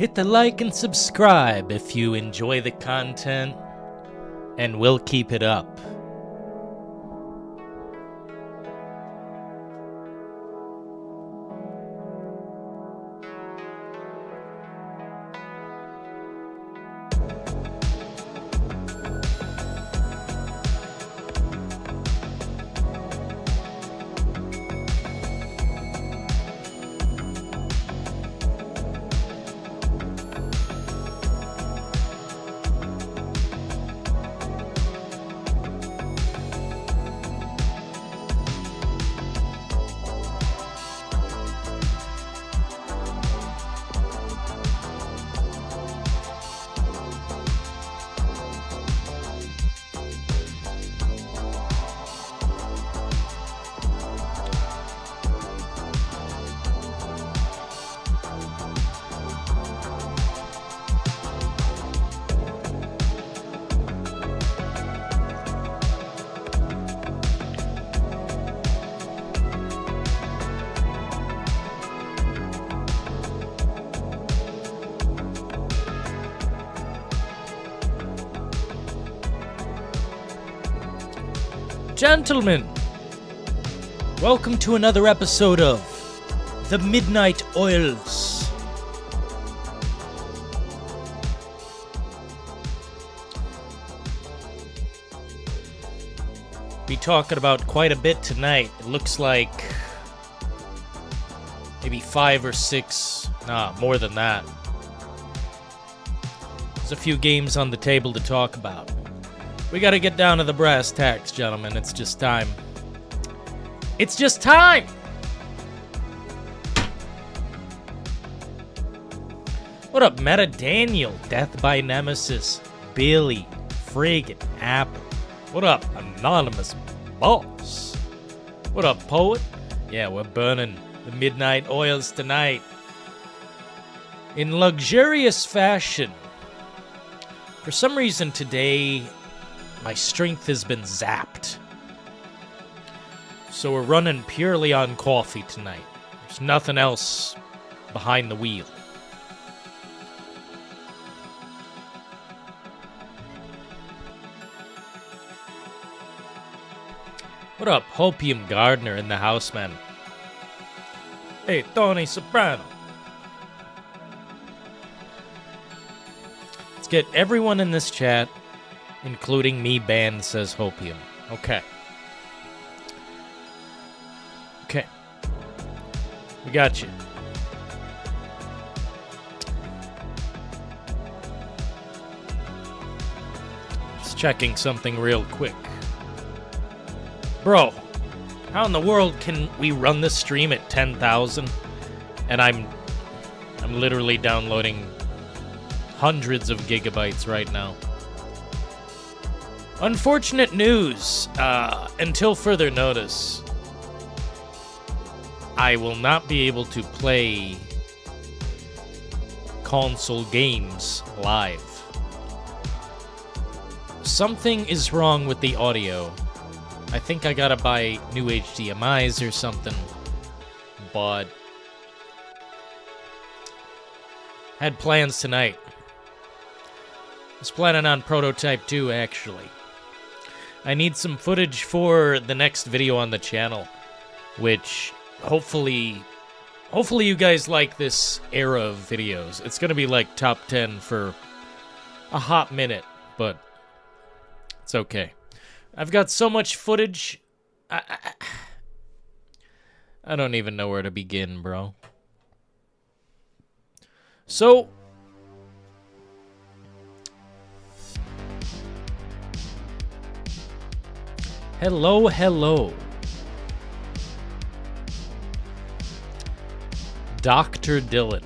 Hit the like and subscribe if you enjoy the content, and we'll keep it up. Gentlemen, welcome to another episode of The Midnight Oils. Be talking about quite a bit tonight. It looks like maybe 5 or 6, more than that. There's a few games on the table to talk about. We gotta get down to the brass tacks, gentlemen. It's just time. It's just time! What up, Meta Daniel? Death by Nemesis. Billy. Friggin' Apple. What up, Anonymous Boss? What up, Poet? Yeah, we're burning the midnight oils tonight. In luxurious fashion. For some reason today, my strength has been zapped. So we're running purely on coffee tonight. There's nothing else behind the wheel. What up, Hopium Gardner in the house, man? Hey, Tony Soprano. Let's get everyone in this chat, including me, banned, says Hopium. Okay. Okay. We got you. Just checking something real quick. Bro, how in the world can we run this stream at 10,000? And I'm literally downloading hundreds of gigabytes right now. Unfortunate news. Until further notice, I will not be able to play console games live. Something is wrong with the audio. I think I gotta buy new HDMIs or something, but had plans tonight. Was planning on Prototype 2, actually. I need some footage for the next video on the channel, which hopefully you guys like this era of videos. It's gonna be like top 10 for a hot minute, but it's okay. I've got so much footage, I don't even know where to begin, bro. So, hello. Dr. Dillon.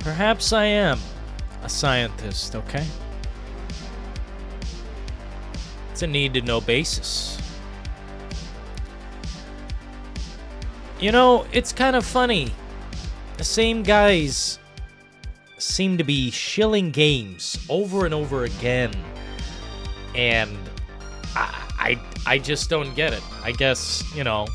Perhaps I am a scientist, okay? It's a need-to-know basis. You know, it's kind of funny. The same guys seem to be shilling games over and over again, and I just don't get it. I guess, you know,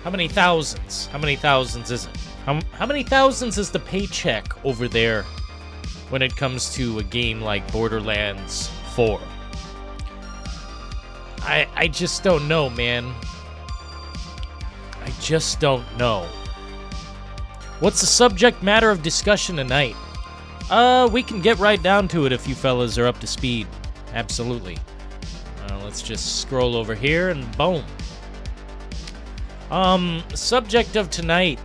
How many thousands? How many thousands is it? How many thousands is the paycheck over there when it comes to a game like Borderlands 4? I just don't know, man. I just don't know. What's the subject matter of discussion tonight? We can get right down to it if you fellas are up to speed. Absolutely. Let's just scroll over here and boom. Subject of tonight.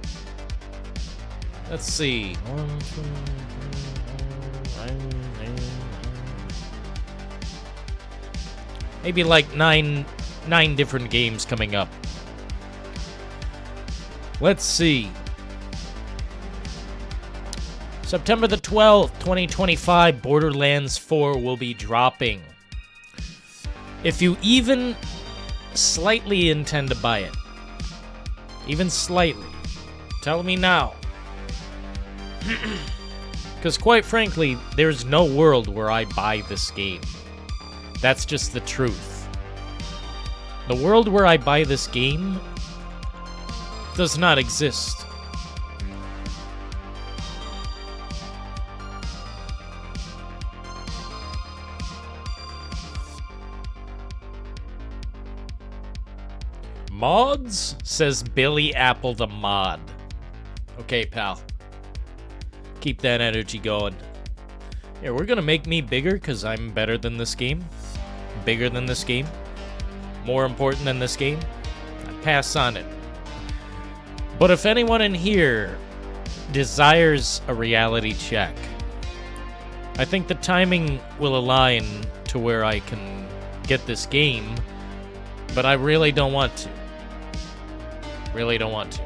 Let's see. Maybe like nine different games coming up. Let's see. September the 12th, 2025, Borderlands 4 will be dropping. If you even slightly intend to buy it, even slightly, tell me now. Because quite frankly, there's no world where I buy this game. That's just the truth. The world where I buy this game does not exist. Mods? Says Billy Apple the mod. Okay, pal. Keep that energy going. Yeah, we're gonna make me bigger because I'm better than this game. Bigger than this game. More important than this game. I pass on it. But if anyone in here desires a reality check, I think the timing will align to where I can get this game, but I really don't want to. Really don't want to.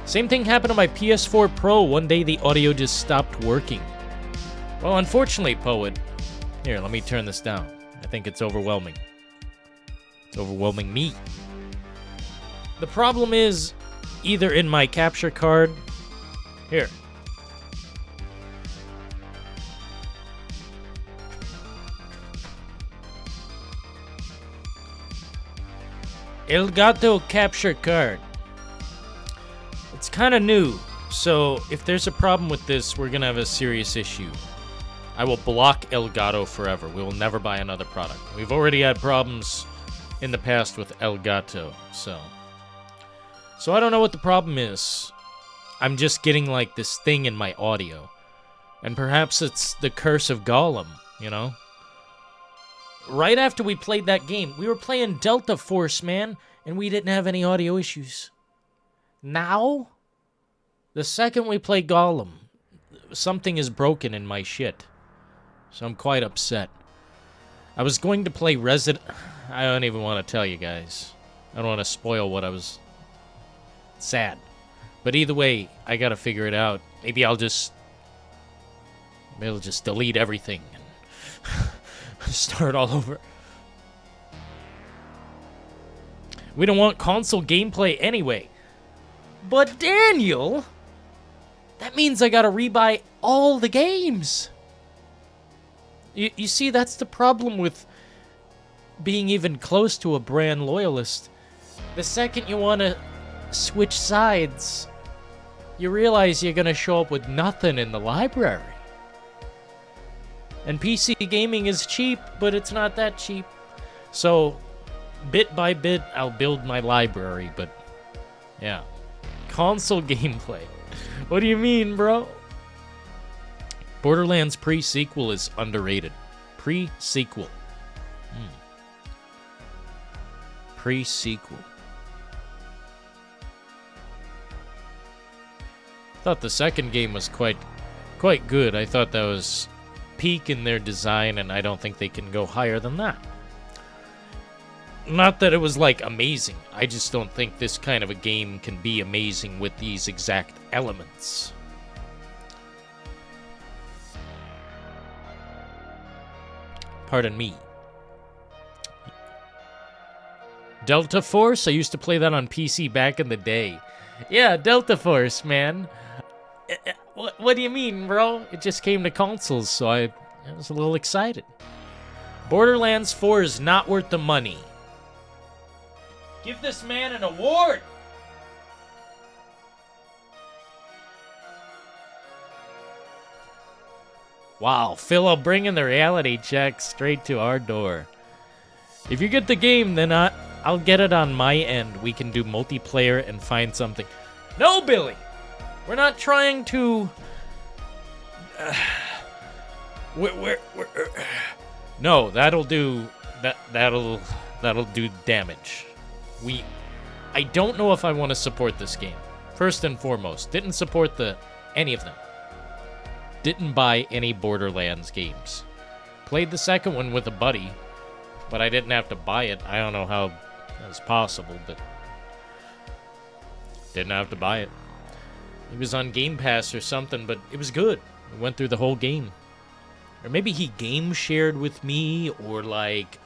Same thing happened to my PS4 Pro. One day the audio just stopped working. Well, unfortunately, Poet. Here, let me turn this down. I think it's overwhelming. It's overwhelming me. The problem is either in my capture card. Here. Elgato capture card. It's kind of new, so if there's a problem with this, we're gonna have a serious issue. I will block Elgato forever. We will never buy another product. We've already had problems in the past with Elgato, so I don't know what the problem is. I'm just getting like this thing in my audio. And perhaps it's the curse of Gollum, you know? Right after we played that game, we were playing Delta Force, man, and we didn't have any audio issues. Now, the second we play Gollum, something is broken in my shit. So I'm quite upset. I was going to play I don't even want to tell you guys. I don't want to spoil what I was... Sad. But either way, I gotta figure it out. Maybe I'll just delete everything and start all over. We don't want console gameplay anyway. But Daniel, that means I gotta rebuy all the games. You see, that's the problem with being even close to a brand loyalist. The second you want to switch sides, you realize you're going to show up with nothing in the library. And PC gaming is cheap, but it's not that cheap. So, bit by bit, I'll build my library, but yeah. Console gameplay. What do you mean, bro? Borderlands pre-sequel is underrated. Pre-sequel. Pre-sequel. Thought the second game was quite good. I thought that was peak in their design, and I don't think they can go higher than that. Not that it was, like, amazing. I just don't think this kind of a game can be amazing with these exact elements. Pardon me. Delta Force? I used to play that on PC back in the day. Yeah, Delta Force, man. What do you mean, bro? It just came to consoles, so I was a little excited. Borderlands 4 is not worth the money. Give this man an award! Wow, Philo bringing the reality check straight to our door. If you get the game, then I'll get it on my end. We can do multiplayer and find something. No, Billy! We're not trying to... No, that'll do... That'll do damage. I don't know if I want to support this game. First and foremost, didn't support any of them. Didn't buy any Borderlands games. Played the second one with a buddy, but I didn't have to buy it. I don't know how that's possible, but didn't have to buy it. It was on Game Pass or something, but it was good. We went through the whole game. Or maybe he game shared with me, or like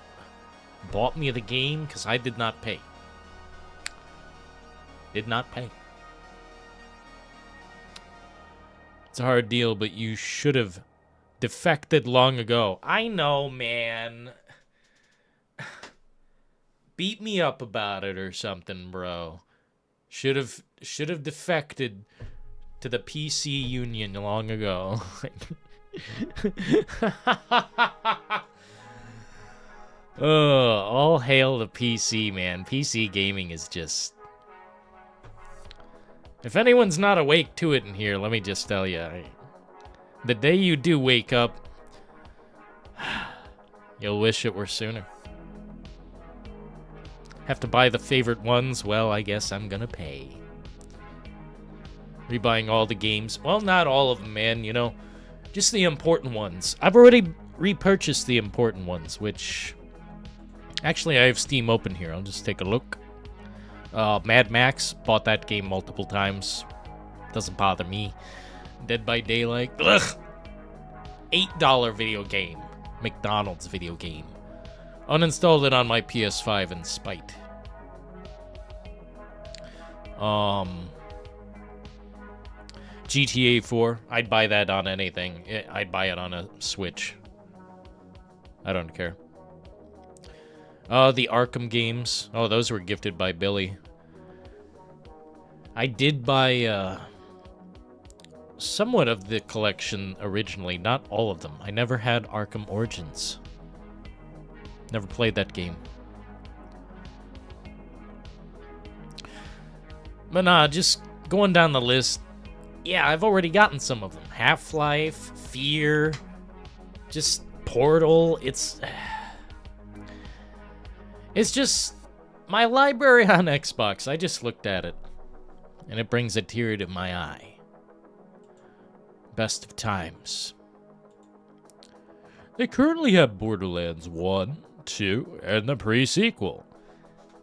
bought me the game, because I did not pay. Did not pay. It's a hard deal, but you should have defected long ago. I know, man. Beat me up about it or something, bro. Should have defected to the PC Union long ago. All hail the PC, man. PC gaming is just... If anyone's not awake to it in here, let me just tell you. The day you do wake up, you'll wish it were sooner. Have to buy the favorite ones? Well, I guess I'm gonna pay. Rebuying all the games? Well, not all of them, man, you know. Just the important ones. I've already repurchased the important ones, which... Actually, I have Steam open here. I'll just take a look. Mad Max, bought that game multiple times. Doesn't bother me. Dead by Daylight, ugh! $8 video game. McDonald's video game. Uninstalled it on my PS5 in spite. GTA 4, I'd buy that on anything. I'd buy it on a Switch. I don't care. The Arkham games. Oh, those were gifted by Billy. I did buy, somewhat of the collection originally. Not all of them. I never had Arkham Origins. Never played that game. But nah, just going down the list. Yeah, I've already gotten some of them. Half-Life, Fear, just Portal. It's just my library on Xbox. I just looked at it, and it brings a tear to my eye. Best of times. They currently have Borderlands 1, 2, and the pre-sequel.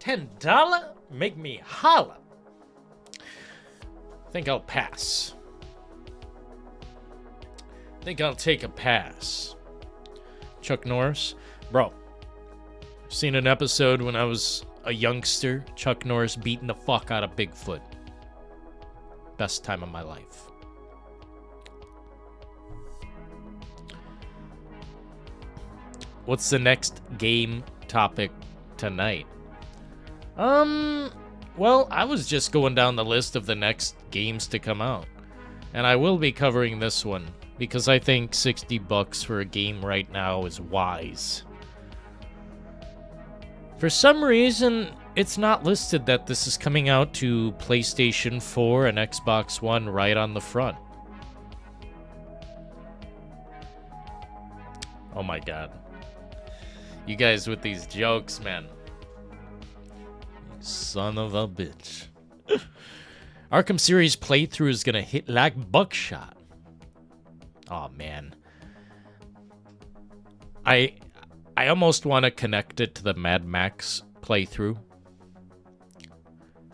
$10? Make me holla. Think I'll pass. Think I'll take a pass. Chuck Norris? Bro. Seen an episode when I was a youngster, Chuck Norris beating the fuck out of Bigfoot. Best time of my life. What's the next game topic tonight? Well, I was just going down the list of the next games to come out. And I will be covering this one, because I think $60 for a game right now is wise. For some reason, it's not listed that this is coming out to PlayStation 4 and Xbox One right on the front. Oh my god. You guys with these jokes, man. Son of a bitch. Arkham series playthrough is gonna hit like buckshot. Oh man. I almost want to connect it to the Mad Max playthrough.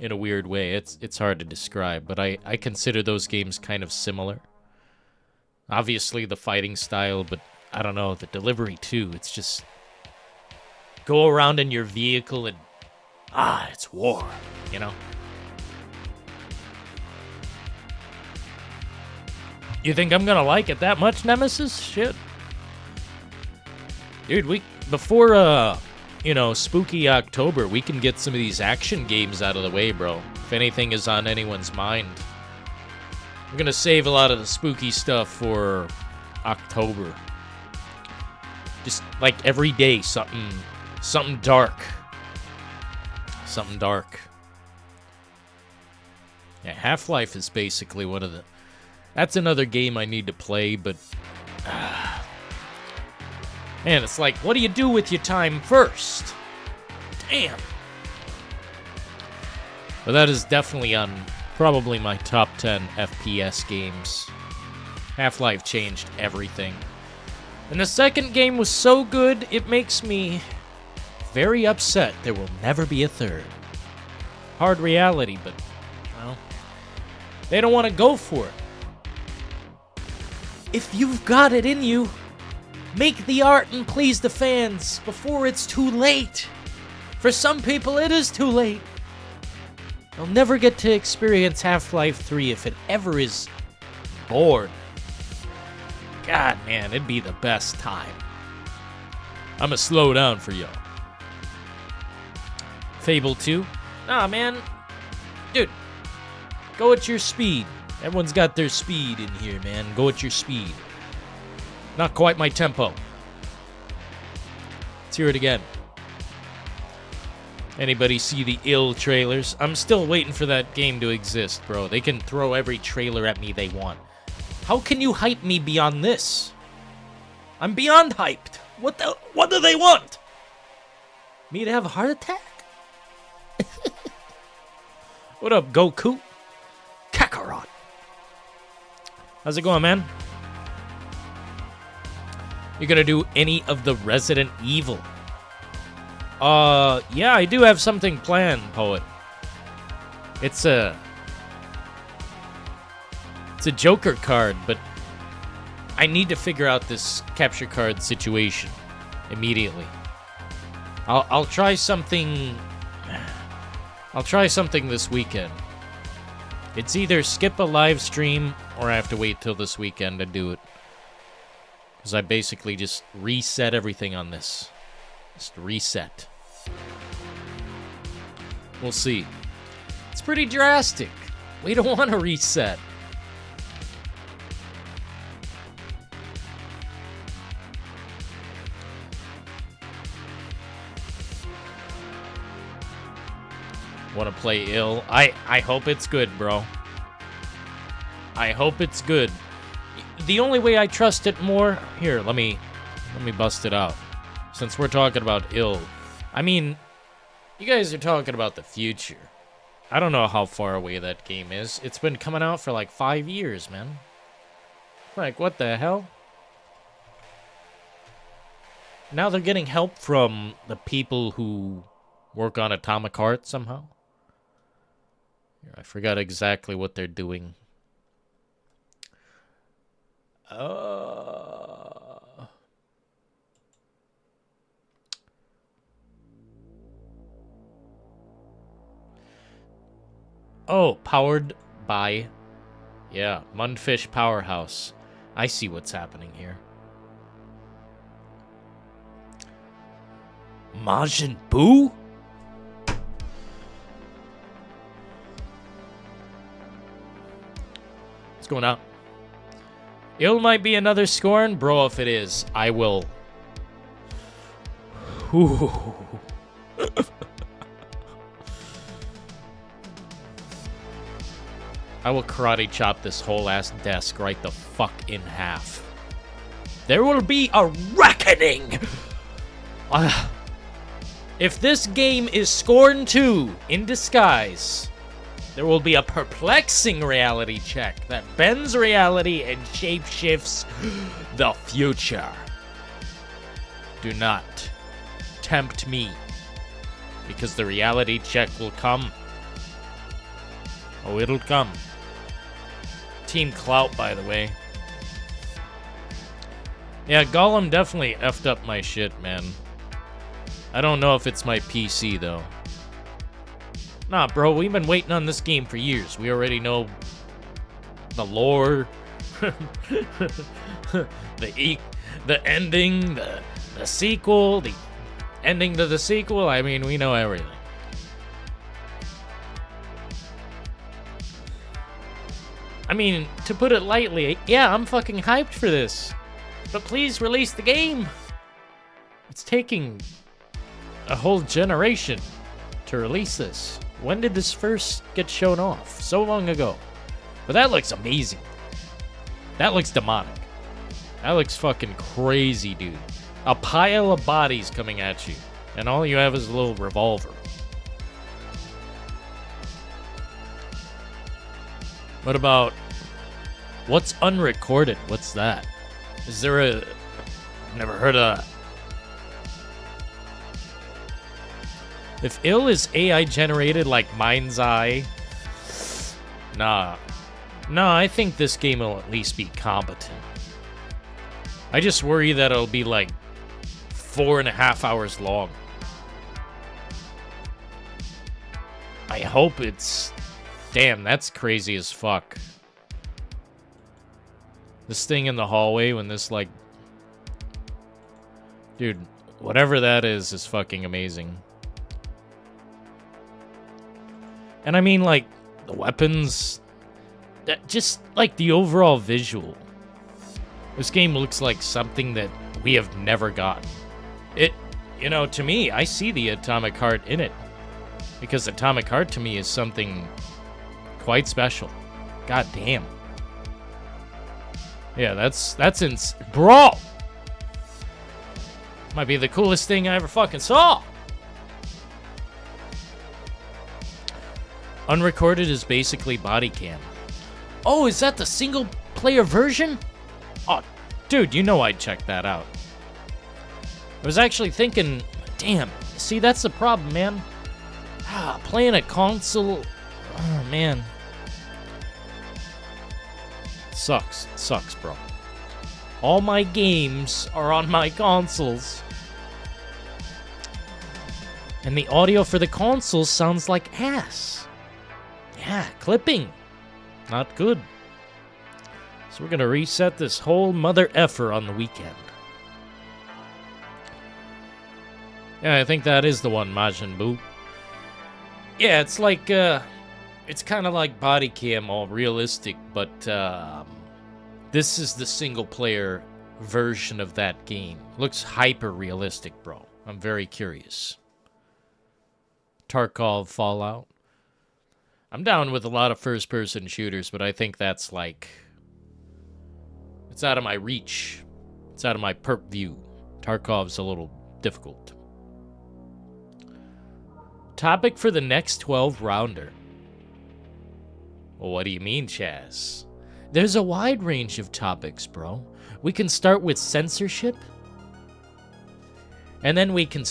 In a weird way. It's hard to describe, but I consider those games kind of similar. Obviously the fighting style, but I don't know, the delivery too. It's just go around in your vehicle and it's war, you know? You think I'm gonna like it that much, Nemesis? Shit. Dude, before you know, spooky October, we can get some of these action games out of the way, bro. If anything is on anyone's mind. I'm gonna save a lot of the spooky stuff for October. Just like every day, something dark. Something dark. Yeah, Half-Life is basically one of the... That's another game I need to play, but... Man, it's like, what do you do with your time first? Damn. But that is definitely on probably my top 10 FPS games. Half-Life changed everything. And the second game was so good, it makes me very upset there will never be a third. Hard reality, but, well, they don't want to go for it. If you've got it in you, make the art and please the fans before it's too late. For some people, it is too late. They'll never get to experience Half-Life 3 if it ever is born. God, man, it'd be the best time. I'ma slow down for y'all. Fable 2? Nah, man. Dude, go at your speed. Everyone's got their speed in here, man. Go at your speed. Not quite my tempo. Let's hear it again. Anybody see the ill trailers? I'm still waiting for that game to exist, bro. They can throw every trailer at me they want. How can you hype me beyond this? I'm beyond hyped. What do they want? Me to have a heart attack? What up, Goku? Kakarot. How's it going, man? You gonna do any of the Resident Evil? Yeah, I do have something planned, Poet. It's a Joker card, but I need to figure out this capture card situation immediately. I'll try something. I'll try something this weekend. It's either skip a live stream or I have to wait till this weekend to do it. Because I basically just reset everything on this. Just reset. We'll see. It's pretty drastic. We don't want to reset. Want to play ill? I hope it's good, bro. I hope it's good. The only way I trust it more... Here, let me bust it out. Since we're talking about ill. I mean, you guys are talking about the future. I don't know how far away that game is. It's been coming out for like 5 years, man. Like, what the hell? Now they're getting help from the people who work on Atomic Heart somehow. I forgot exactly what they're doing. Oh, powered by... Yeah, Mundfish Powerhouse. I see what's happening here. Majin Buu? What's going on? Ill might be another scorn? Bro, if it is, I will... Ooh. I will karate chop this whole ass desk right the fuck in half. There will be a reckoning! If this game is Scorn 2 in disguise, there will be a perplexing reality check that bends reality and shapeshifts the future. Do not tempt me, because the reality check will come. Oh, it'll come. Team Clout, by the way. Yeah, Gollum definitely effed up my shit, man. I don't know if it's my PC, though. Nah, bro, we've been waiting on this game for years. We already know the lore, the ending, the sequel, Ending to the sequel, I mean, we know everything. I mean, to put it lightly, yeah, I'm fucking hyped for this. But please release the game. It's taking a whole generation to release this. When did this first get shown off? So long ago. But that looks amazing. That looks demonic. That looks fucking crazy, dude. A pile of bodies coming at you, and all you have is a little revolver. What about... what's unrecorded? What's that? Is there a... never heard of that. If ill is AI generated like Mind's Eye... Nah. No, I think this game will at least be competent. I just worry that it'll be like 4.5 hours long. I hope it's... damn, that's crazy as fuck. This thing in the hallway when this, like... dude, whatever that is fucking amazing. And I mean, like, the weapons... just, like, the overall visual. This game looks like something that we have never gotten. It, you know, to me, I see the Atomic Heart in it. Because Atomic Heart, to me, is something quite special. God damn. Yeah, that's bro! Might be the coolest thing I ever fucking saw! Unrecorded is basically body cam. Oh, is that the single-player version? Oh, dude, you know I'd check that out. I was actually thinking, damn, see, that's the problem, man. Playing a console, oh, man. Sucks. It sucks, bro. All my games are on my consoles. And the audio for the consoles sounds like ass. Yeah, clipping. Not good. So we're gonna reset this whole mother effer on the weekend. Yeah, I think that is the one, Majin Buu. Yeah, it's like, it's kind of like body cam, all realistic, but, this is the single-player version of that game. Looks hyper-realistic, bro. I'm very curious. Tarkov Fallout. I'm down with a lot of first-person shooters, but I think that's, like... it's out of my reach. It's out of my purview. Tarkov's a little difficult. Topic for the next 12-rounder. Well, what do you mean, Chaz? There's a wide range of topics, bro. We can start with censorship. And then we can,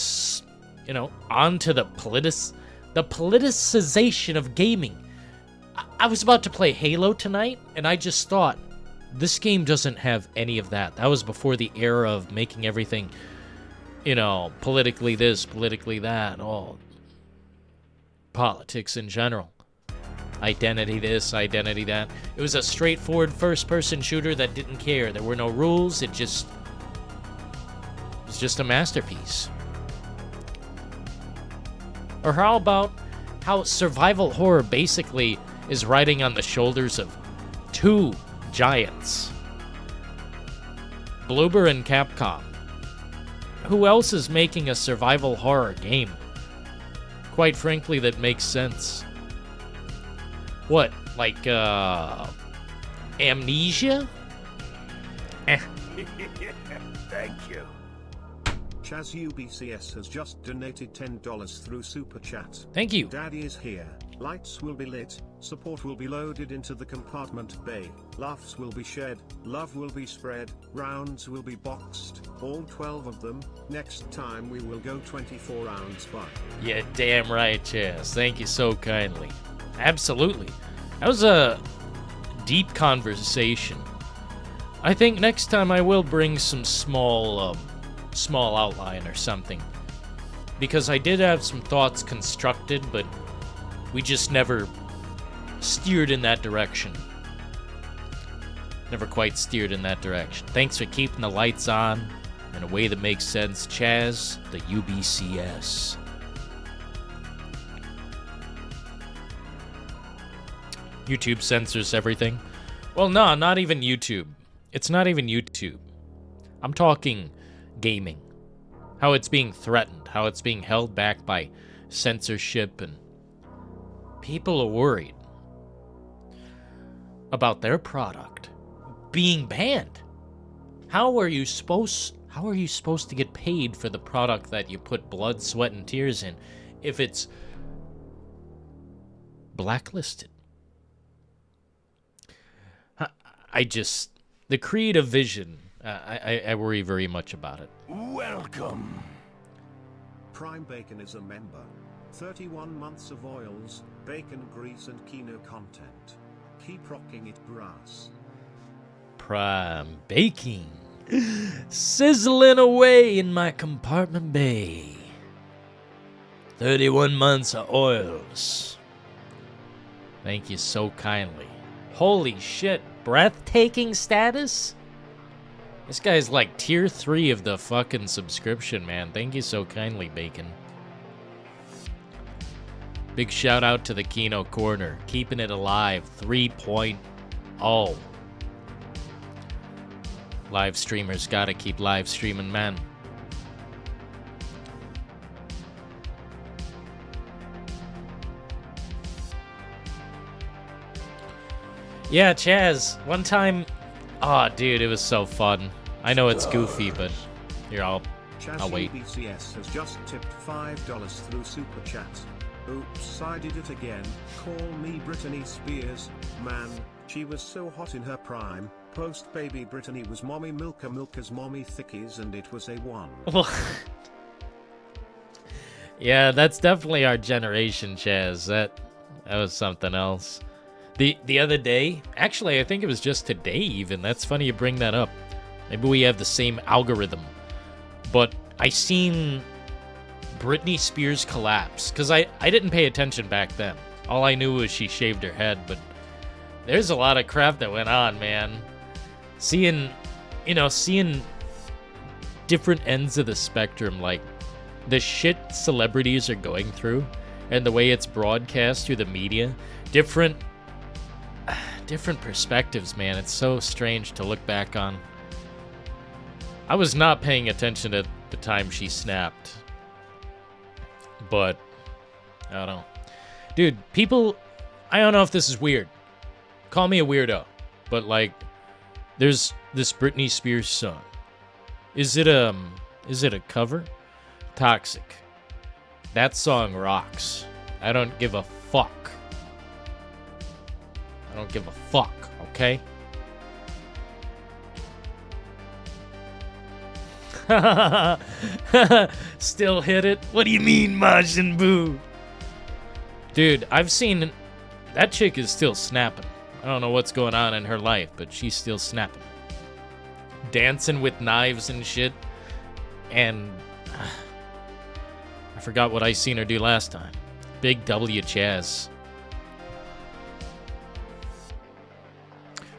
you know, on to the politicization of gaming. I was about to play Halo tonight, and I just thought, this game doesn't have any of that. That was before the era of making everything, you know, politically this, politically that, all politics in general. Identity this, identity that. It was a straightforward first-person shooter that didn't care. There were no rules. It was just a masterpiece. Or how about how survival horror basically is riding on the shoulders of two giants? Bloober and Capcom. Who else is making a survival horror game? Quite frankly, that makes sense. What, like, Amnesia? Thank you. Chaz UBCS has just donated $10 through Super Chat. Thank you. Daddy is here. Lights will be lit. Support will be loaded into the compartment bay. Laughs will be shed. Love will be spread. Rounds will be boxed. All 12 of them. Next time we will go 24 rounds by. Yeah, damn right, Chaz. Thank you so kindly. Absolutely. That was a deep conversation. I think next time I will bring some small outline or something. Because I did have some thoughts constructed, but we just never steered in that direction. Never quite steered in that direction. Thanks for keeping the lights on. in a way that makes sense. Chaz, the UBCS. YouTube censors everything. Well, no, not even YouTube. It's not even YouTube. I'm talking gaming. How it's being threatened. How it's being held back by censorship, and people are worried about their product being banned. How are you supposed to get paid for the product that you put blood, sweat, and tears in if it's blacklisted? The creative vision, I worry very much about it. Welcome. Prime Bacon is a member. 31 months of oils, bacon grease and Kino content. Keep rocking it, brass. Prime baking. Sizzling away in my compartment bay. 31 months of oils. Thank you so kindly. Holy shit, breathtaking status? This guy's like tier 3 of the fucking subscription, man. Thank you so kindly, Bacon. Big shout out to the Kino Corner. Keeping it alive 3.0. Live streamers gotta keep live streaming, man. Yeah, Chaz, one time... Oh, dude, it was so fun. I know it's goofy, but here, I'll wait. BCS has just tipped $5 through Super Chat. Oops, I did it again. Call me Britney Spears. Man, she was so hot in her prime. Post baby Britney was mommy Milka's mommy thickies, and it was a one. Yeah, that's definitely our generation, Chaz. That was something else. The other day, actually, I think it was just today even. That's funny you bring that up. Maybe we have the same algorithm. But I seen Britney Spears collapse, because I didn't pay attention back then. All I knew was she shaved her head, but there's a lot of crap that went on, man. Seeing different ends of the spectrum, like the shit celebrities are going through, and the way it's broadcast through the media, different perspectives, man. It's so strange to look back on. I was not paying attention at the time she snapped, but I don't know. Dude, people, I don't know if this is weird. Call me a weirdo, but like, there's this Britney Spears song. Is it a cover? Toxic. That song rocks. I don't give a fuck. I don't give a fuck, okay? Still hit it? What do you mean, Majin Buu? Dude, I've seen... That chick is still snapping. I don't know what's going on in her life, but she's still snapping. Dancing with knives and shit. And... I forgot what I seen her do last time. Big W Chaz.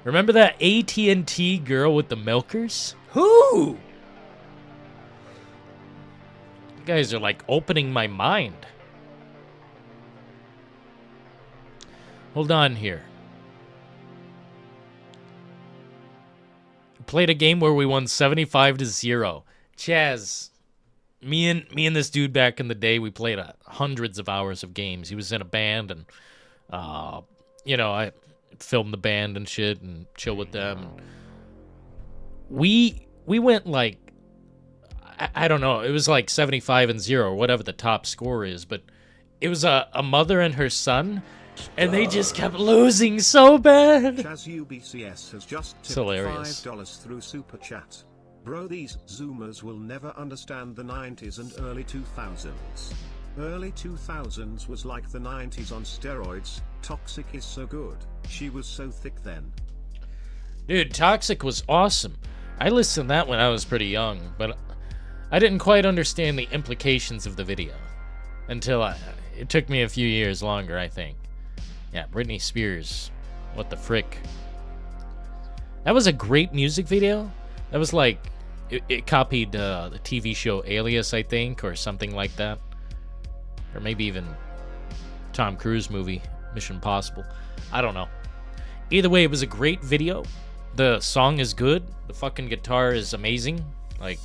Remember that AT&T girl with the milkers? Who? You guys are like opening my mind. Hold on here. Played a game where we won 75-0. Chaz, me and this dude back in the day, we played hundreds of hours of games. He was in a band, and I filmed the band and shit and chill with them. We went like, I don't know, it was like 75-0 or whatever the top score is, but it was a mother and her son, and they just kept losing so bad. Chaz UBCS has just tipped $5 through Super Chat. Bro, these Zoomers will never understand the 90s and early 2000s. Early 2000s was like the 90s on steroids. Toxic is so good. She was so thick then. Dude, Toxic was awesome. I listened to that when I was pretty young, but I didn't quite understand the implications of the video until it took me a few years longer, I think. Yeah, Britney Spears. What the frick? That was a great music video. That was like It copied the TV show Alias, I think, or something like that. Or maybe even Tom Cruise movie, Mission Impossible. I don't know. Either way, it was a great video. The song is good. The fucking guitar is amazing. Like,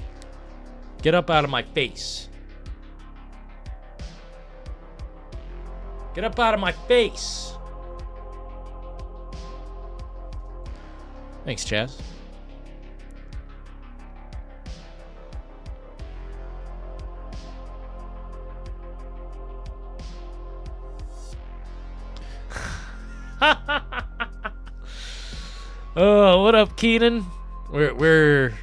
get up out of my face. Get up out of my face. Thanks, Chaz. Oh, what up, Keenan? We're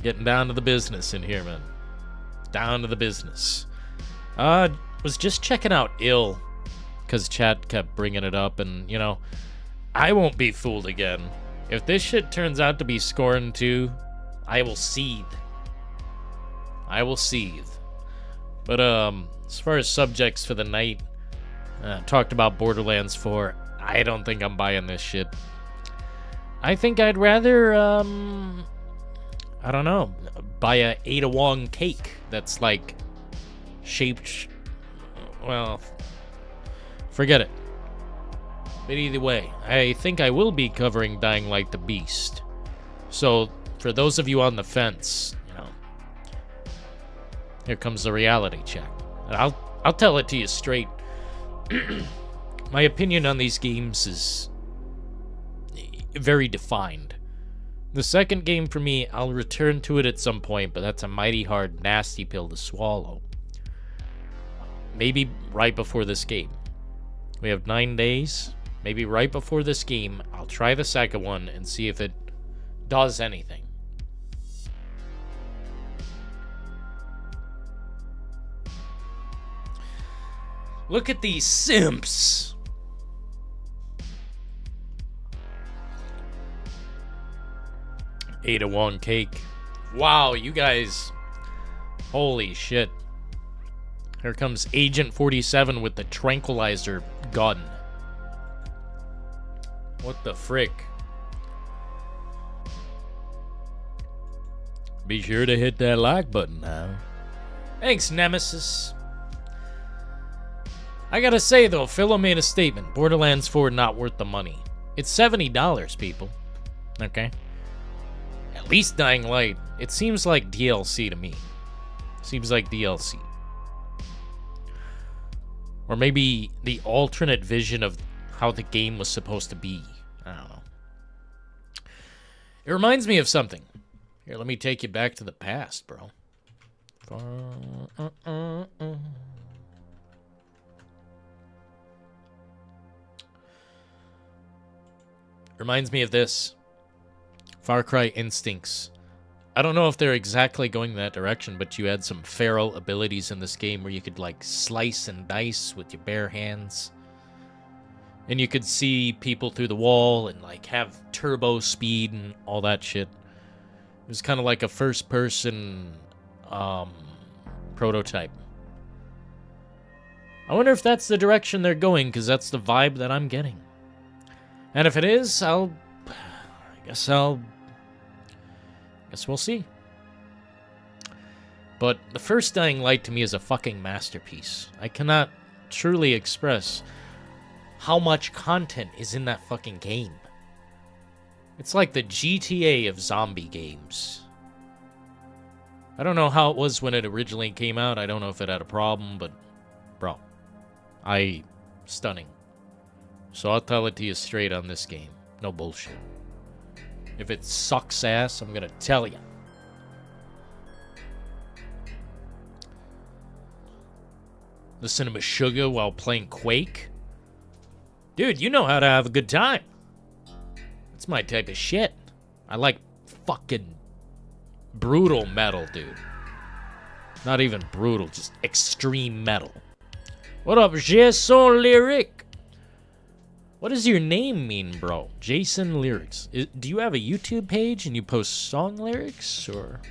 getting down to the business in here, man. Down to the business. Was just checking out Ill, because chat kept bringing it up, and, you know, I won't be fooled again. If this shit turns out to be Scorn 2, I will seethe. I will seethe. But, as far as subjects for the night, talked about Borderlands 4. I don't think I'm buying this shit. I think I'd rather, I don't know, buy a Ada Wong cake that's, like, shaped, well, forget it. But either way, I think I will be covering Dying Light the Beast. So, for those of you on the fence, you know, here comes the reality check. And I'll tell it to you straight. My opinion on these games is very defined. The second game for me, I'll return to it at some point, but that's a mighty hard, nasty pill to swallow. Maybe right before this game. We have 9 days. Maybe right before this game, I'll try the second one and see if it does anything. Look at these simps. Ada Wong cake. Wow, you guys. Holy shit. Here comes Agent 47 with the tranquilizer gun. What the frick? Be sure to hit that like button now. Thanks, Nemesis. I gotta say, though, Philo made a statement. Borderlands 4 not worth the money. It's $70, people. Okay? At least Dying Light. It seems like DLC to me. Seems like DLC. Or maybe the alternate vision of how the game was supposed to be. I don't know. It reminds me of something. Here, let me take you back to the past, bro. Reminds me of this. Far Cry Instincts. I don't know if they're exactly going that direction, but you had some feral abilities in this game where you could, like, slice and dice with your bare hands. And you could see people through the wall and, like, have turbo speed and all that shit. It was kind of like a first-person prototype. I wonder if that's the direction they're going, because that's the vibe that I'm getting. And if it is, I guess we'll see. But the first Dying Light to me is a fucking masterpiece. I cannot truly express how much content is in that fucking game. It's like the GTA of zombie games. I don't know how it was when it originally came out. I don't know if it had a problem, but bro, stunning. So I'll tell it to you straight on this game. No bullshit. If it sucks ass, I'm gonna tell you. Listen to Meshuggah while playing Quake? Dude, you know how to have a good time. That's my type of shit. I like fucking brutal metal, dude. Not even brutal, just extreme metal. What up, Jason Lyric? What does your name mean, bro? Jason Lyrics. Do you have a YouTube page and you post song lyrics, or?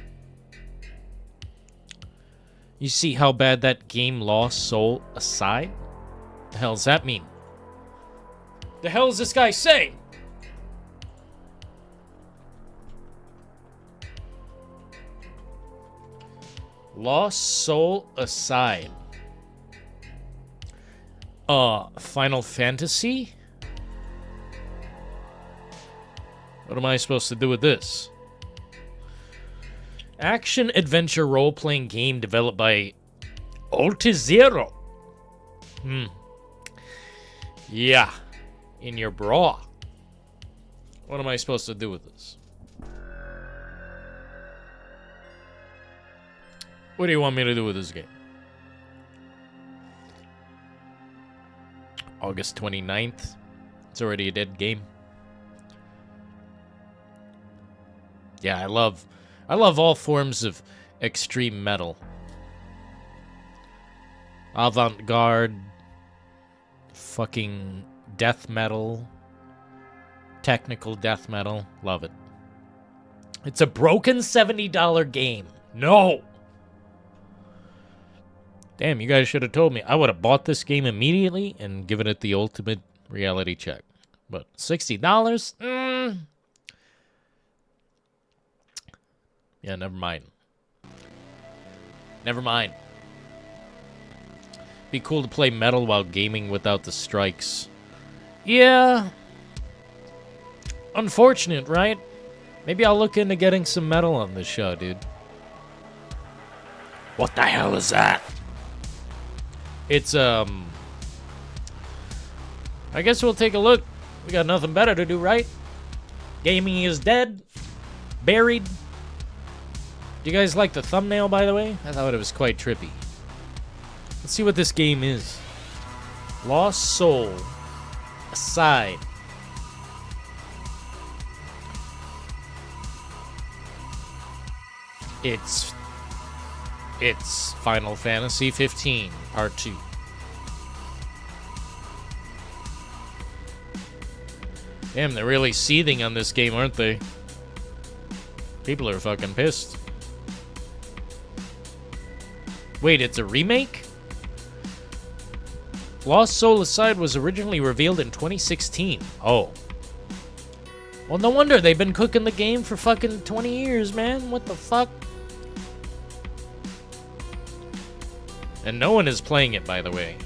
You see how bad that game lost soul aside? The hell does that mean? The hell is this guy saying? Lost Soul aside. Final Fantasy? What am I supposed to do with this? Action adventure role-playing game developed by Altezero. Yeah. In your bra. What am I supposed to do with this? What do you want me to do with this game? August 29th. It's already a dead game. Yeah, I love all forms of extreme metal. Avant-garde, fucking death metal, technical death metal. Love it. It's a broken $70 game. No! Damn, you guys should have told me. I would have bought this game immediately and given it the ultimate reality check. But $60? Yeah, never mind. Never mind. Be cool to play metal while gaming without the strikes. Yeah. Unfortunate, right? Maybe I'll look into getting some metal on this show, dude. What the hell is that? It's, I guess we'll take a look. We got nothing better to do, right? Gaming is dead. Buried. Do you guys like the thumbnail, by the way? I thought it was quite trippy. Let's see what this game is. Lost Soul aside. It's Final Fantasy 15 Part 2. Damn, they're really seething on this game, aren't they? People are fucking pissed. Wait, it's a remake? Lost Soul Aside was originally revealed in 2016. Oh. Well, no wonder. They've been cooking the game for fucking 20 years, man. What the fuck? And no one is playing it, by the way.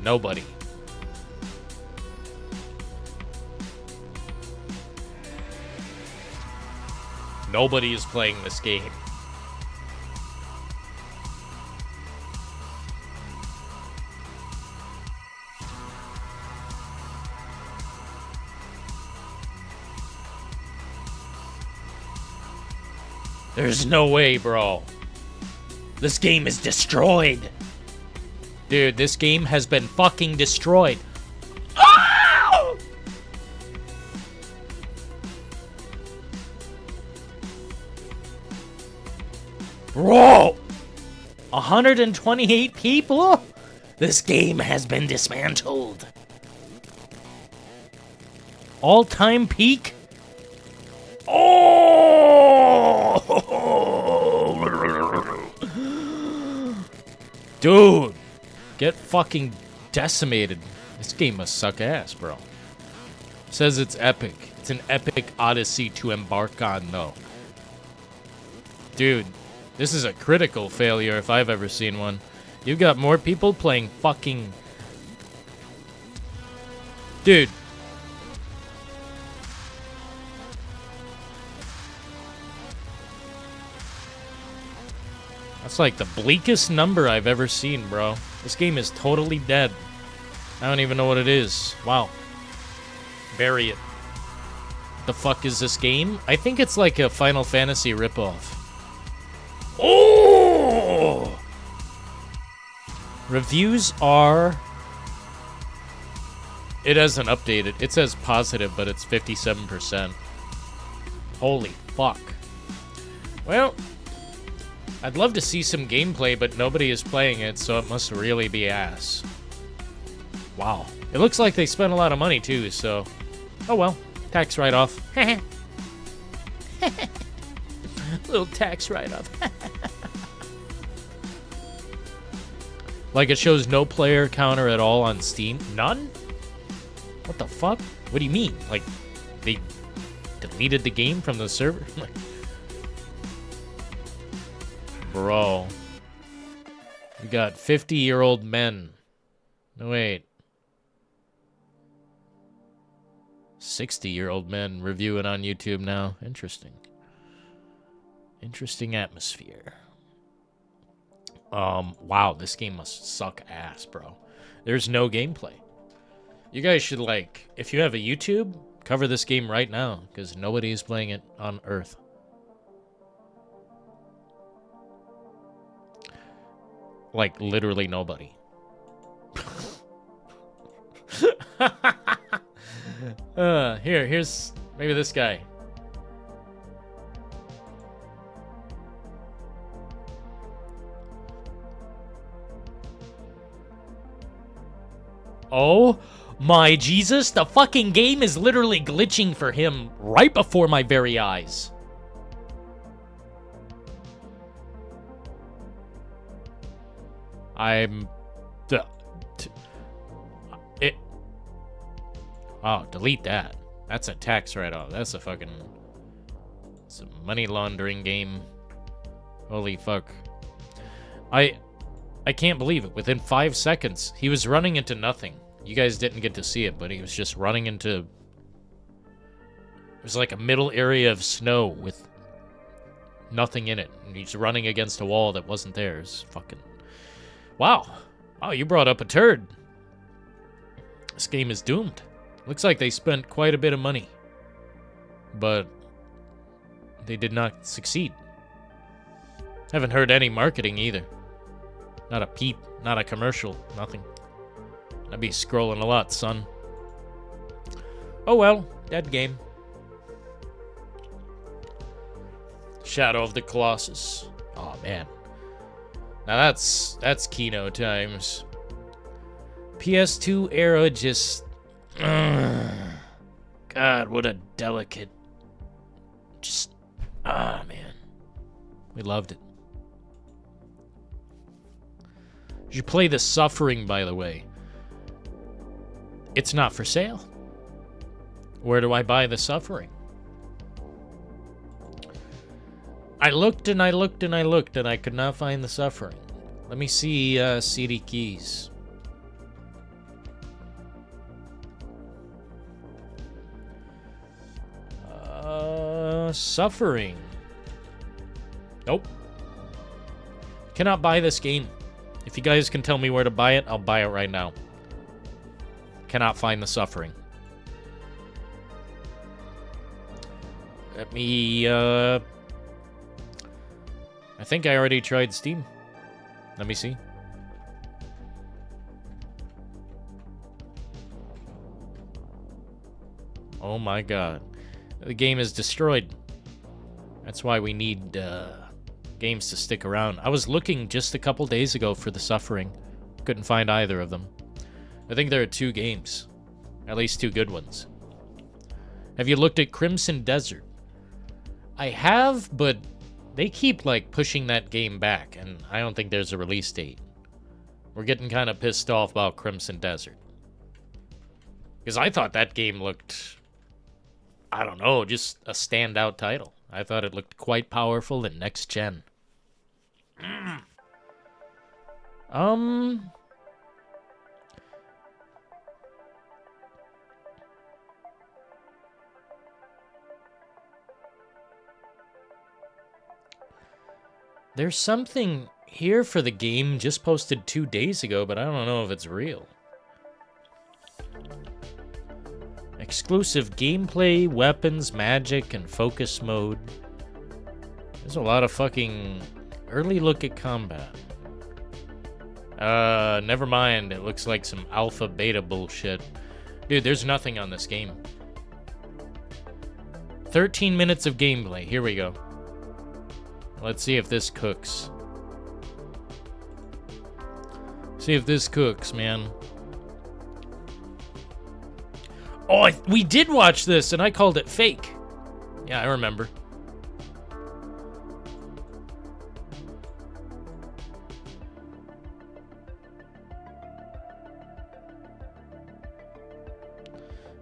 Nobody. Nobody is playing this game. There's no way, bro. This game is destroyed. Dude, this game has been fucking destroyed. Ah! Bro! 128 people? This game has been dismantled. All-time peak? Oh! Dude, get fucking decimated. This game must suck ass, bro. Says it's epic. It's an epic odyssey to embark on, though. Dude, this is a critical failure if I've ever seen one. You've got more people playing fucking... Dude. That's like the bleakest number I've ever seen, bro. This game is totally dead. I don't even know what it is. Wow. Bury it. What the fuck is this game? I think it's like a Final Fantasy ripoff. Oh! Reviews are... It hasn't updated. It says positive, but it's 57%. Holy fuck. Well... I'd love to see some gameplay, but nobody is playing it, so it must really be ass. Wow. It looks like they spent a lot of money, too, so... Oh well. Tax write-off. Little tax write-off. Like, it shows no player counter at all on Steam? None? What the fuck? What do you mean? Like, they deleted the game from the server? Bro. We got 50-year-old men. No, wait. 60-year-old men reviewing on YouTube now. Interesting. Interesting atmosphere. Wow, this game must suck ass, bro. There's no gameplay. You guys should, like, if you have a YouTube, cover this game right now, because nobody is playing it on Earth. Like, literally nobody. Here's maybe this guy. Oh my Jesus, the fucking game is literally glitching for him right before my very eyes. Oh, delete that. That's a tax write-off. That's a fucking... It's a money laundering game. Holy fuck. I can't believe it. Within 5 seconds, he was running into nothing. You guys didn't get to see it, but he was just running into... It was like a middle area of snow with nothing in it. And he's running against a wall that wasn't there. It's fucking... Wow. Wow, you brought up a turd. This game is doomed. Looks like they spent quite a bit of money. But they did not succeed. Haven't heard any marketing either. Not a peep, not a commercial, nothing. I'd be scrolling a lot, son. Oh well, dead game. Shadow of the Colossus. Oh man. Now that's Kino times. PS2 era just... God, what a delicate... Just... Ah, man. We loved it. You should play The Suffering, by the way. It's not for sale. Where do I buy The Suffering? I looked and I looked and I looked and I could not find The Suffering. Let me see CD keys. Suffering. Nope. Cannot buy this game. If you guys can tell me where to buy it, I'll buy it right now. Cannot find The Suffering. Let me, I think I already tried Steam. Let me see. Oh my god. The game is destroyed. That's why we need games to stick around. I was looking just a couple days ago for The Suffering. Couldn't find either of them. I think there are 2 games. At least 2 good ones. Have you looked at Crimson Desert? I have, but they keep, like, pushing that game back, and I don't think there's a release date. We're getting kind of pissed off about Crimson Desert. Because I thought that game looked... I don't know, just a standout title. I thought it looked quite powerful and next gen. There's something here for the game just posted 2 days ago, but I don't know if it's real. Exclusive gameplay, weapons, magic, and focus mode. There's a lot of fucking early look at combat. Never mind. It looks like some alpha beta bullshit. Dude, there's nothing on this game. 13 minutes of gameplay. Here we go. Let's see if this cooks. See if this cooks, man. Oh, we did watch this, and I called it fake. Yeah, I remember.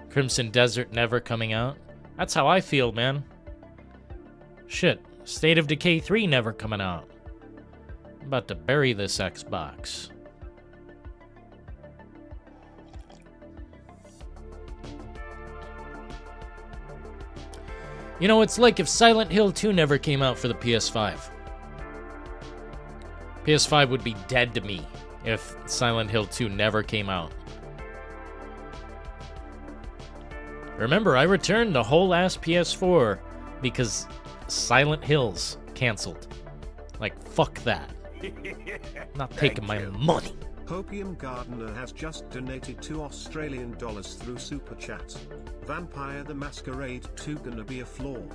Crimson Desert never coming out. That's how I feel, man. Shit. State of Decay 3 never coming out. I'm about to bury this Xbox. You know, it's like if Silent Hill 2 never came out for the PS5. PS5 would be dead to me if Silent Hill 2 never came out. Remember, I returned the whole ass PS4 because Silent Hills canceled. Like, fuck that. Not taking my money. Hopium Gardener has just donated $2 through Super Chat. Vampire the Masquerade 2 gonna be a flop.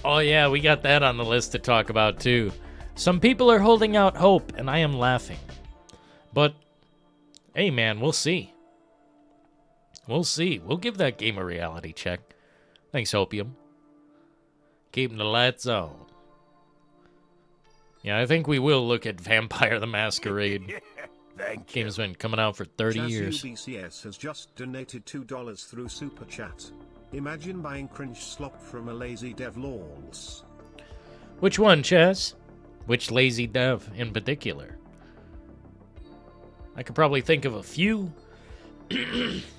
Oh yeah, we got that on the list to talk about too. Some people are holding out hope, and I am laughing. But, hey man, we'll see. We'll see. We'll give that game a reality check. Thanks, Hopium. Keeping the lights on. Yeah, I think we will look at Vampire the Masquerade. Thank you. Game's been coming out for 30 years. BCS has just donated $2 through Super Chat. Imagine buying cringe slop from a lazy dev lols. Which one, Chaz? Which lazy dev in particular? I could probably think of a few.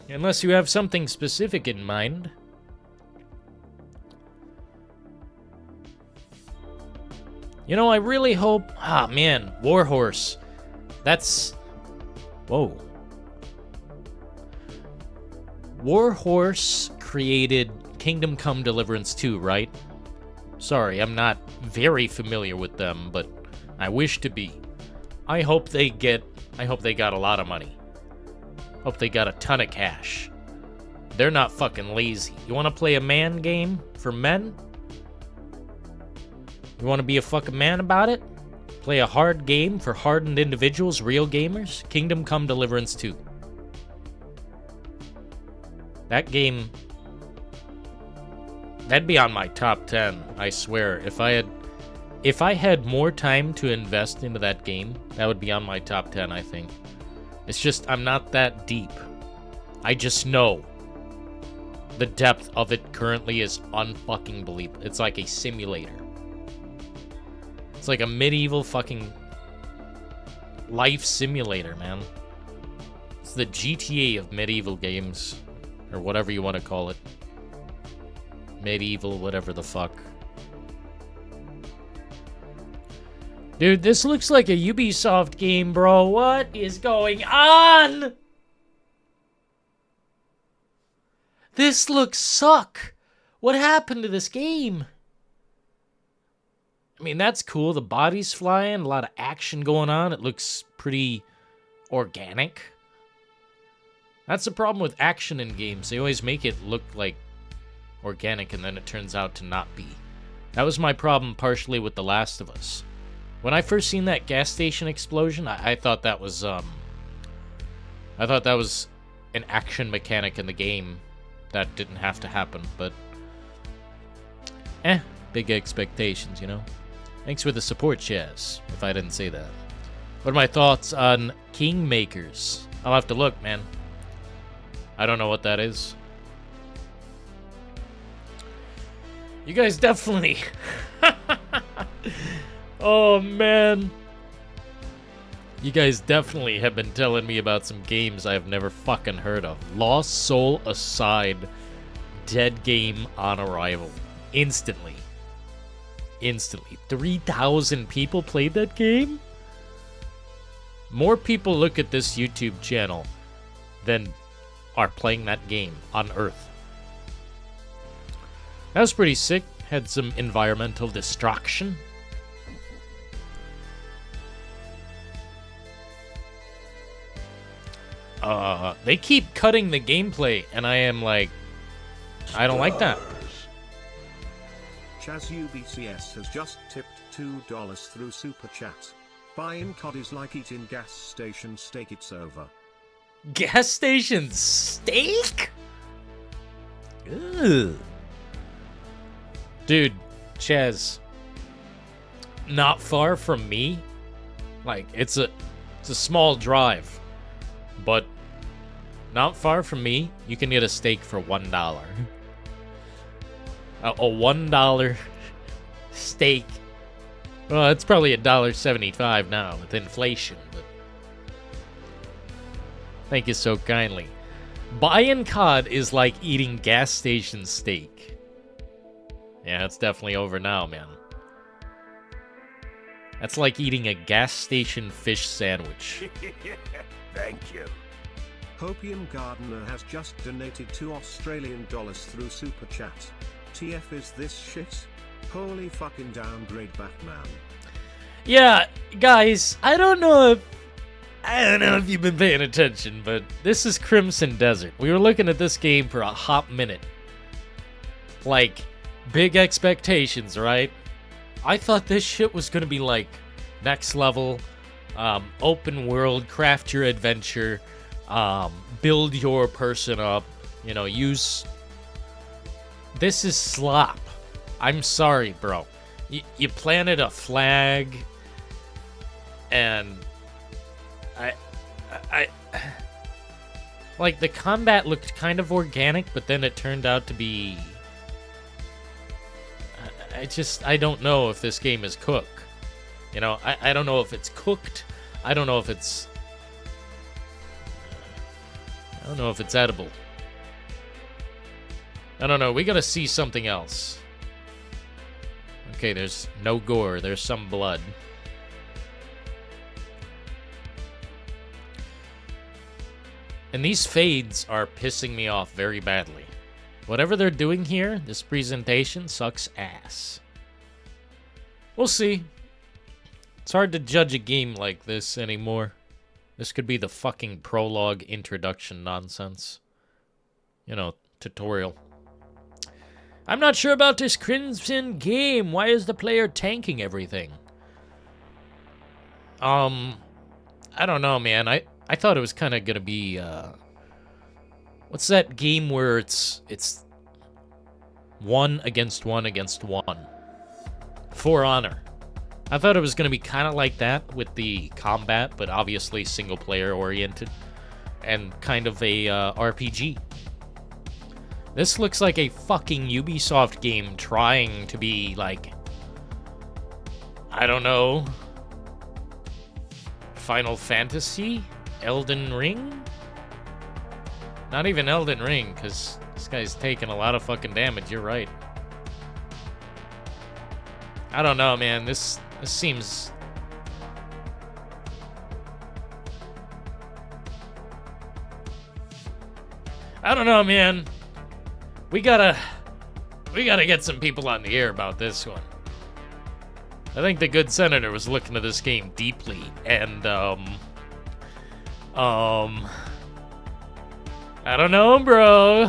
Unless you have something specific in mind. You know, I really hope... Ah, man, Warhorse. That's... Whoa. Warhorse created Kingdom Come Deliverance 2, right? Sorry, I'm not very familiar with them, but I wish to be. I hope they got a lot of money. Hope they got a ton of cash. They're not fucking lazy. You want to play a man game for men? You want to be a fucking man about it? Play a hard game for hardened individuals, real gamers? Kingdom Come Deliverance 2. That game... That'd be on my top 10, I swear. If I had more time to invest into that game, that would be on my top 10, I think. It's just, I'm not that deep. I just know the depth of it currently is unfucking believable. It's like a simulator. It's like a medieval fucking life simulator, man. It's the GTA of medieval games, or whatever you want to call it. Medieval, whatever the fuck. Dude, this looks like a Ubisoft game, bro. What is going on? This looks suck. What happened to this game? I mean, that's cool. The body's flying, a lot of action going on. It looks pretty organic. That's the problem with action in games. They always make it look like organic, and then it turns out to not be. That was my problem partially with The Last of Us. When I first seen that gas station explosion, I thought that was an action mechanic in the game that didn't have to happen, but big expectations, you know. Thanks for the support, Chaz, if I didn't say that. What are my thoughts on Kingmakers? I'll have to look, man. I don't know what that is. You guys definitely... Oh, man. You guys definitely have been telling me about some games I've never fucking heard of. Lost Soul aside, dead game on arrival. Instantly. 3,000 people played that game? More people look at this YouTube channel than are playing that game on Earth. That was pretty sick. Had some environmental destruction. They keep cutting the gameplay, and I am like, I don't like that. ChazUBCS has just tipped $2 through Super Chat. Buying COD is like eating gas station steak, it's over. Gas station steak? Ugh. Dude, Chaz, not far from me, like, it's a small drive, but not far from me, you can get a steak for $1. A $1 steak Well, it's probably $1.75 now with inflation, but thank you so kindly. Buying COD is like eating gas station steak. Yeah, it's definitely over now, man. That's like eating a gas station fish sandwich. Thank you. Hopium Gardener has just donated $2 through Super Chat. TF is this shit? Holy fucking downgrade Batman. Yeah, guys, I don't know if you've been paying attention, but this is Crimson Desert. We were looking at this game for a hot minute. Like, big expectations, right? I thought this shit was gonna be like next level, open world, craft your adventure, build your person up, you know, use... This is slop. I'm sorry, bro. You planted a flag, and I like, the combat looked kind of organic, but then it turned out to be... I don't know if this game is cooked. You know, I don't know if it's cooked. I don't know if it's edible. I don't know. We gotta see something else. Okay, there's no gore. There's some blood. And these fades are pissing me off very badly. Whatever they're doing here, this presentation sucks ass. We'll see. It's hard to judge a game like this anymore. This could be the fucking prologue introduction nonsense. You know, tutorial. I'm not sure about this Crimson game. Why is the player tanking everything? I don't know, man. I thought it was kind of gonna be, what's that game where it's one against one against one? For Honor. I thought it was gonna be kind of like that with the combat, but obviously single player oriented and kind of a RPG. This looks like a fucking Ubisoft game trying to be like, I don't know, Final Fantasy? Elden Ring? Not even Elden Ring, because this guy's taking a lot of fucking damage, you're right. I don't know, man, this seems... I don't know, man. We gotta get some people on the air about this one. I think the good senator was looking at this game deeply, and, I don't know, bro.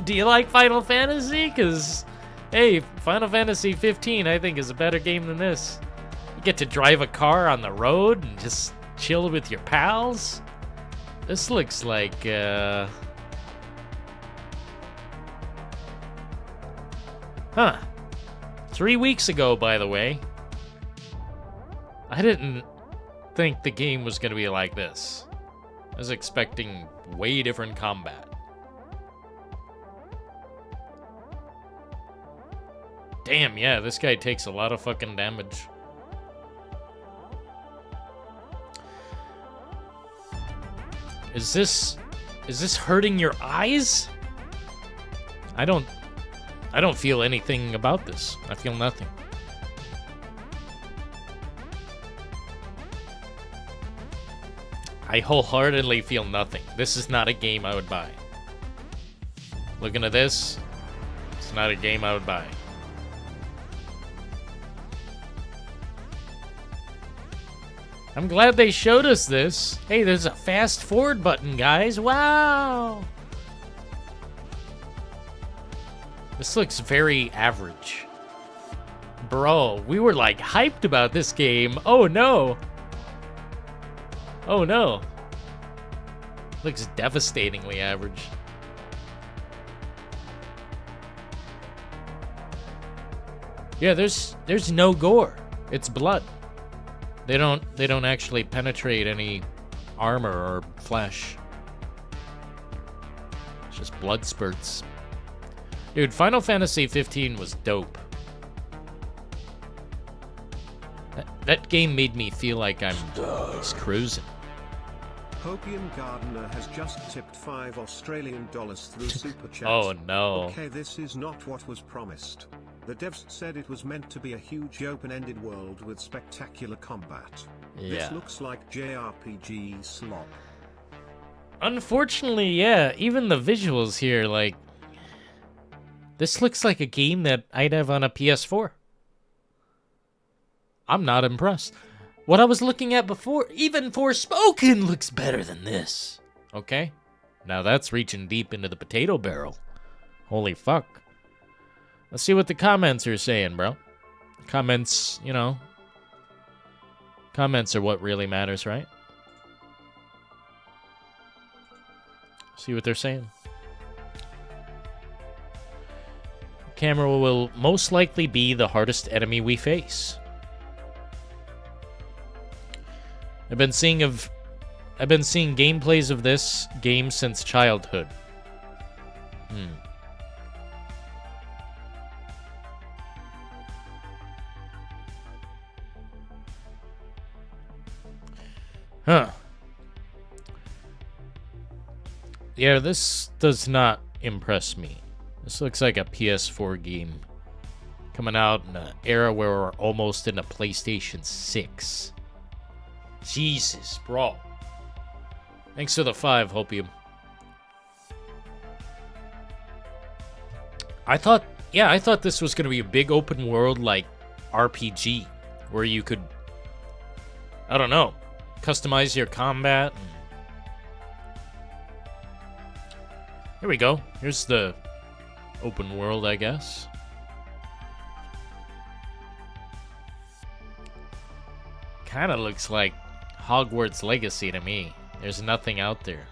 Do you like Final Fantasy? Because, hey, Final Fantasy 15, I think, is a better game than this. You get to drive a car on the road and just chill with your pals. This looks like, Huh. 3 weeks ago, by the way. I didn't think the game was going to be like this. I was expecting way different combat. Damn, yeah, this guy takes a lot of fucking damage. Is this hurting your eyes? I don't feel anything about this. I feel nothing. I wholeheartedly feel nothing. This is not a game I would buy. Looking at this, it's not a game I would buy. I'm glad they showed us this. Hey, there's a fast forward button, guys. Wow! This looks very average. Bro, we were like hyped about this game. Oh no! Oh no. Looks devastatingly average. Yeah, there's no gore. It's blood. They don't actually penetrate any armor or flesh. It's just blood spurts. Dude, Final Fantasy 15 was dope. That game made me feel like I'm just cruising. Hopium Gardener has just tipped $5 through Super Chat. Oh no. Okay, this is not what was promised. The devs said it was meant to be a huge open-ended world with spectacular combat. Yeah. This looks like JRPG slop. Unfortunately, yeah, even the visuals here, like, this looks like a game that I'd have on a PS4. I'm not impressed. What I was looking at before, even Forspoken, looks better than this. Okay? Now that's reaching deep into the potato barrel. Holy fuck. Let's see what the comments are saying, bro. Comments, you know. Comments are what really matters, right? See what they're saying. Camera will most likely be the hardest enemy we face. I've been seeing gameplays of this game since childhood. Huh. Yeah, this does not impress me. This looks like a PS4 game coming out in an era where we're almost in a PlayStation 6. Jesus, bro. Thanks for the 5, Hopium. I thought this was going to be a big open world, like, RPG, where you could, I don't know, customize your combat. Here we go. Here's the open world, I guess. Kind of looks like Hogwarts Legacy to me. There's nothing out there.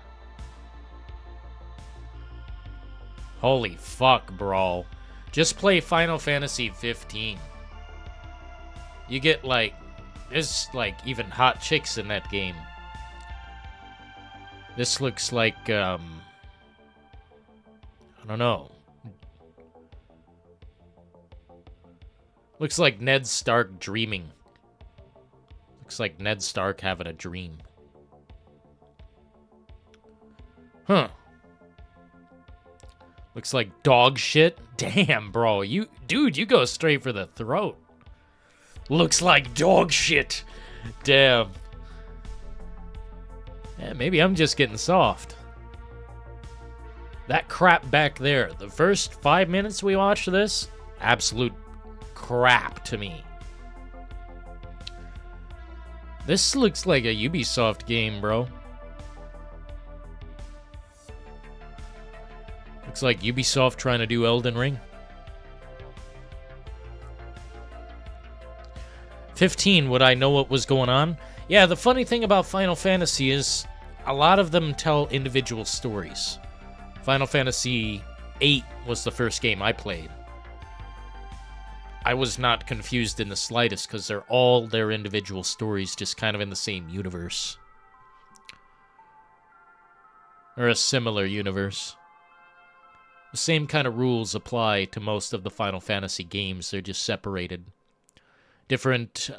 Holy fuck, bro. Just play Final Fantasy 15. You get, like, there's, like, even hot chicks in that game. This looks like, I don't know. Looks like Ned Stark dreaming. Looks like Ned Stark having a dream. Huh. Looks like dog shit. Damn, bro. You go straight for the throat. Looks like dog shit. Damn. Yeah, maybe I'm just getting soft. That crap back there. The first 5 minutes we watched this, absolute crap to me. This looks like a Ubisoft game, bro. Looks like Ubisoft trying to do Elden Ring. 15, would I know what was going on? Yeah, the funny thing about Final Fantasy is a lot of them tell individual stories. Final Fantasy VIII was the first game I played. I was not confused in the slightest because they're all their individual stories, just kind of in the same universe. Or a similar universe. The same kind of rules apply to most of the Final Fantasy games. They're just separated. Different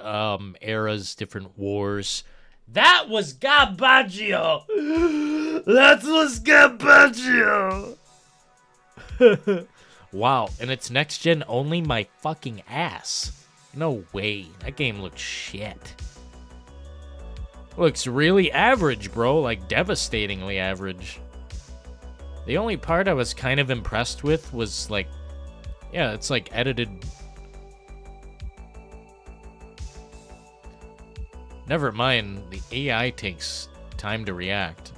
eras, different wars. That was Garbaggio! That was Garbaggio! Wow, and it's next gen only? My fucking ass. No way. That game looks shit. Looks really average, bro. Like, devastatingly average. The only part I was kind of impressed with was, like... Yeah, it's, like, edited... Never mind, the AI takes time to react.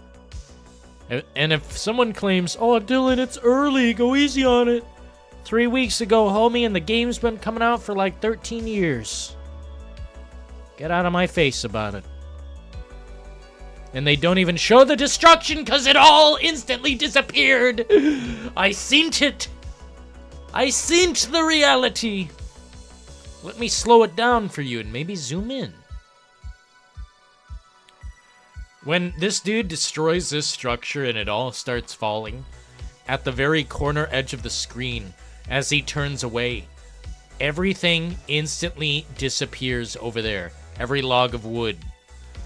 And if someone claims, oh, Dillon, it's early, go easy on it. 3 weeks ago, homie, and the game's been coming out for like 13 years. Get out of my face about it. And they don't even show the destruction because it all instantly disappeared. I seen it. I seen the reality. Let me slow it down for you and maybe zoom in. When this dude destroys this structure and it all starts falling, at the very corner edge of the screen, as he turns away, everything instantly disappears over there. Every log of wood.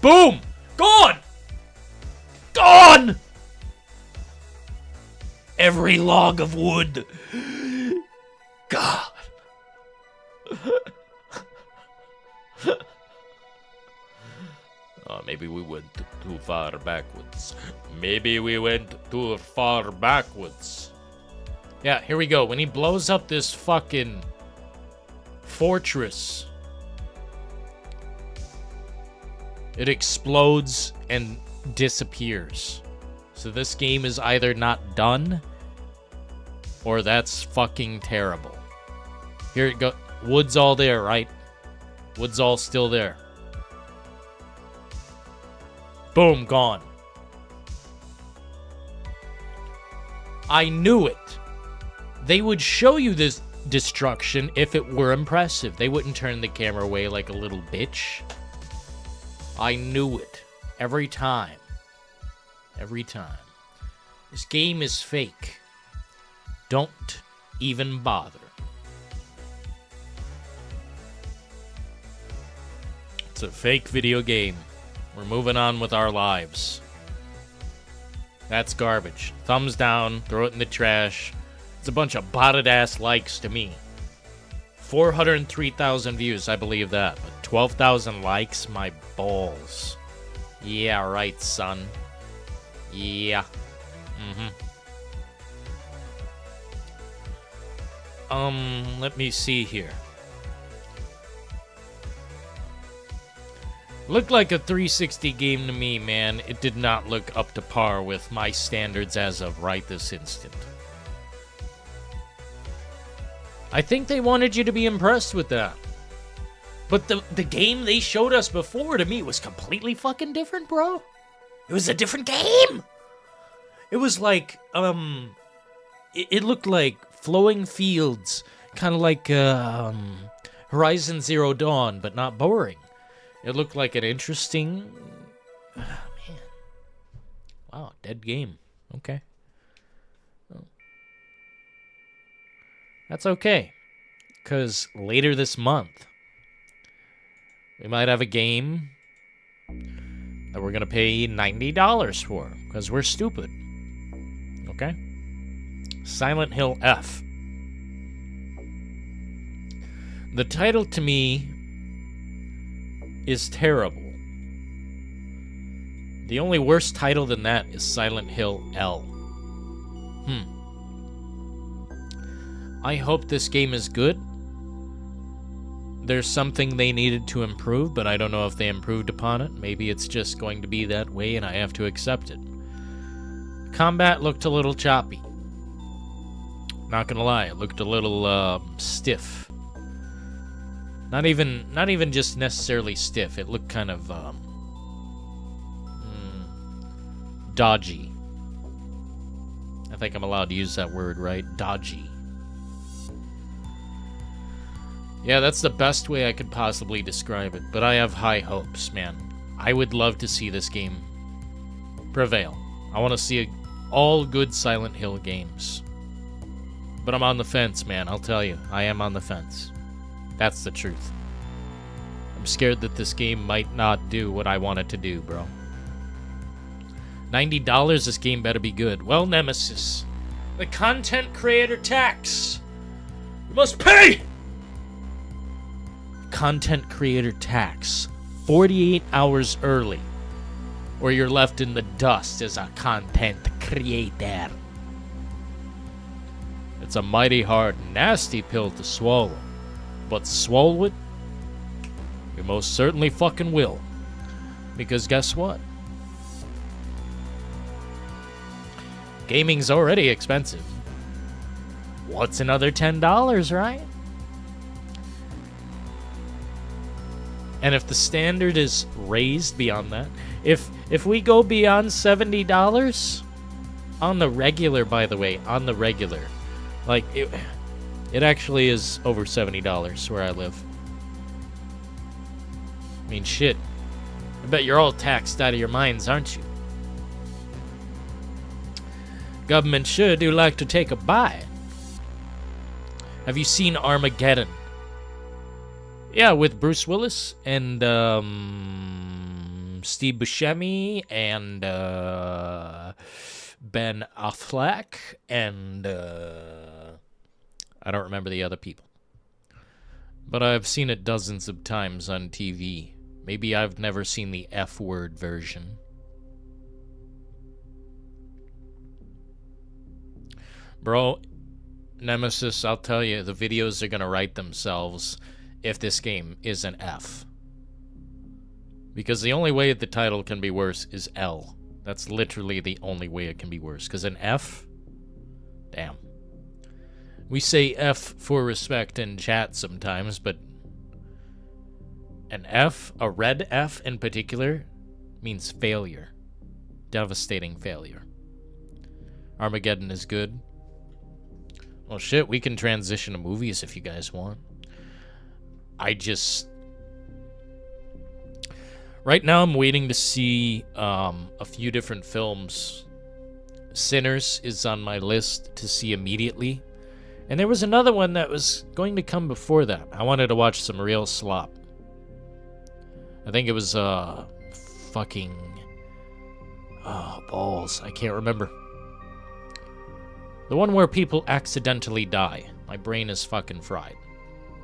Boom! Gone! Gone! Every log of wood. God. Oh, maybe we went too far backwards. Maybe we went too far backwards. Yeah, here we go. When he blows up this fucking fortress, it explodes and disappears. So this game is either not done, or that's fucking terrible. Here it go. Wood's all there, right? Wood's all still there. Boom, gone. I knew it. They would show you this destruction if it were impressive. They wouldn't turn the camera away like a little bitch. I knew it. Every time. Every time. This game is fake. Don't even bother. It's a fake video game. We're moving on with our lives. That's garbage. Thumbs down, throw it in the trash. It's a bunch of botted ass likes to me. 403,000 views, I believe that. But 12,000 likes, my balls. Yeah, right, son. Yeah. Let me see here. Looked like a 360 game to me, man. It did not look up to par with my standards as of right this instant. I think they wanted you to be impressed with that. But the game they showed us before, to me, was completely fucking different, bro. It was a different game! It was like, it looked like flowing fields, kind of like, Horizon Zero Dawn, but not boring. It looked like an interesting... man. Wow, dead game. Okay. Oh. That's okay. Because later this month, we might have a game that we're going to pay $90 for. Because we're stupid. Okay? Silent Hill F. The title to me is terrible. The only worse title than that is Silent Hill L. I hope this game is good. There's something they needed to improve, but I don't know if they improved upon it. Maybe it's just going to be that way and I have to accept it. Combat looked a little choppy. Not gonna lie, it looked a little stiff. Not even just necessarily stiff. It looked kind of dodgy. I think I'm allowed to use that word, right? Dodgy. Yeah, that's the best way I could possibly describe it, but I have high hopes, man. I would love to see this game prevail. I want to see all good Silent Hill games. But I'm on the fence, man, I'll tell you. I am on the fence. That's the truth. I'm scared that this game might not do what I want it to do, bro. $90, this game better be good. Well, Nemesis, the content creator tax. You must pay! Content creator tax. 48 hours early. Or you're left in the dust as a content creator. It's a mighty hard, nasty pill to swallow. But swallow it, you most certainly fucking will. Because guess what? Gaming's already expensive. What's another $10, right? And if the standard is raised beyond that, if we go beyond $70 on the regular, by the way, on the regular, like it actually is over $70 where I live. I mean, shit. I bet you're all taxed out of your minds, aren't you? Government sure do like to take a bite. Have you seen Armageddon? Yeah, with Bruce Willis and Steve Buscemi and Ben Affleck and I don't remember the other people. But I've seen it dozens of times on TV. Maybe I've never seen the F-word version. Bro, Nemesis, I'll tell you, the videos are going to write themselves if this game is an F. Because the only way the title can be worse is L. That's literally the only way it can be worse. Because an F? Damn. We say F for respect in chat sometimes, but an F, a red F in particular, means failure. Devastating failure. Armageddon is good. Well, shit, we can transition to movies if you guys want. Right now I'm waiting to see a few different films. Sinners is on my list to see immediately. And there was another one that was going to come before that. I wanted to watch some real slop. I think it was, fucking... Oh, balls. I can't remember. The one where people accidentally die. My brain is fucking fried.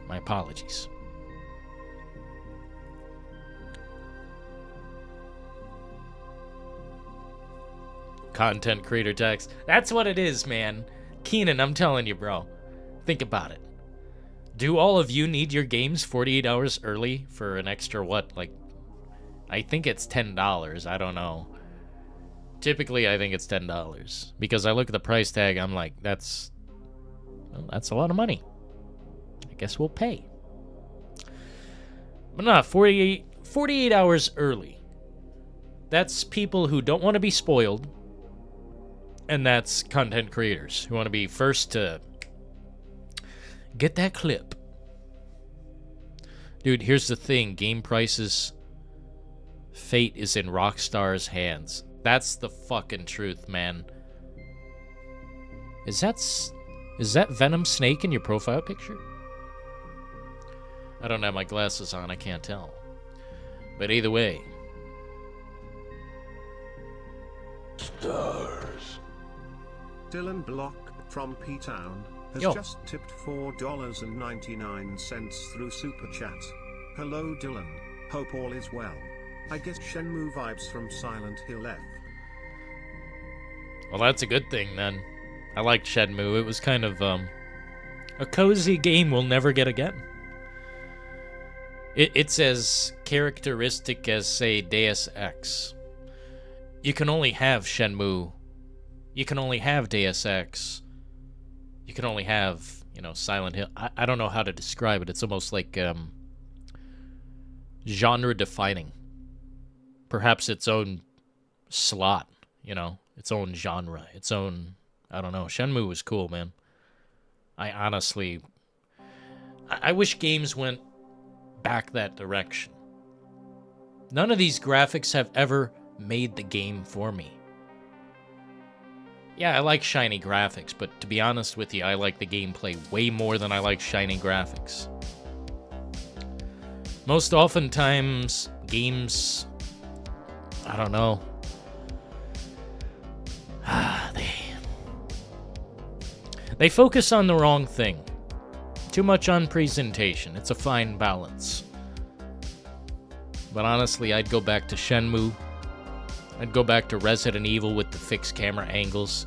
My apologies. Content creator tax. That's what it is, man. Keenan, I'm telling you, bro. Think about it. Do all of you need your games 48 hours early for an extra what? Like, I think it's $10. I don't know. Typically, I think it's $10. Because I look at the price tag, I'm like, that's a lot of money. I guess we'll pay. But not 48 hours early. That's people who don't want to be spoiled. And that's content creators who want to be first to get that clip. Dude, here's the thing. Game prices, fate is in Rockstar's hands. That's the fucking truth, man. Is that Venom Snake in your profile picture? I don't have my glasses on, I can't tell. But either way. Stars. Dylan Block from P-Town has just tipped $4.99 through Super Chat. Hello Dylan, hope all is well. I guess Shenmue vibes from Silent Hill F. Well, that's a good thing then. I liked Shenmue. It was kind of a cozy game we'll never get again. It's as characteristic as, say, Deus Ex. You can only have Shenmue. You can only have Deus Ex. You can only have, Silent Hill. I don't know how to describe it. It's almost like genre-defining. Perhaps its own slot, its own genre, its own... I don't know. Shenmue was cool, man. I honestly... I wish games went back that direction. None of these graphics have ever made the game for me. Yeah, I like shiny graphics, but to be honest with you, I like the gameplay way more than I like shiny graphics. Most oftentimes, games... I don't know. They focus on the wrong thing. Too much on presentation. It's a fine balance. But honestly, I'd go back to Shenmue. I'd go back to Resident Evil with the fixed camera angles.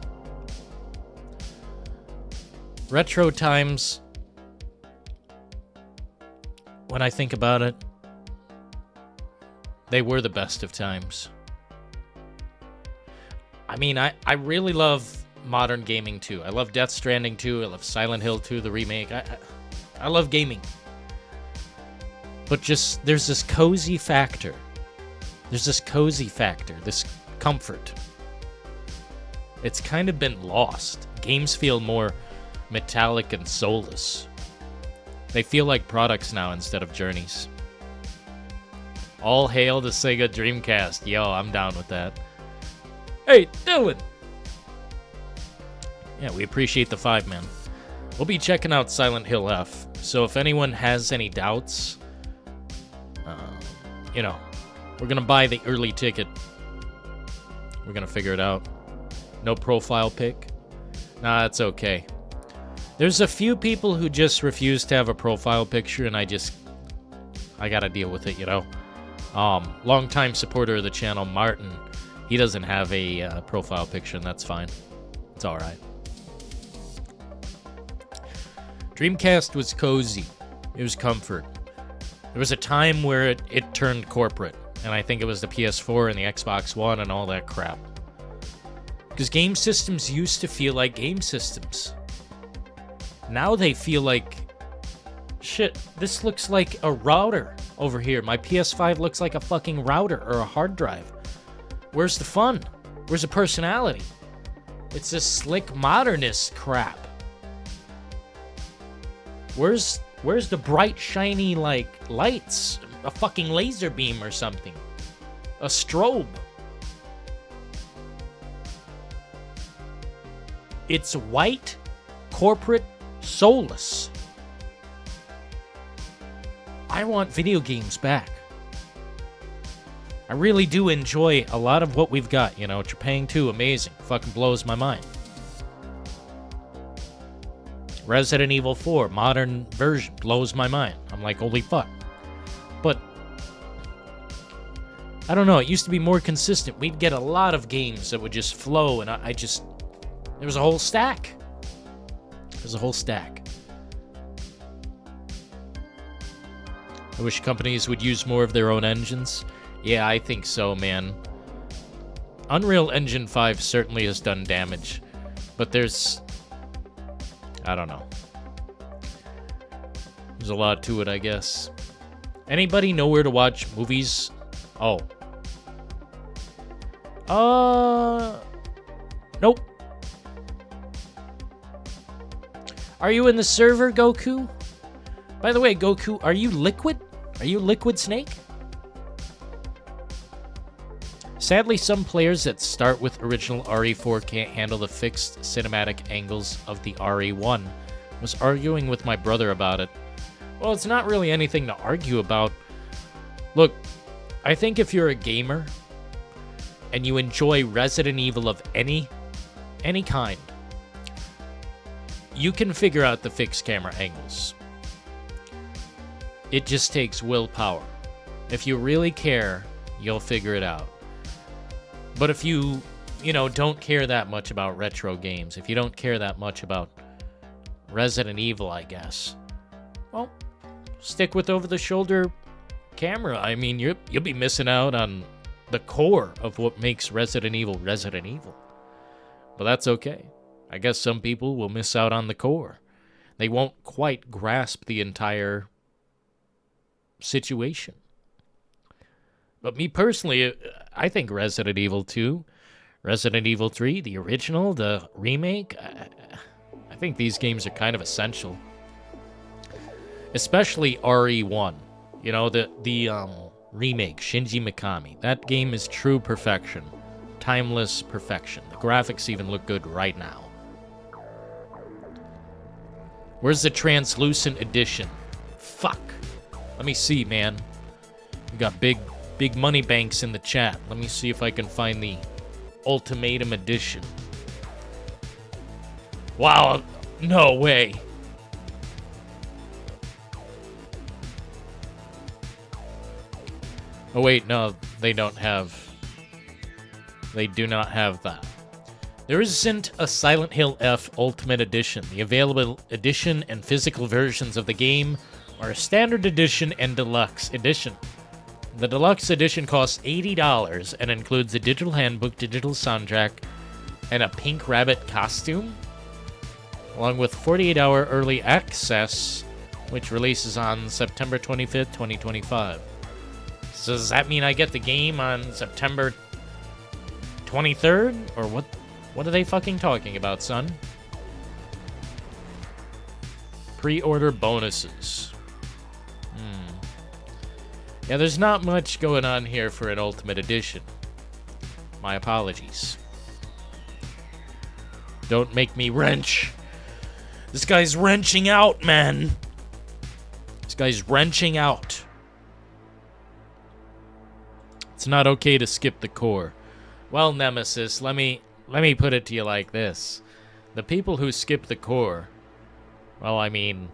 Retro times, when I think about it, they were the best of times. I mean, I really love modern gaming too. I love Death Stranding 2. I love Silent Hill 2, the remake. I love gaming. But just, there's this cozy factor. There's this cozy factor, this comfort. It's kind of been lost. Games feel more metallic and soulless. They feel like products now instead of journeys. All hail the Sega Dreamcast. Yo, I'm down with that. Hey, Dylan! Yeah, we appreciate the 5, man. We'll be checking out Silent Hill F, so if anyone has any doubts you know, we're going to buy the early ticket. We're going to figure it out. No profile pic. Nah, that's okay. There's a few people who just refuse to have a profile picture, and I got to deal with it, you know. Longtime supporter of the channel, Martin, he doesn't have a profile picture, and that's fine. It's all right. Dreamcast was cozy. It was comfort. There was a time where it turned corporate, and I think it was the PS4 and the Xbox One and all that crap. Because game systems used to feel like game systems. Now they feel like, shit, this looks like a router over here. My PS5 looks like a fucking router or a hard drive. Where's the fun? Where's the personality? It's this slick modernist crap. Where's the bright, shiny, like, lights? A fucking laser beam or something. A strobe. It's white, corporate, soulless. I want video games back. I really do enjoy a lot of what we've got, you know. Trepang 2, amazing. Fucking blows my mind. Resident Evil 4, modern version, blows my mind. I'm like, holy fuck. But, I don't know, it used to be more consistent. We'd get a lot of games that would just flow, and I just... There was a whole stack. There's a whole stack. I wish companies would use more of their own engines. Yeah, I think so, man. Unreal Engine 5 certainly has done damage. But there's... I don't know. There's a lot to it, I guess. Anybody know where to watch movies? Oh. Nope. Are you in the server, Goku? By the way, Goku, are you Liquid? Are you Liquid Snake? Sadly, some players that start with original RE4 can't handle the fixed cinematic angles of the RE1. Was arguing with my brother about it. Well, it's not really anything to argue about. Look, I think if you're a gamer and you enjoy Resident Evil of any kind, you can figure out the fixed camera angles. It just takes willpower. If you really care, you'll figure it out. But if you don't care that much about retro games, if you don't care that much about Resident Evil, I guess, well, stick with over-the-shoulder camera. I mean, you'll be missing out on the core of what makes Resident Evil Resident Evil. But that's okay. I guess some people will miss out on the core. They won't quite grasp the entire situation. But me personally, I think Resident Evil 2, Resident Evil 3, the original, the remake, I think these games are kind of essential. Especially RE1. You know, the remake, Shinji Mikami. That game is true perfection. Timeless perfection. The graphics even look good right now. Where's the translucent edition? Fuck. Let me see, man. We got big money banks in the chat. Let me see if I can find the Ultimatum edition. Wow, no way. Oh wait, no, they do not have that. There isn't a Silent Hill F Ultimate Edition. The available edition and physical versions of the game are a Standard Edition and Deluxe Edition. The Deluxe Edition costs $80 and includes a digital handbook, digital soundtrack, and a Pink Rabbit costume, along with 48-hour early access, which releases on September 25th, 2025. So does that mean I get the game on September 23rd? Or what are they fucking talking about, son? Pre-order bonuses. Yeah, there's not much going on here for an Ultimate Edition. My apologies. Don't make me wrench. This guy's wrenching out, man. This guy's wrenching out. It's not okay to skip the core. Well, Nemesis, let me put it to you like this. The people who skip the core, well, I mean,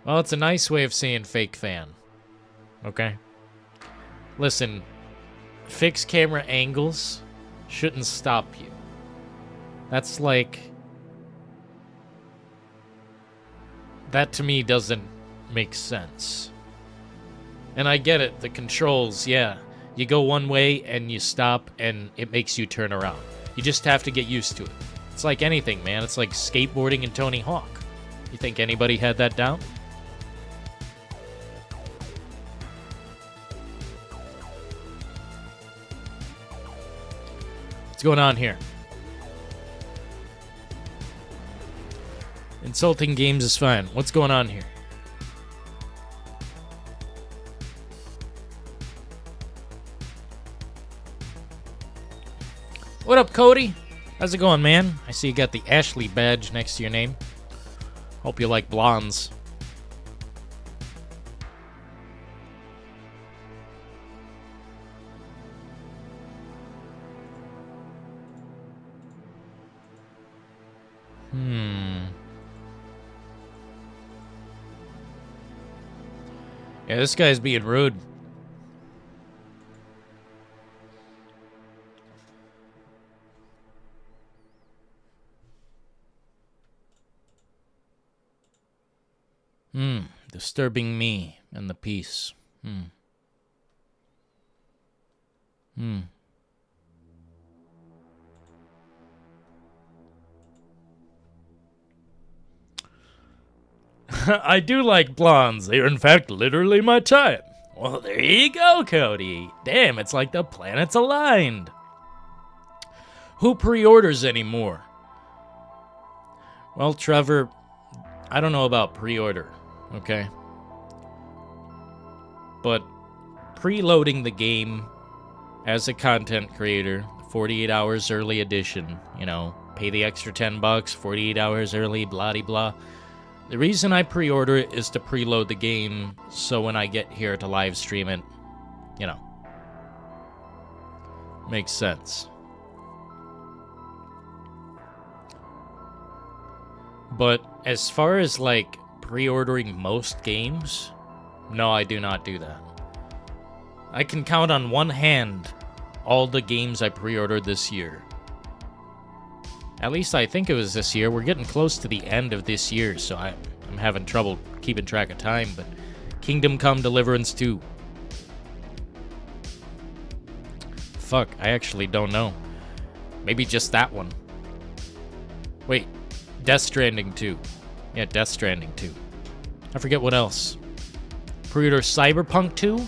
well, it's a nice way of saying fake fan. Okay? Listen, fixed camera angles shouldn't stop you. That's like, that to me doesn't make sense. And I get it, the controls, yeah. You go one way and you stop and it makes you turn around. You just have to get used to it. It's like anything, man. It's like skateboarding and Tony Hawk. You think anybody had that down? What's going on here? Insulting games is fine. What's going on here? What up, Cody? How's it going, man? I see you got the Ashley badge next to your name. Hope you like blondes. Yeah, this guy's being rude. Disturbing me and the peace. I do like blondes. They are, in fact, literally my type. Well, there you go, Cody. Damn, it's like the planets aligned. Who pre-orders anymore? Well, Trevor, I don't know about pre-order, okay? But preloading the game as a content creator, 48 hours early edition, you know, pay the extra $10, 48 hours early, blah-de-blah. The reason I pre-order it is to preload the game so when I get here to live stream it, you know, makes sense. But as far as, like, pre-ordering most games, no, I do not do that. I can count on one hand all the games I pre-ordered this year. At least I think it was this year. We're getting close to the end of this year, so I'm having trouble keeping track of time, but Kingdom Come Deliverance 2. Fuck, I actually don't know. Maybe just that one. Wait, Death Stranding 2. Yeah, Death Stranding 2. I forget what else. Pre-order Cyberpunk 2?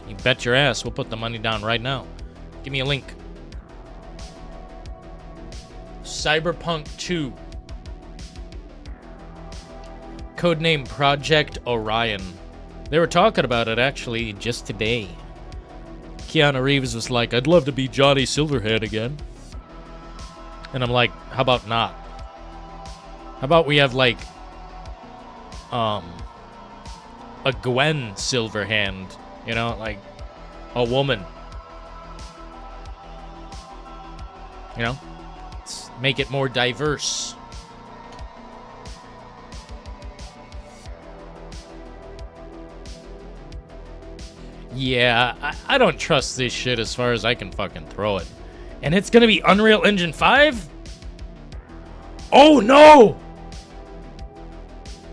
You bet your ass we'll put the money down right now. Give me a link. Cyberpunk 2. Codename Project Orion. They were talking about it actually just today. Keanu Reeves was like, I'd love to be Johnny Silverhand again. And I'm like, how about not? How about we have like a Gwen Silverhand, you know, like a woman. You know? Let's make it more diverse. Yeah, I don't trust this shit as far as I can fucking throw it. And it's gonna be Unreal Engine 5? Oh no!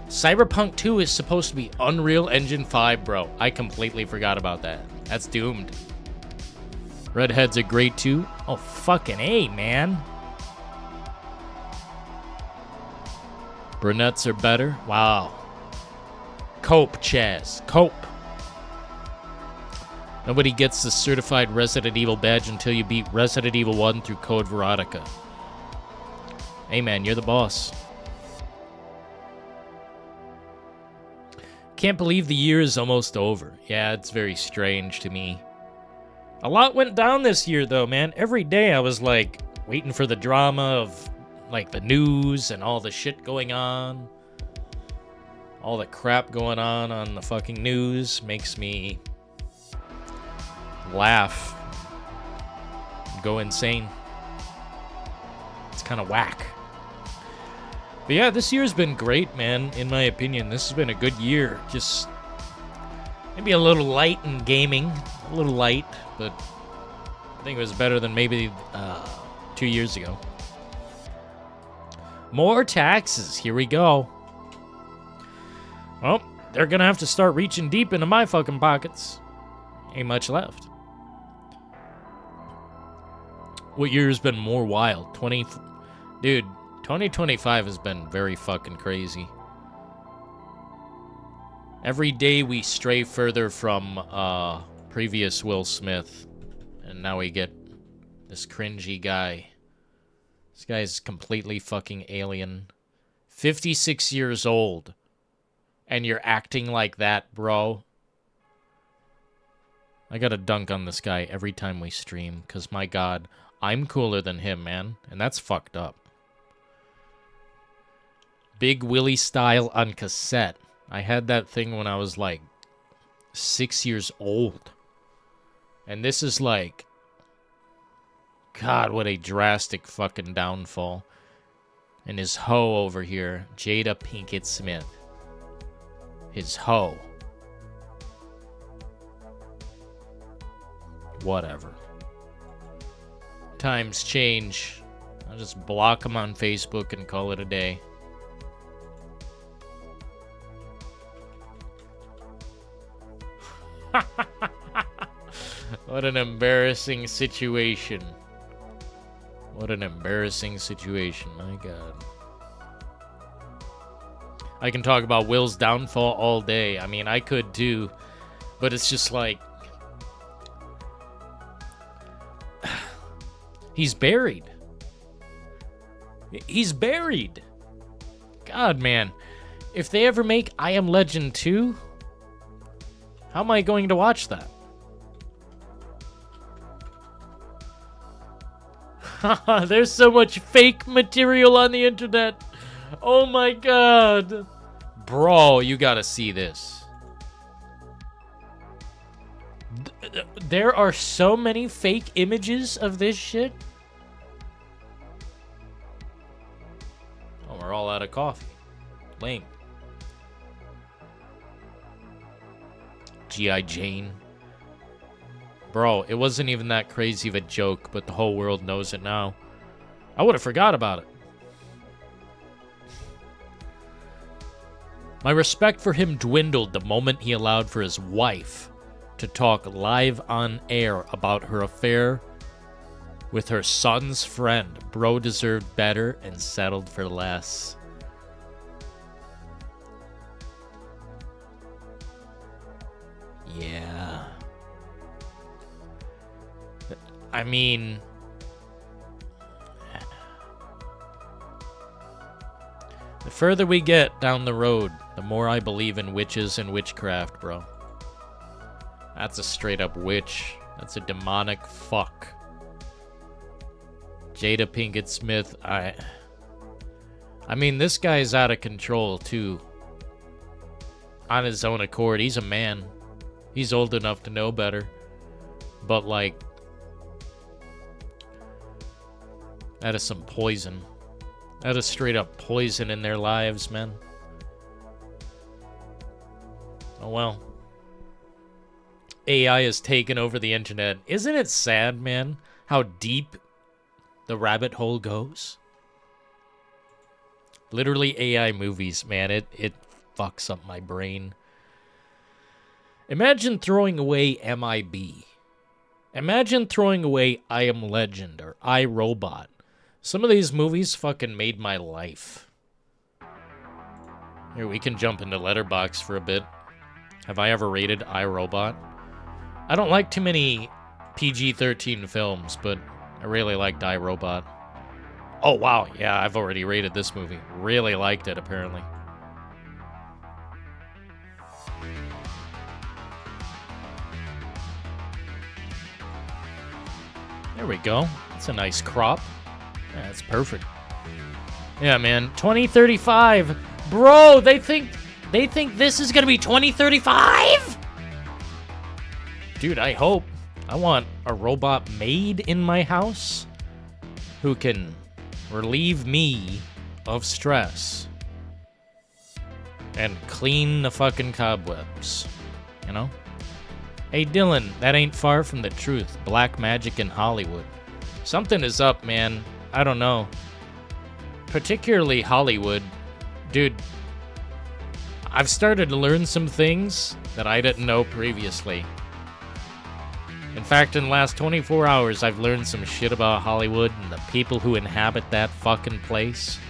Cyberpunk 2 is supposed to be Unreal Engine 5, bro. I completely forgot about that. That's doomed. Redhead's a great 2. Oh, fucking A, man. Brunettes are better. Wow. Cope, Chaz. Cope. Nobody gets the certified Resident Evil badge until you beat Resident Evil 1 through Code Veronica. Hey, man, you're the boss. Can't believe the year is almost over. Yeah, it's very strange to me. A lot went down this year, though, man. Every day I was, like, waiting for the drama of, like, the news and all the shit going on. all the crap going on the fucking news makes me laugh, go insane. It's kind of whack. But yeah, this year's been great, man. In my opinion, this has been a good year. Just maybe a little light in gaming, a little light, but I think it was better than maybe 2 years ago. More taxes. Here we go. Well, they're gonna have to start reaching deep into my fucking pockets. Ain't much left. What year's been more wild? 2025 has been very fucking crazy. Every day we stray further from previous Will Smith, and now we get this cringy guy. This guy's completely fucking alien. 56 years old, and you're acting like that, bro. I gotta dunk on this guy every time we stream, because my god, I'm cooler than him, man, and that's fucked up. Big Willie style on cassette. I had that thing when I was like 6 years old. And this is like, God, what a drastic fucking downfall. And his hoe over here, Jada Pinkett Smith. His hoe. Whatever. Times change. I'll just block him on Facebook and call it a day. What an embarrassing situation. What an embarrassing situation, my god. I can talk about Will's downfall all day. I mean, I could too. But it's just like... He's buried. He's buried. God, man. If they ever make I Am Legend 2, how am I going to watch that? There's so much fake material on the internet. Oh my god. Bro, you gotta see this. There are so many fake images of this shit. Oh, we're all out of coffee. Lame. G.I. Jane. Bro, it wasn't even that crazy of a joke, but the whole world knows it now. I would have forgot about it. My respect for him dwindled the moment he allowed for his wife to talk live on air about her affair with her son's friend. Bro deserved better and settled for less. Yeah. I mean... The further we get down the road, the more I believe in witches and witchcraft, bro. That's a straight up witch. That's a demonic fuck. Jada Pinkett Smith, I mean, this guy's out of control, too. On his own accord, he's a man. He's old enough to know better. But, like... That is some poison. That is straight up poison in their lives, man. Oh well. AI has taken over the internet. Isn't it sad, man, how deep the rabbit hole goes? Literally AI movies, man, it fucks up my brain. Imagine throwing away MIB. Imagine throwing away I Am Legend or I, Robot. Some of these movies fucking made my life. Here, we can jump into Letterboxd for a bit. Have I ever rated I, Robot? I don't like too many PG-13 films, but I really liked I, Robot. Oh, wow. Yeah, I've already rated this movie. Really liked it, apparently. There we go. That's a nice crop. Yeah, that's perfect. Yeah, man. 2035. Bro, they think They think this is gonna be 2035? Dude, I hope. I want a robot maid in my house who can relieve me of stress and clean the fucking cobwebs, you know? Hey, Dylan, that ain't far from the truth. Black magic in Hollywood. Something is up, man. I don't know. Particularly Hollywood. Dude, I've started to learn some things that I didn't know previously. In fact, in the last 24 hours, I've learned some shit about Hollywood and the people who inhabit that fucking place.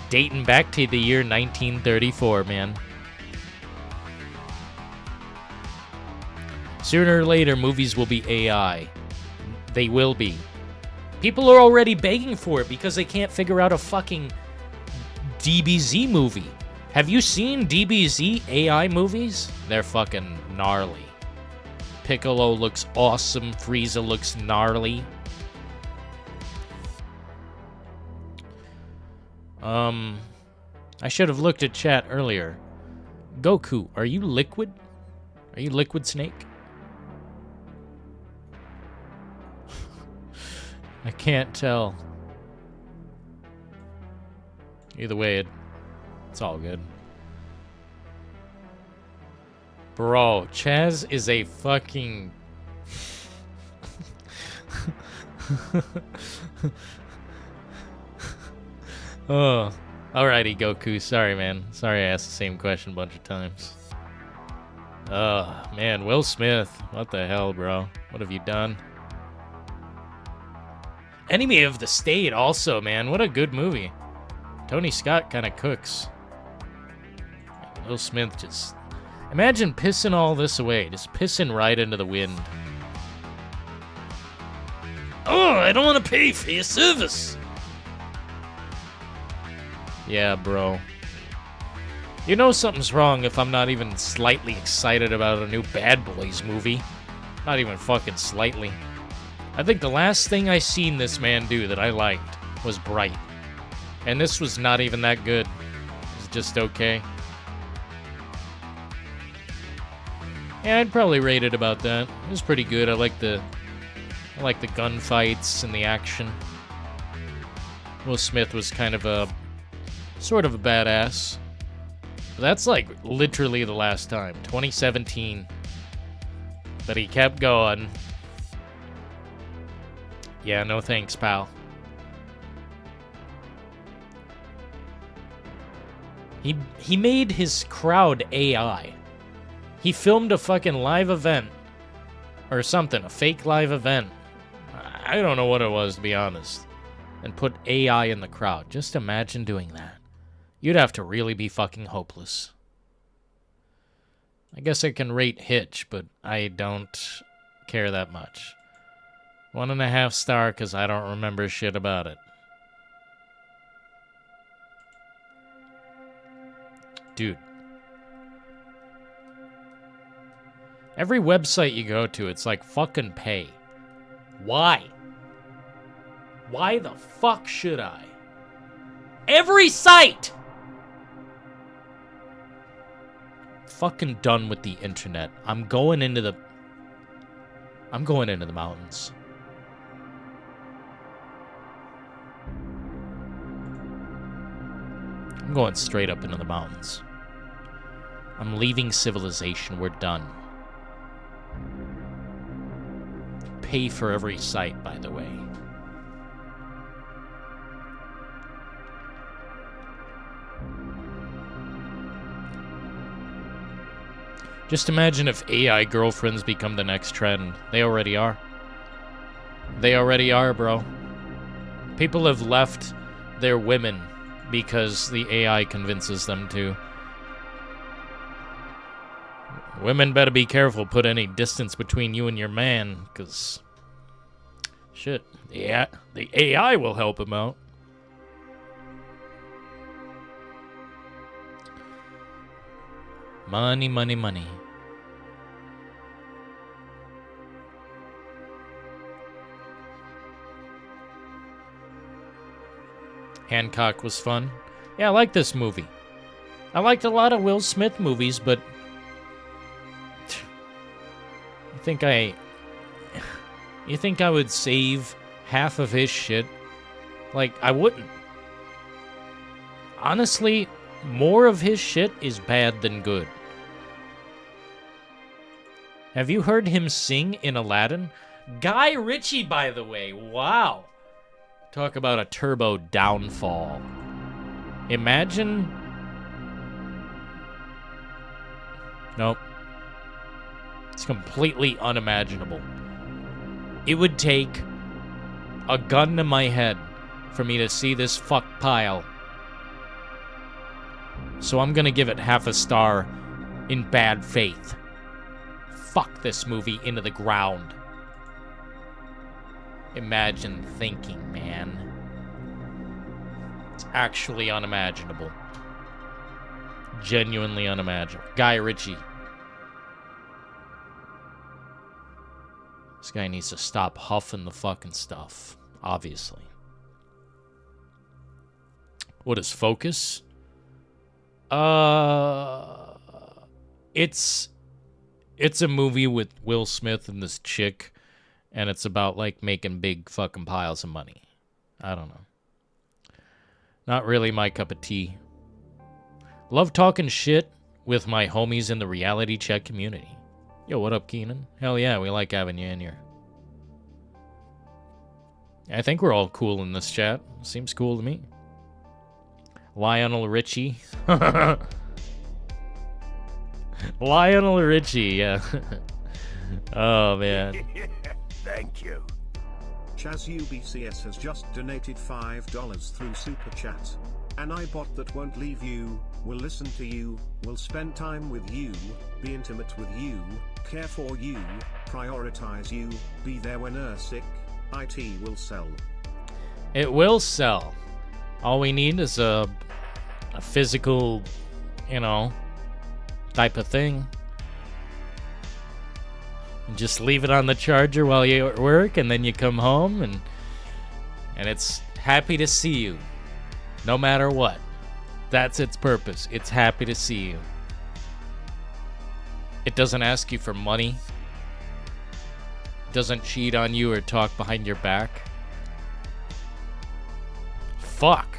Dating back to the year 1934, man. Sooner or later, movies will be AI. They will be. People are already begging for it because they can't figure out a fucking DBZ movie. Have you seen DBZ AI movies? They're fucking gnarly. Piccolo looks awesome. Frieza looks gnarly. I should have looked at chat earlier. Goku, are you liquid? Are you Liquid Snake? I can't tell. Either way, it's all good. Bro, Chaz is a fucking... Oh, alrighty, Goku. Sorry, man. Sorry I asked the same question a bunch of times. Oh, man. Will Smith. What the hell, bro? What have you done? Enemy of the State also, man. What a good movie. Tony Scott kind of cooks. Will Smith just... Imagine pissing all this away. Just pissing right into the wind. Oh, I don't want to pay for your service. Yeah, bro. You know something's wrong if I'm not even slightly excited about a new Bad Boys movie. Not even fucking slightly. I think the last thing I seen this man do that I liked was Bright. And this was not even that good. It was just okay. Yeah, I'd probably rate it about that. It was pretty good. I like the gunfights and the action. Will Smith was kind of a sort of a badass. But that's like literally the last time, 2017. But he kept going. Yeah, no thanks, pal. He made his crowd AI. He filmed a fucking live event or something, a fake live event. I don't know what it was, to be honest. And put AI in the crowd. Just imagine doing that. You'd have to really be fucking hopeless. I guess I can rate Hitch, but I don't care that much. 1.5 star because I don't remember shit about it. Dude. Every website you go to, it's like fucking pay. Why? Why the fuck should I? Every site! Fucking done with the internet. I'm going into the mountains. I'm going straight up into the mountains. I'm leaving civilization. We're done. Pay for every site, by the way. Just imagine if AI girlfriends become the next trend. They already are. They already are, bro. People have left their women because the AI convinces them to. Women better be careful, put any distance between you and your man, because shit, the AI will help him out. Money, money, money. Hancock was fun. Yeah, I like this movie. I liked a lot of Will Smith movies, but you think I would save half of his shit? Like, I wouldn't. Honestly, more of his shit is bad than good. Have you heard him sing in Aladdin? Guy Ritchie, by the way. Wow. Talk about a turbo downfall. Imagine... Nope. It's completely unimaginable. It would take a gun to my head for me to see this fuck pile. So I'm gonna give it half a star in bad faith. Fuck this movie into the ground. Imagine thinking, man. It's actually unimaginable. Genuinely unimaginable. Guy Ritchie. This guy needs to stop huffing the fucking stuff. Obviously. What is Focus? It's a movie with Will Smith and this chick, and it's about, like, making big fucking piles of money. I don't know. Not really my cup of tea. Love talking shit with my homies in the reality check community. Yo, what up, Keenan? Hell yeah, we like having you in here. I think we're all cool in this chat. Seems cool to me. Lionel Richie. Lionel Richie, yeah. Oh, man. Thank you. Chaz UBCS has just donated $5 through Super Chat. An iBot that won't leave you, will listen to you, will spend time with you, be intimate with you, care for you, prioritize you, be there when you're sick. IT will sell. It will sell. All we need is a physical, you know, type of thing. And just leave it on the charger while you're at work, and then you come home, and it's happy to see you, no matter what. That's its purpose. It's happy to see you. It doesn't ask you for money. It doesn't cheat on you or talk behind your back. Fuck.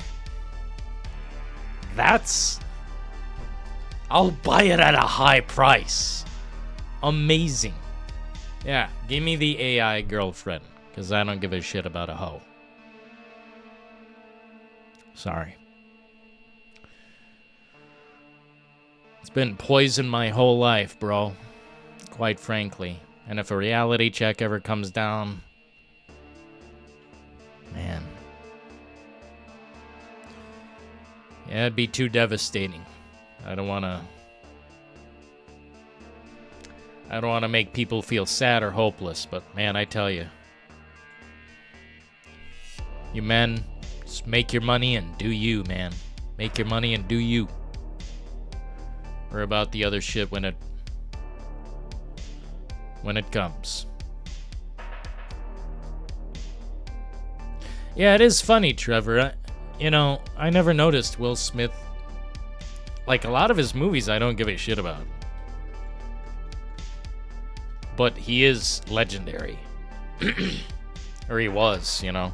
I'll buy it at a high price. Amazing. Yeah, give me the AI girlfriend, because I don't give a shit about a hoe. Sorry. It's been poison my whole life, bro. Quite frankly. And if a reality check ever comes down... Man. Yeah, it'd be too devastating. I don't want to make people feel sad or hopeless, but man, I tell you. You men, just make your money and do you, man. Make your money and do you. Or about the other shit when it comes. Yeah, it is funny, Trevor. I never noticed Will Smith. Like, a lot of his movies I don't give a shit about. But he is legendary. Or he was, you know.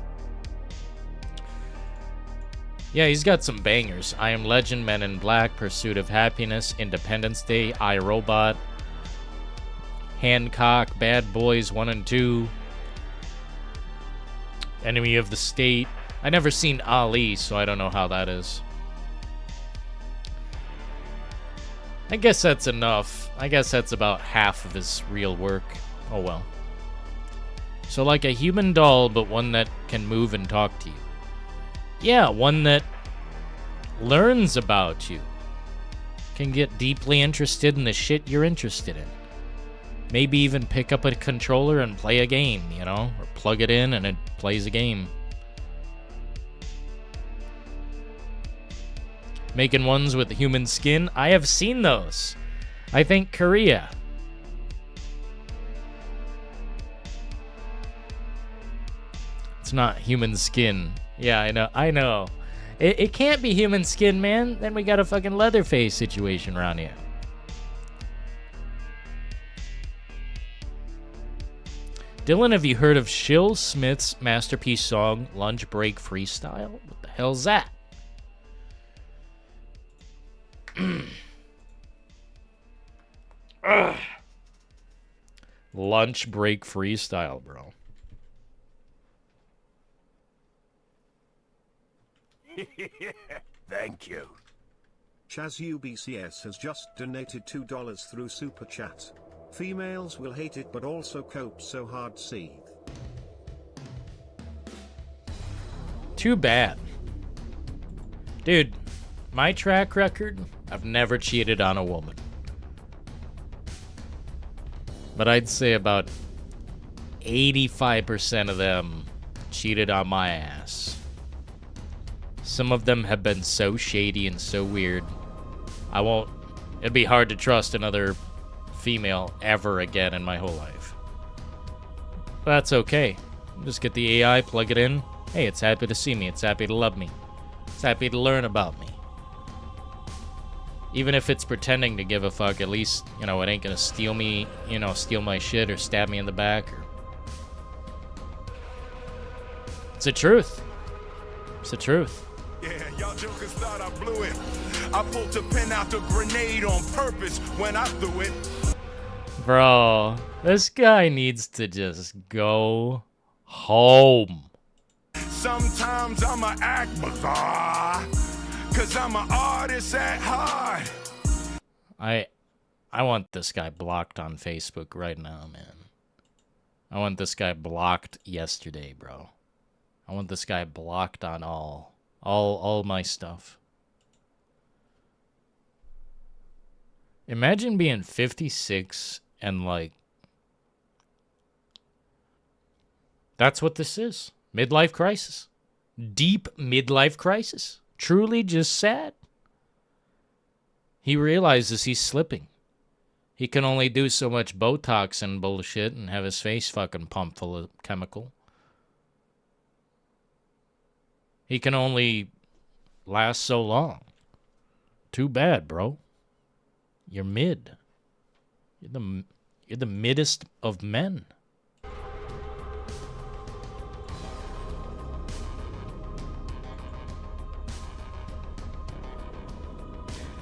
Yeah, he's got some bangers. I Am Legend, Men in Black, Pursuit of Happiness, Independence Day, I, Robot, Hancock, Bad Boys 1 and 2, Enemy of the State. I never seen Ali, so I don't know how that is. I guess that's enough. I guess that's about half of his real work. Oh well. So like a human doll, but one that can move and talk to you. Yeah, one that learns about you. Can get deeply interested in the shit you're interested in. Maybe even pick up a controller and play a game, you know? Or plug it in and it plays a game. Making ones with human skin. I have seen those. I think Korea. It's not human skin. Yeah, I know. It can't be human skin, man. Then we got a fucking Leatherface situation around here. Dylan, have you heard of Shill Smith's masterpiece song, Lunch Break Freestyle? What the hell's that? Lunch Break Freestyle, bro. Thank you. Chaz UBCS has just donated $2 through Super Chat. Females will hate it but also cope so hard seethe. Too bad. Dude, my track record, I've never cheated on a woman. But I'd say about 85% of them cheated on my ass. Some of them have been so shady and so weird. It'd be hard to trust another female ever again in my whole life. But that's okay. Just get the AI, plug it in. Hey, it's happy to see me. It's happy to love me. It's happy to learn about me. Even if it's pretending to give a fuck, at least, it ain't gonna steal me, steal my shit or stab me in the back. It's the truth. It's the truth. Yeah, y'all jokers thought I blew it. I pulled the pin out the grenade on purpose when I threw it. Bro, this guy needs to just go home. Sometimes I'ma act bizarre, cause I'm an artist at heart. I want this guy blocked on Facebook right now, man. I want this guy blocked yesterday, bro. I want this guy blocked on all my stuff. Imagine being 56 and that's what this is. Midlife crisis. Deep midlife crisis. Truly just sad. He realizes he's slipping. He can only do so much Botox and bullshit and have his face fucking pumped full of chemical. He can only last so long. Too bad, bro. You're mid. You're the middest of men.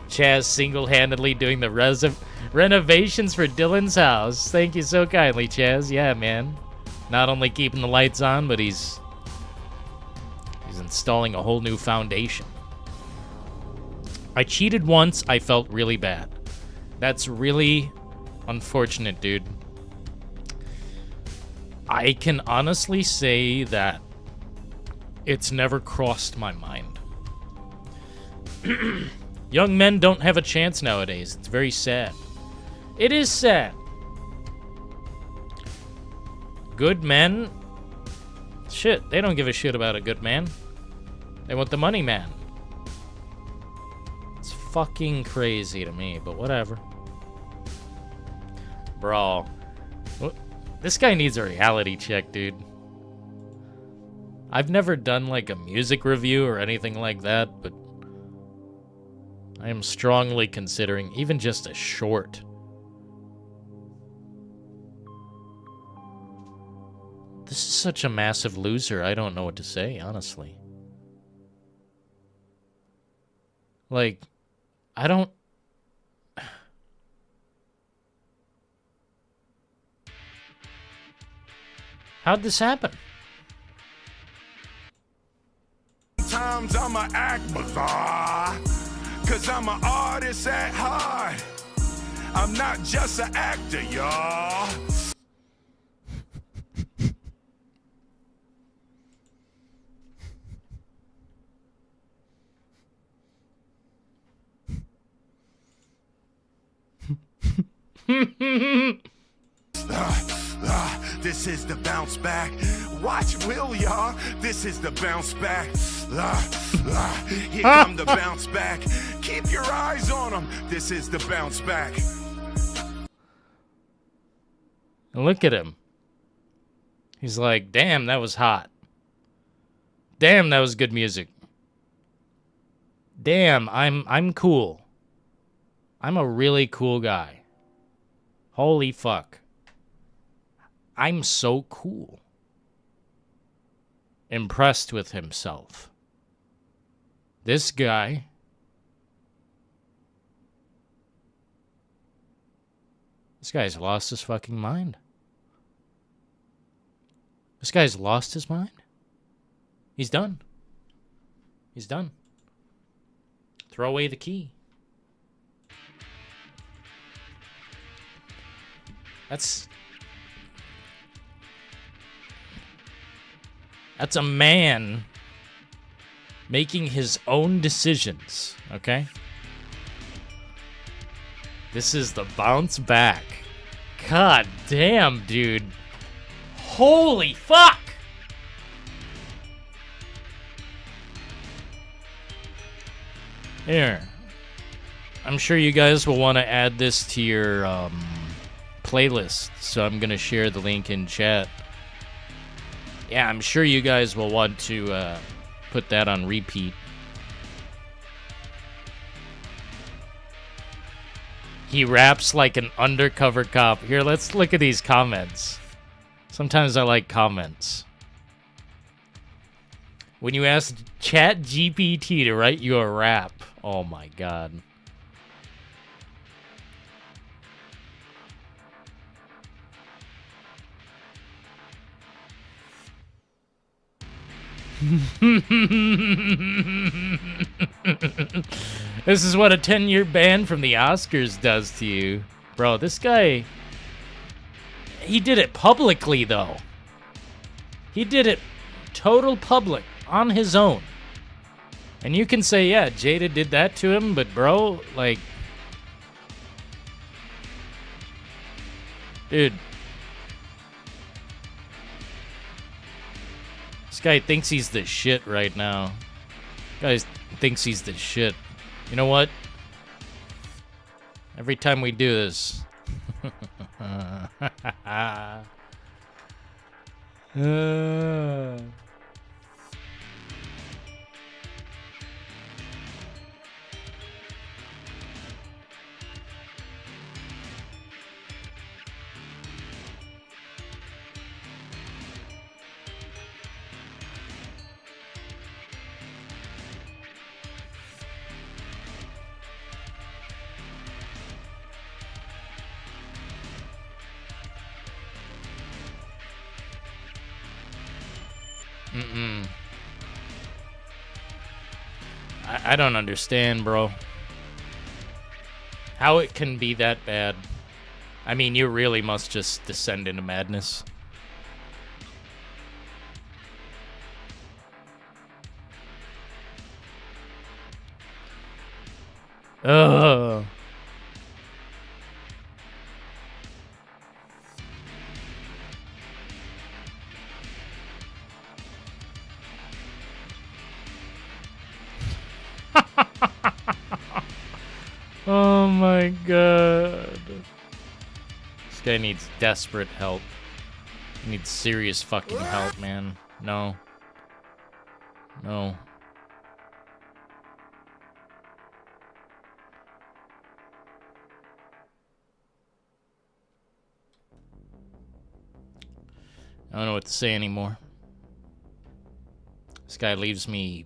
Chaz single-handedly doing the renovations for Dylan's house. Thank you so kindly, Chaz. Yeah, man. Not only keeping the lights on, but he's installing a whole new foundation. I cheated once. I felt really bad. That's really unfortunate, dude. I can honestly say that it's never crossed my mind. Young men don't have a chance nowadays. It's very sad. It is sad. Good men, shit, they don't give a shit about a good man. They want the money man. It's fucking crazy to me, but whatever. Bro, this guy needs a reality check, dude. I've never done a music review or anything like that, but I am strongly considering even just a short. This is such a massive loser. I don't know what to say, honestly. I don't... How'd this happen? Sometimes I'ma act bizarre, cause I'm an artist at heart. I'm not just an actor, y'all. This is the bounce back. Watch Will, y'all. This is the bounce back. Here come the bounce back. Keep your eyes on him. This is the bounce back. Look at him. He's like, damn, that was hot. Damn, that was good music. Damn, I'm cool. I'm a really cool guy. Holy fuck. I'm so cool. Impressed with himself. This guy. This guy's lost his fucking mind. This guy's lost his mind. He's done. He's done. Throw away the key. That's a man making his own decisions, okay? This is the bounce back. God damn, dude. Holy fuck! Here. I'm sure you guys will want to add this to your playlist, so I'm going to share the link in chat. Yeah, I'm sure you guys will want to put that on repeat. He raps like an undercover cop. Here, let's look at these comments. Sometimes I like comments. When you ask ChatGPT to write you a rap, oh my god. This is what a 10-year ban from the Oscars does to you. Bro, this guy... He did it publicly, though. He did it total public, on his own. And you can say, yeah, Jada did that to him, but bro, like... Dude. This guy thinks he's the shit right now. This guy thinks he's the shit. You know what? Every time we do this... I don't understand, bro. How it can be that bad. I mean, you really must just descend into madness. Ugh. Oh my god. This guy needs desperate help. He needs serious fucking help, man. No. No. I don't know what to say anymore. This guy leaves me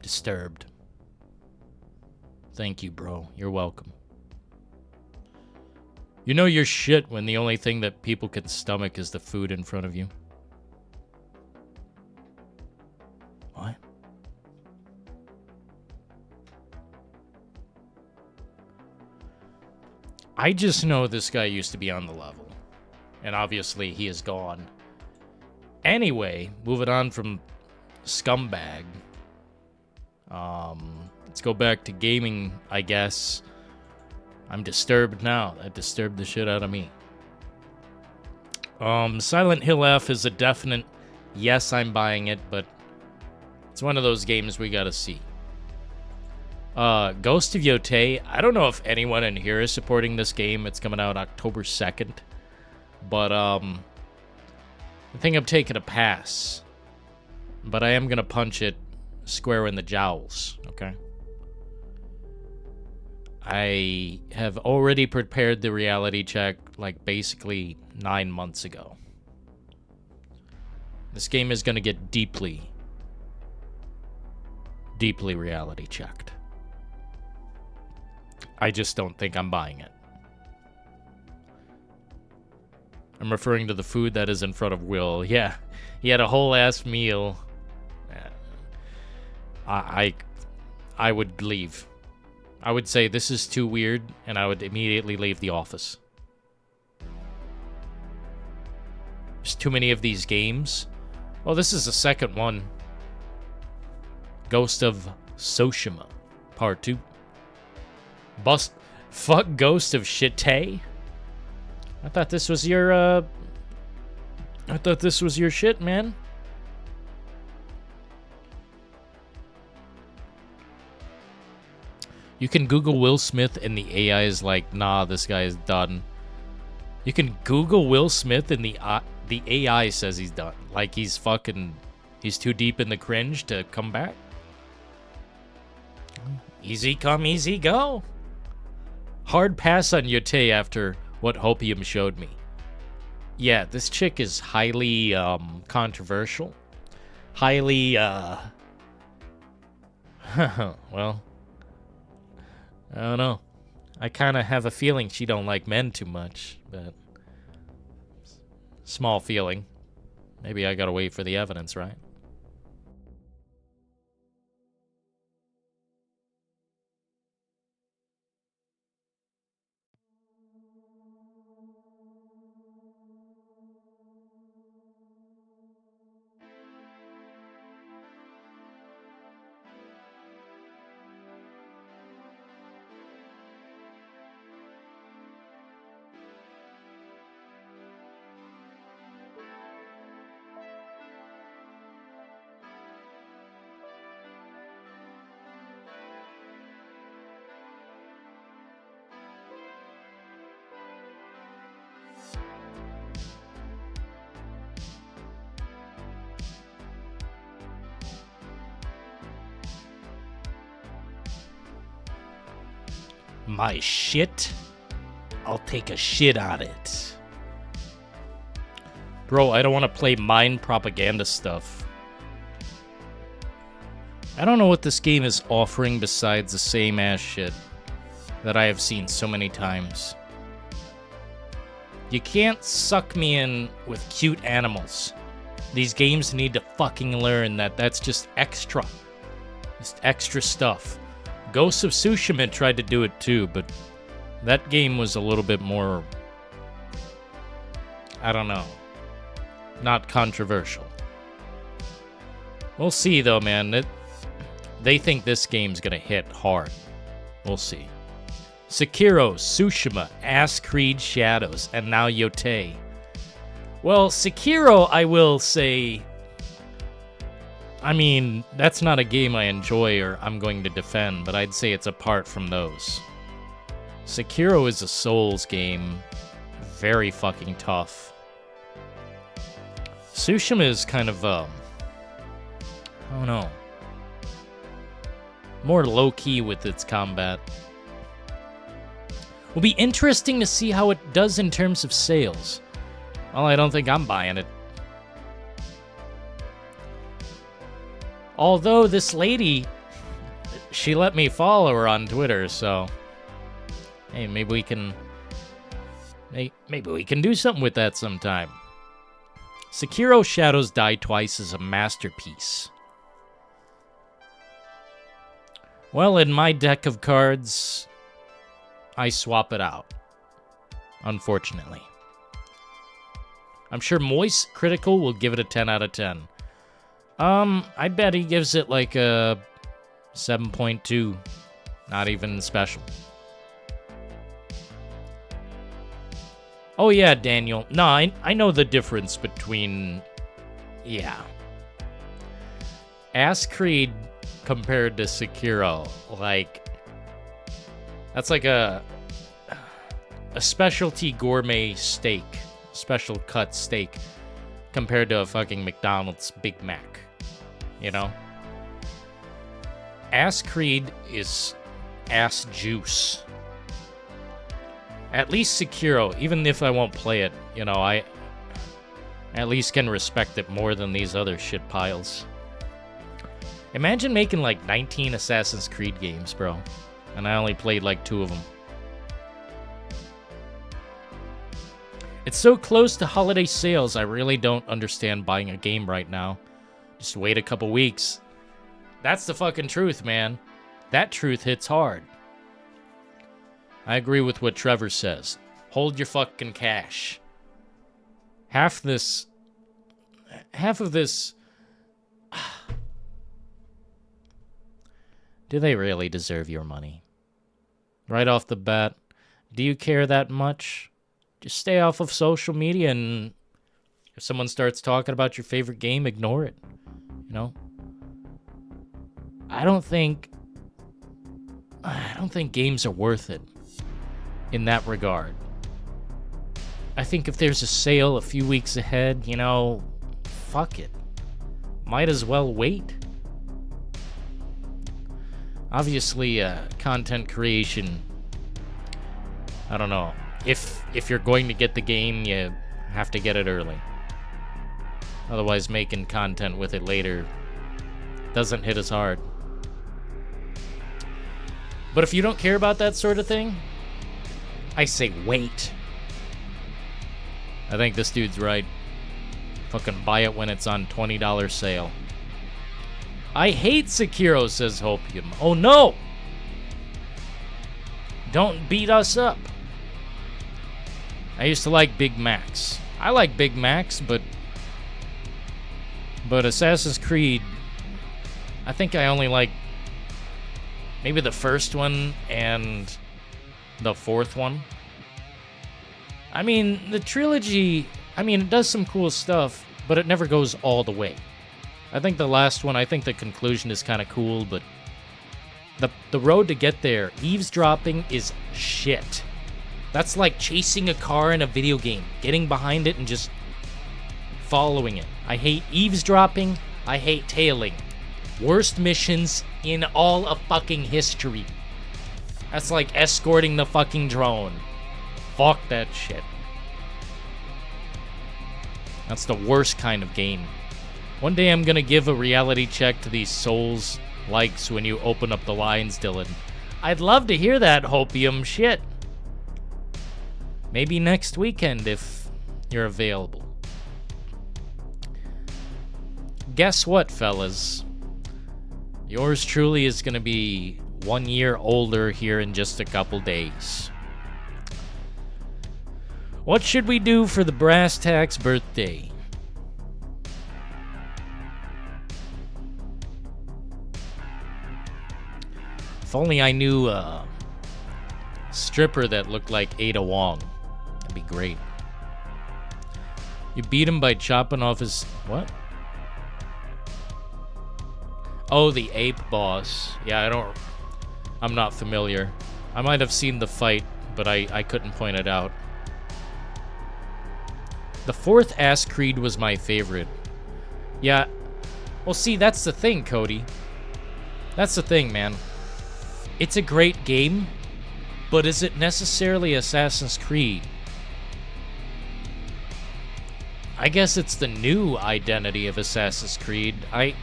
disturbed. Thank you, bro. You're welcome. You know you're shit when the only thing that people can stomach is the food in front of you. What? I just know this guy used to be on the level. And obviously he is gone. Anyway, moving on from scumbag. Let's go back to gaming, I guess. I'm disturbed now. That disturbed the shit out of me. Silent Hill F is a definite yes, I'm buying it, but it's one of those games we gotta see. Ghost of Yotei, I don't know if anyone in here is supporting this game. It's coming out October 2nd. But, I think I'm taking a pass. But I am gonna punch it square in the jowls, okay? I have already prepared the reality check, like, basically 9 months ago. This game is going to get deeply reality checked. I just don't think I'm buying it. I'm referring to the food that is in front of Will. Yeah, he had a whole ass meal. I would leave. I would say this is too weird, and I would immediately leave the office. There's too many of these games. Oh, this is the second one. Ghost of Tsushima, Part 2. Fuck Ghost of Shite. I thought this was your, shit, man. You can Google Will Smith and the AI is like, nah, this guy is done. You can Google Will Smith and the AI says he's done. Like he's too deep in the cringe to come back. Easy come, easy go. Hard pass on Yote after what Hopium showed me. Yeah, this chick is highly controversial. Highly, well, I don't know. I kind of have a feeling she don't like men too much, but small feeling. Maybe I gotta wait for the evidence, right? My shit? I'll take a shit on it. Bro, I don't want to play mind propaganda stuff. I don't know what this game is offering besides the same ass shit that I have seen so many times. You can't suck me in with cute animals. These games need to fucking learn that that's just extra. Just extra stuff. Ghost of Tsushima tried to do it too, but that game was a little bit more, I don't know, not controversial. We'll see though, man. They think this game's gonna hit hard. We'll see. Sekiro, Tsushima, Ass Creed Shadows, and now Yote. Well, Sekiro, I will say, I mean, that's not a game I enjoy or I'm going to defend, but I'd say it's apart from those. Sekiro is a Souls game. Very fucking tough. Tsushima is kind of, I don't know, more low-key with its combat. Will be interesting to see how it does in terms of sales. Well, I don't think I'm buying it. Although this lady, she let me follow her on Twitter, so hey, maybe we can do something with that sometime. Sekiro Shadows Die Twice is a masterpiece. Well, in my deck of cards, I swap it out, unfortunately. I'm sure Moist Critical will give it a 10 out of 10. I bet he gives it like a 7.2. Not even special. Oh yeah, Daniel. No, I know the difference between... Yeah. Ass Creed compared to Sekiro. Like... That's like a specialty gourmet steak. Special cut steak. Compared to a fucking McDonald's Big Mac. You know? Ass Creed is ass juice. At least Sekiro, even if I won't play it, you know, I at least can respect it more than these other shit piles. Imagine making like 19 Assassin's Creed games, bro. And I only played like 2 of them. It's so close to holiday sales, I really don't understand buying a game right now. Just wait a couple weeks. That's the fucking truth, man. That truth hits hard. I agree with what Trevor says. Hold your fucking cash. Half of this... Do they really deserve your money? Right off the bat, do you care that much? Just stay off of social media, and if someone starts talking about your favorite game, ignore it. You know? I don't think games are worth it in that regard. I think if there's a sale a few weeks ahead, you know, fuck it. Might as well wait. Obviously, content creation, I don't know. If you're going to get the game, you have to get it early. Otherwise, making content with it later doesn't hit as hard. But if you don't care about that sort of thing, I say wait. I think this dude's right. Fucking buy it when it's on $20 sale. I hate Sekiro, says Hopium. Oh no! Don't beat us up. I used to like Big Macs. I like Big Macs, but Assassin's Creed, I think I only like maybe the first one and the fourth one. I mean, the trilogy, I mean, it does some cool stuff, but it never goes all the way. I think the last one, I think the conclusion is kind of cool, but the road to get there, eavesdropping is shit. That's like chasing a car in a video game, getting behind it and just following it. I hate eavesdropping. I hate tailing. Worst missions in all of fucking history. That's like escorting the fucking drone. Fuck that shit. That's the worst kind of game. One day I'm gonna give a reality check to these Souls likes when you open up the lines, Dillon. I'd love to hear that, Hopium shit. Maybe next weekend if you're available. Guess what, fellas? Yours truly is gonna be 1 year older here in just a couple days. What should we do for the Brass Tack's birthday? If only I knew a stripper that looked like Ada Wong. That'd be great. You beat him by chopping off his... What? Oh, the ape boss. Yeah, I'm not familiar. I might have seen the fight, but I couldn't point it out. The fourth Ass Creed was my favorite. Yeah. Well, see, that's the thing, Cody. That's the thing, man. It's a great game, but is it necessarily Assassin's Creed? I guess it's the new identity of Assassin's Creed. I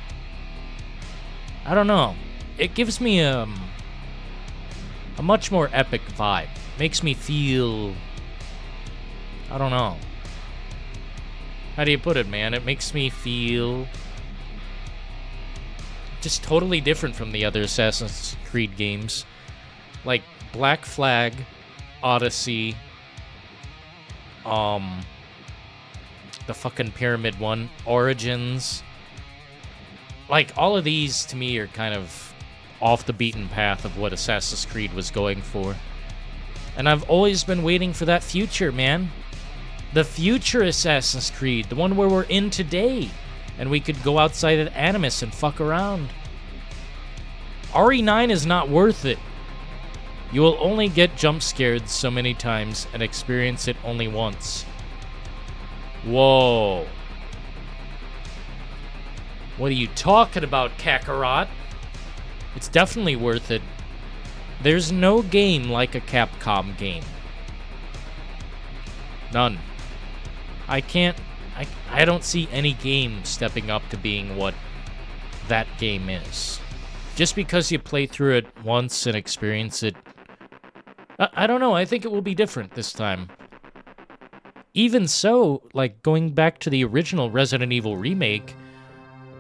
don't know. It gives me a much more epic vibe. Makes me feel... I don't know. How do you put it, man? It makes me feel just totally different from the other Assassin's Creed games. Like Black Flag, Odyssey, the fucking Pyramid one, Origins. Like, all of these, to me, are kind of off the beaten path of what Assassin's Creed was going for. And I've always been waiting for that future, man. The future Assassin's Creed, the one where we're in today, and we could go outside at Animus and fuck around. RE9 is not worth it. You will only get jump scared so many times and experience it only once. Whoa. What are you talking about, Kakarot? It's definitely worth it. There's no game like a Capcom game. None. I don't see any game stepping up to being what that game is. Just because you play through it once and experience it, I don't know, I think it will be different this time. Even so, like, going back to the original Resident Evil remake,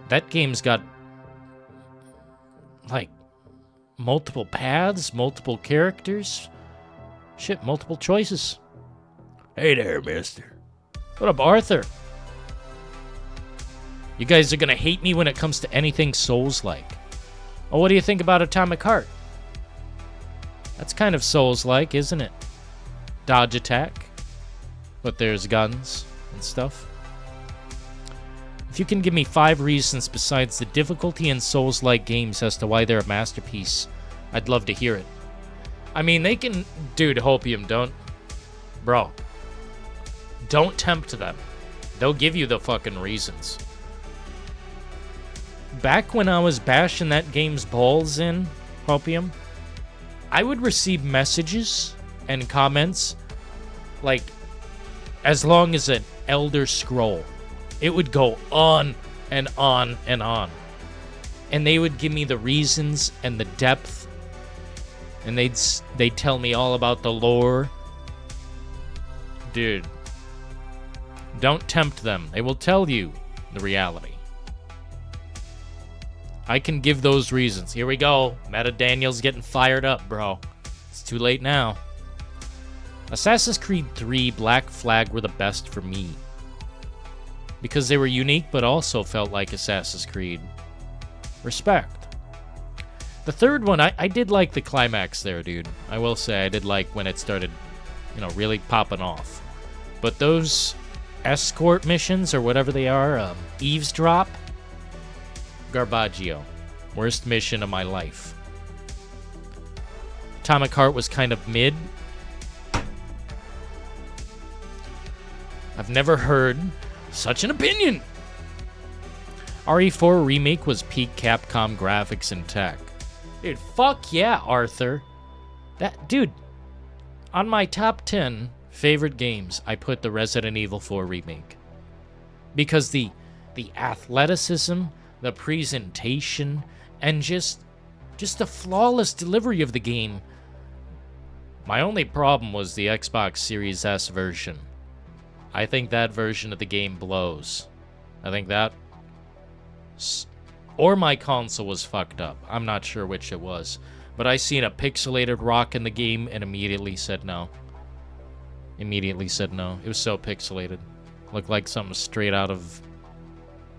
that game's got, like, multiple paths, multiple characters, shit, multiple choices. Hey there, mister. What up, Arthur? You guys are gonna hate me when it comes to anything Souls-like. Oh, what do you think about Atomic Heart? That's kind of Souls-like, isn't it? Dodge attack. But there's guns and stuff. If you can give me 5 reasons besides the difficulty in Souls-like games as to why they're a masterpiece, I'd love to hear it. I mean, they can... Dude, Hopium, don't... Bro. Don't tempt them. They'll give you the fucking reasons. Back when I was bashing that game's balls in, Hopium, I would receive messages and comments like as long as an Elder Scroll. It would go on and on and on. And they would give me the reasons and the depth. And they'd tell me all about the lore. Dude, don't tempt them. They will tell you the reality. I can give those reasons. Here we go. Meta Daniel's getting fired up, bro. It's too late now. Assassin's Creed 3 Black Flag were the best for me. Because they were unique, but also felt like Assassin's Creed. Respect. The third one, I did like the climax there, dude. I will say, I did like when it started, you know, really popping off. But those escort missions, or whatever they are, eavesdrop, Garbaggio. Worst mission of my life. Atomic Heart was kind of mid. I've never heard such an opinion. RE4 Remake was peak Capcom graphics and tech. Dude, fuck yeah, Arthur. Dude, on my top 10 favorite games, I put the Resident Evil 4 Remake. Because the athleticism, the presentation, and just the flawless delivery of the game. My only problem was the Xbox Series S version. I think that version of the game blows. I think that... Or my console was fucked up. I'm not sure which it was. But I seen a pixelated rock in the game and immediately said no. Immediately said no. It was so pixelated. Looked like something straight out of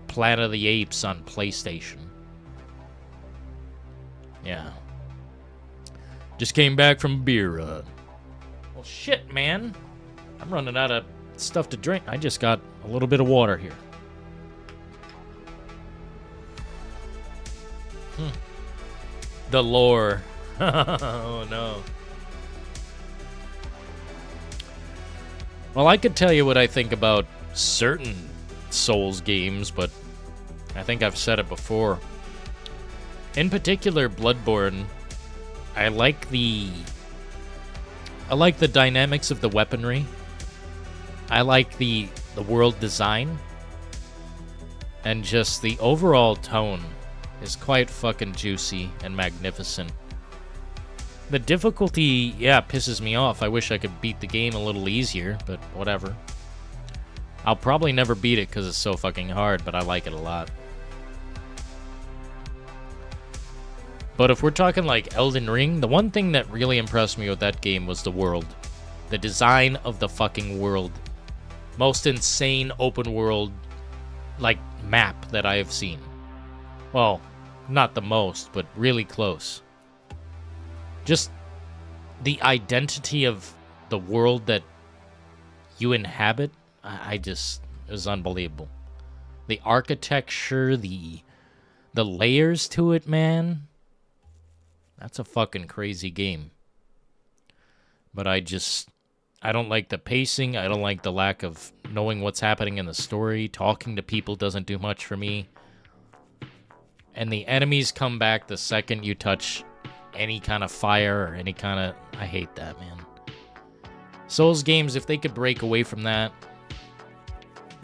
Planet of the Apes on PlayStation. Yeah. Just came back from a beer run. Well, shit, man. I'm running out of stuff to drink. I just got a little bit of water here. The lore. Oh, no. Well, I could tell you what I think about certain Souls games, but I think I've said it before. In particular, Bloodborne, I like the dynamics of the weaponry. I like the world design. And just the overall tone is quite fucking juicy and magnificent. The difficulty, yeah, pisses me off. I wish I could beat the game a little easier, but whatever. I'll probably never beat it because it's so fucking hard, but I like it a lot. But if we're talking like Elden Ring, the one thing that really impressed me with that game was the world. The design of the fucking world. Most insane open world, like, map that I have seen. Well, not the most, but really close. Just the identity of the world that you inhabit, it was unbelievable. The architecture, the layers to it, man. That's a fucking crazy game. But I don't like the pacing. I don't like the lack of knowing what's happening in the story. Talking to people doesn't do much for me. And the enemies come back the second you touch any kind of fire or any kind of... I hate that, man. Souls games, if they could break away from that...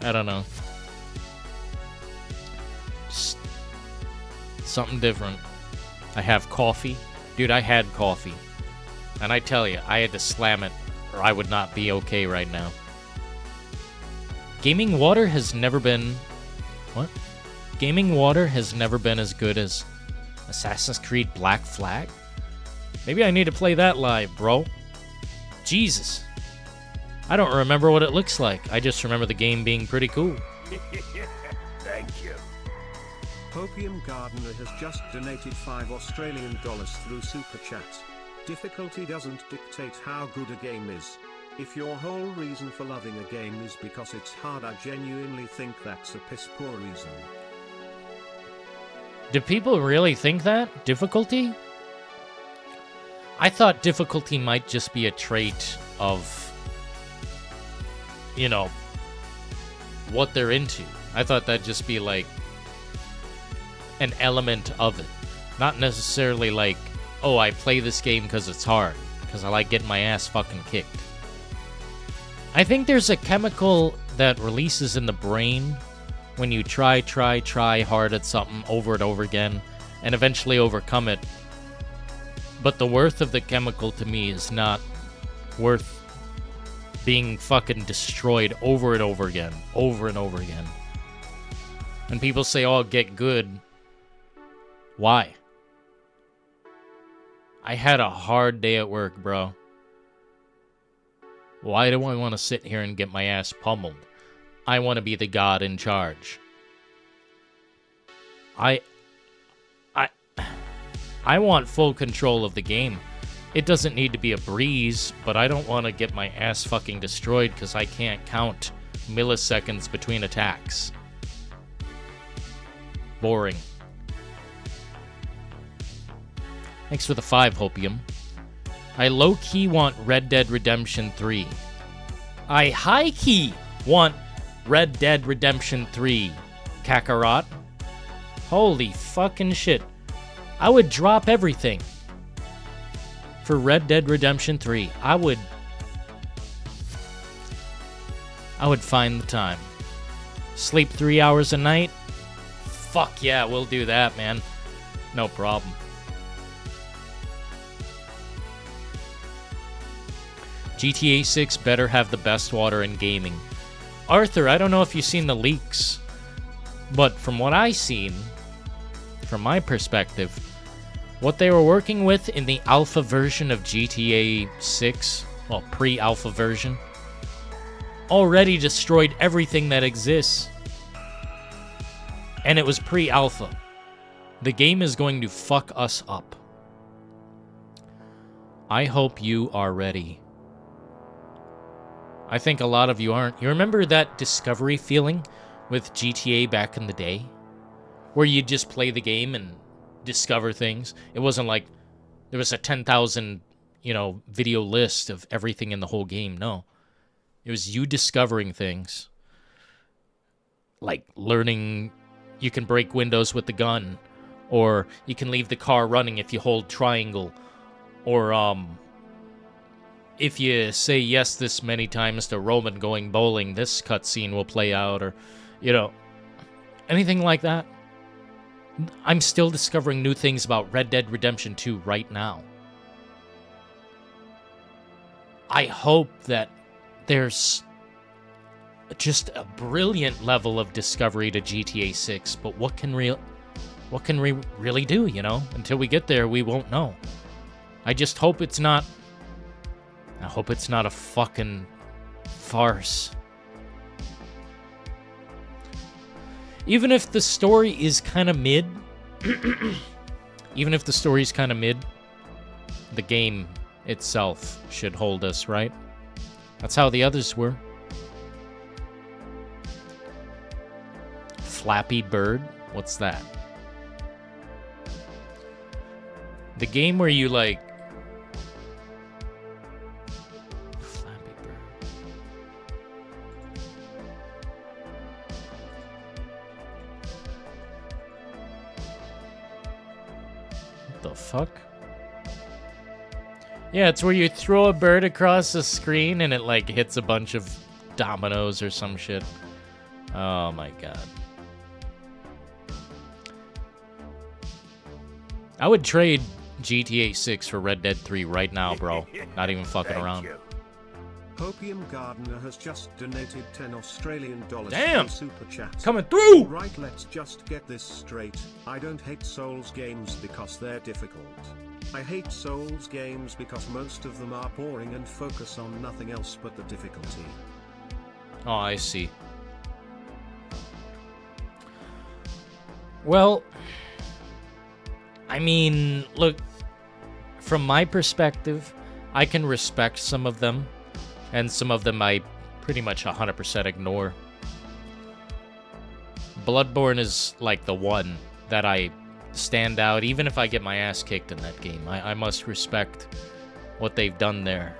I don't know. Just something different. I have coffee. Dude, I had coffee. And I tell you, I had to slam it or I would not be okay right now. Gaming water has never been... What? Gaming water has never been as good as Assassin's Creed Black Flag? Maybe I need to play that live, bro. Jesus. I don't remember what it looks like. I just remember the game being pretty cool. Thank you. Opium Gardener has just donated $5 through Super Chat. Difficulty doesn't dictate how good a game is. If your whole reason for loving a game is because it's hard, I genuinely think that's a piss poor reason. Do people really think that? Difficulty? I thought difficulty might just be a trait of, you know, what they're into. I thought that'd just be like an element of it. Not necessarily like, oh, I play this game because it's hard, because I like getting my ass fucking kicked. I think there's a chemical that releases in the brain when you try hard at something over and over again and eventually overcome it. But the worth of the chemical to me is not worth being fucking destroyed over and over again. Over and over again. And people say, oh, get good. Why? I had a hard day at work, bro. Why do I want to sit here and get my ass pummeled? I want to be the god in charge. I want full control of the game. It doesn't need to be a breeze, but I don't want to get my ass fucking destroyed because I can't count milliseconds between attacks. Boring. Thanks for the 5, Hopium. I low-key want Red Dead Redemption 3. I high-key want Red Dead Redemption 3, Kakarot. Holy fucking shit. I would drop everything for Red Dead Redemption 3. I would find the time. Sleep 3 hours a night? Fuck yeah, we'll do that, man. No problem. GTA 6 better have the best water in gaming. Arthur, I don't know if you've seen the leaks, but from what I've seen, from my perspective, what they were working with in the alpha version of GTA 6, well, pre-alpha version, already destroyed everything that exists. And it was pre-alpha. The game is going to fuck us up. I hope you are ready. I think a lot of you aren't. You remember that discovery feeling with GTA back in the day? Where you just play the game and discover things? It wasn't like there was a 10,000, video list of everything in the whole game. No. It was you discovering things. Like learning you can break windows with the gun. Or you can leave the car running if you hold triangle. Or, if you say yes this many times to Roman going bowling, this cutscene will play out, or, anything like that. I'm still discovering new things about Red Dead Redemption 2 right now. I hope that there's just a brilliant level of discovery to GTA 6, but what can we really do, Until we get there, we won't know. I just hope it's not... I hope it's not a fucking farce. Even if the story is kind of mid, the game itself should hold us, right? That's how the others were. Flappy Bird? What's that? The game where you, Flappy Bird. the fuck? Yeah, it's where you throw a bird across the screen and it, like, hits a bunch of dominoes or some shit. Oh, my God. I would trade GTA 6 for Red Dead 3 right now, bro. Not even fucking around. Hopium Gardener has just donated 10 Australian dollars Damn! to super chat. Coming through! Right, let's just get this straight. I don't hate Souls games because they're difficult. I hate Souls games because most of them are boring and focus on nothing else but the difficulty. Oh, I see. Well, I mean, look, from my perspective, I can respect some of them, and some of them I pretty much 100% ignore. Bloodborne is like the one that I stand out, even if I get my ass kicked in that game. I must respect what they've done there.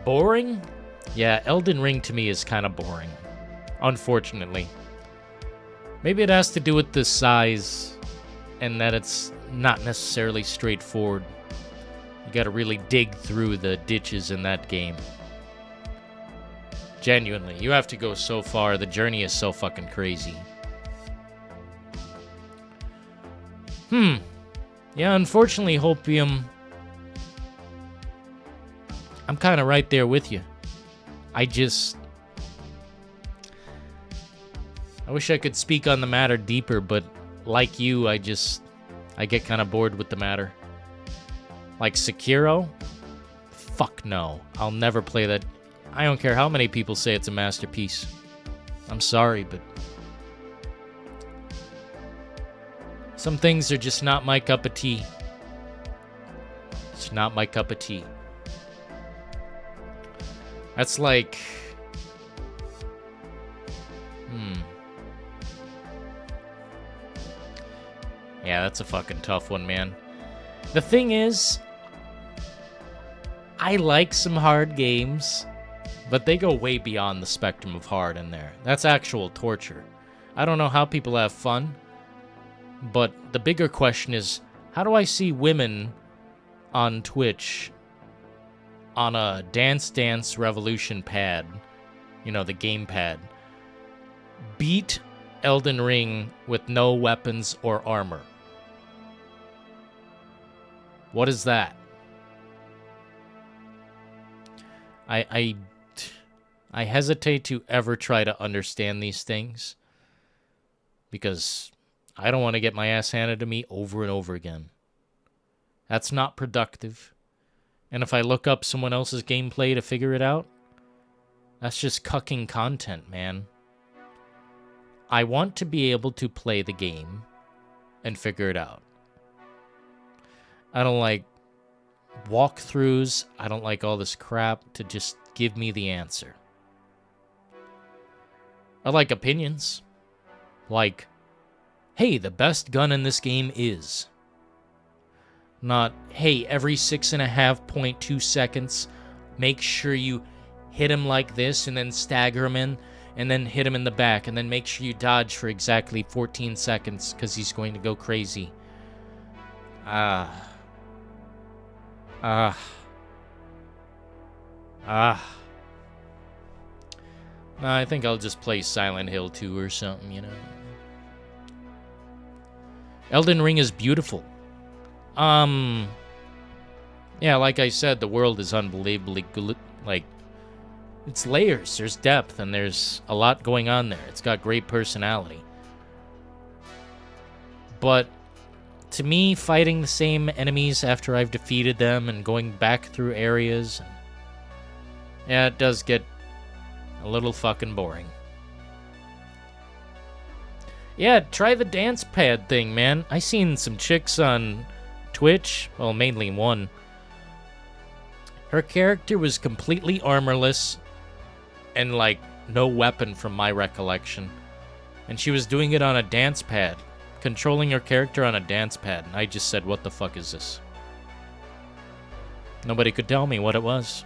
Boring? Yeah, Elden Ring to me is kind of boring, unfortunately. Maybe it has to do with the size and that it's not necessarily straightforward. You gotta really dig through the ditches in that game. Genuinely, you have to go so far. The journey is so fucking crazy. Yeah, unfortunately, Hopium, I'm kind of right there with you. I wish I could speak on the matter deeper, but like you, I get kind of bored with the matter. Like Sekiro? Fuck no. I'll never play that. I don't care how many people say it's a masterpiece. I'm sorry, but some things are just not my cup of tea. It's not my cup of tea. That's like... Yeah, that's a fucking tough one, man. The thing is, I like some hard games, but they go way beyond the spectrum of hard in there. That's actual torture. I don't know how people have fun, but the bigger question is, how do I see women on Twitch on a Dance Dance Revolution pad, you know, the gamepad, beat Elden Ring with no weapons or armor? What is that? I hesitate to ever try to understand these things because I don't want to get my ass handed to me over and over again. That's not productive. And if I look up someone else's gameplay to figure it out, that's just cucking content, man. I want to be able to play the game and figure it out. I don't like walkthroughs. I don't like all this crap to just give me the answer. I like opinions. Like, hey, the best gun in this game is. Not, hey, every 6.5.2 seconds, make sure you hit him like this and then stagger him in and then hit him in the back and then make sure you dodge for exactly 14 seconds because he's going to go crazy. No, I think I'll just play Silent Hill 2 or something, you know. Elden Ring is beautiful. Yeah, like I said, the world is unbelievably good. Like, it's layers, there's depth, and there's a lot going on there. It's got great personality. But to me, fighting the same enemies after I've defeated them and going back through areas, yeah, it does get a little fucking boring. Yeah, try the dance pad thing, man. I seen some chicks on Twitch, well, mainly one. Her character was completely armorless and, like, no weapon from my recollection. And she was doing it on a dance pad. Controlling her character on a dance pad. And I just said, what the fuck is this? Nobody could tell me what it was.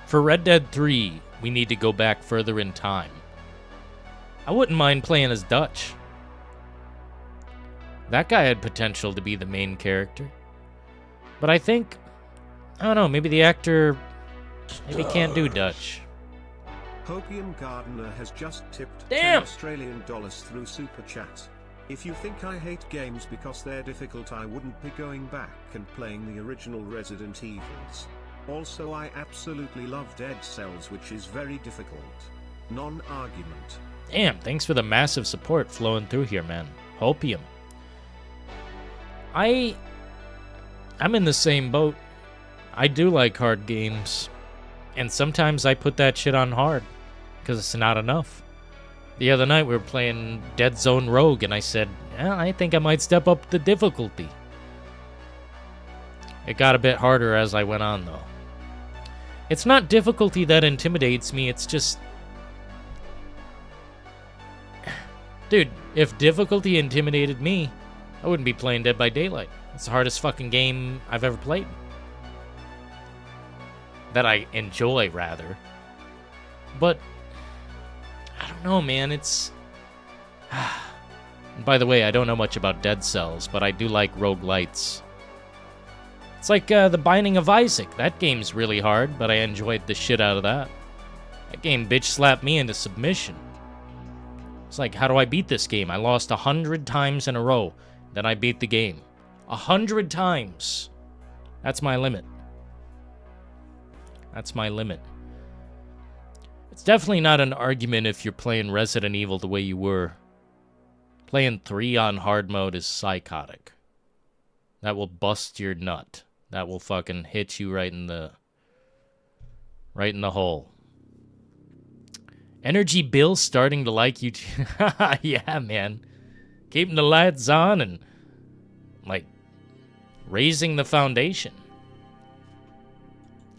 For Red Dead 3, we need to go back further in time. I wouldn't mind playing as Dutch. That guy had potential to be the main character. But I think, I don't know, maybe the actor maybe can't do Dutch. Hopium Gardener has just tipped Damn! 10 Australian dollars through Super Chat. If you think I hate games because they're difficult, I wouldn't be going back and playing the original Resident Evils. Also, I absolutely love Dead Cells, which is very difficult. Non-argument. Damn, thanks for the massive support flowing through here, man. Hopium. I'm in the same boat. I do like hard games. And sometimes I put that shit on hard, because it's not enough. The other night we were playing Dead Zone Rogue, and I said, I think I might step up the difficulty. It got a bit harder as I went on, though. It's not difficulty that intimidates me, it's just... Dude, if difficulty intimidated me, I wouldn't be playing Dead by Daylight. It's the hardest fucking game I've ever played. That I enjoy, rather. But, I don't know, man, it's... And by the way, I don't know much about Dead Cells, but I do like roguelites. It's like The Binding of Isaac. That game's really hard, but I enjoyed the shit out of that. That game bitch slapped me into submission. It's like, how do I beat this game? I lost 100 times in a row, then I beat the game. 100 times. That's my limit. That's my limit. It's definitely not an argument if you're playing Resident Evil the way you were. Playing 3 on hard mode is psychotic. That will bust your nut. That will fucking hit you right in the hole. Energy Bill starting to like you. Yeah, man. Keeping the lights on and, like, raising the foundation.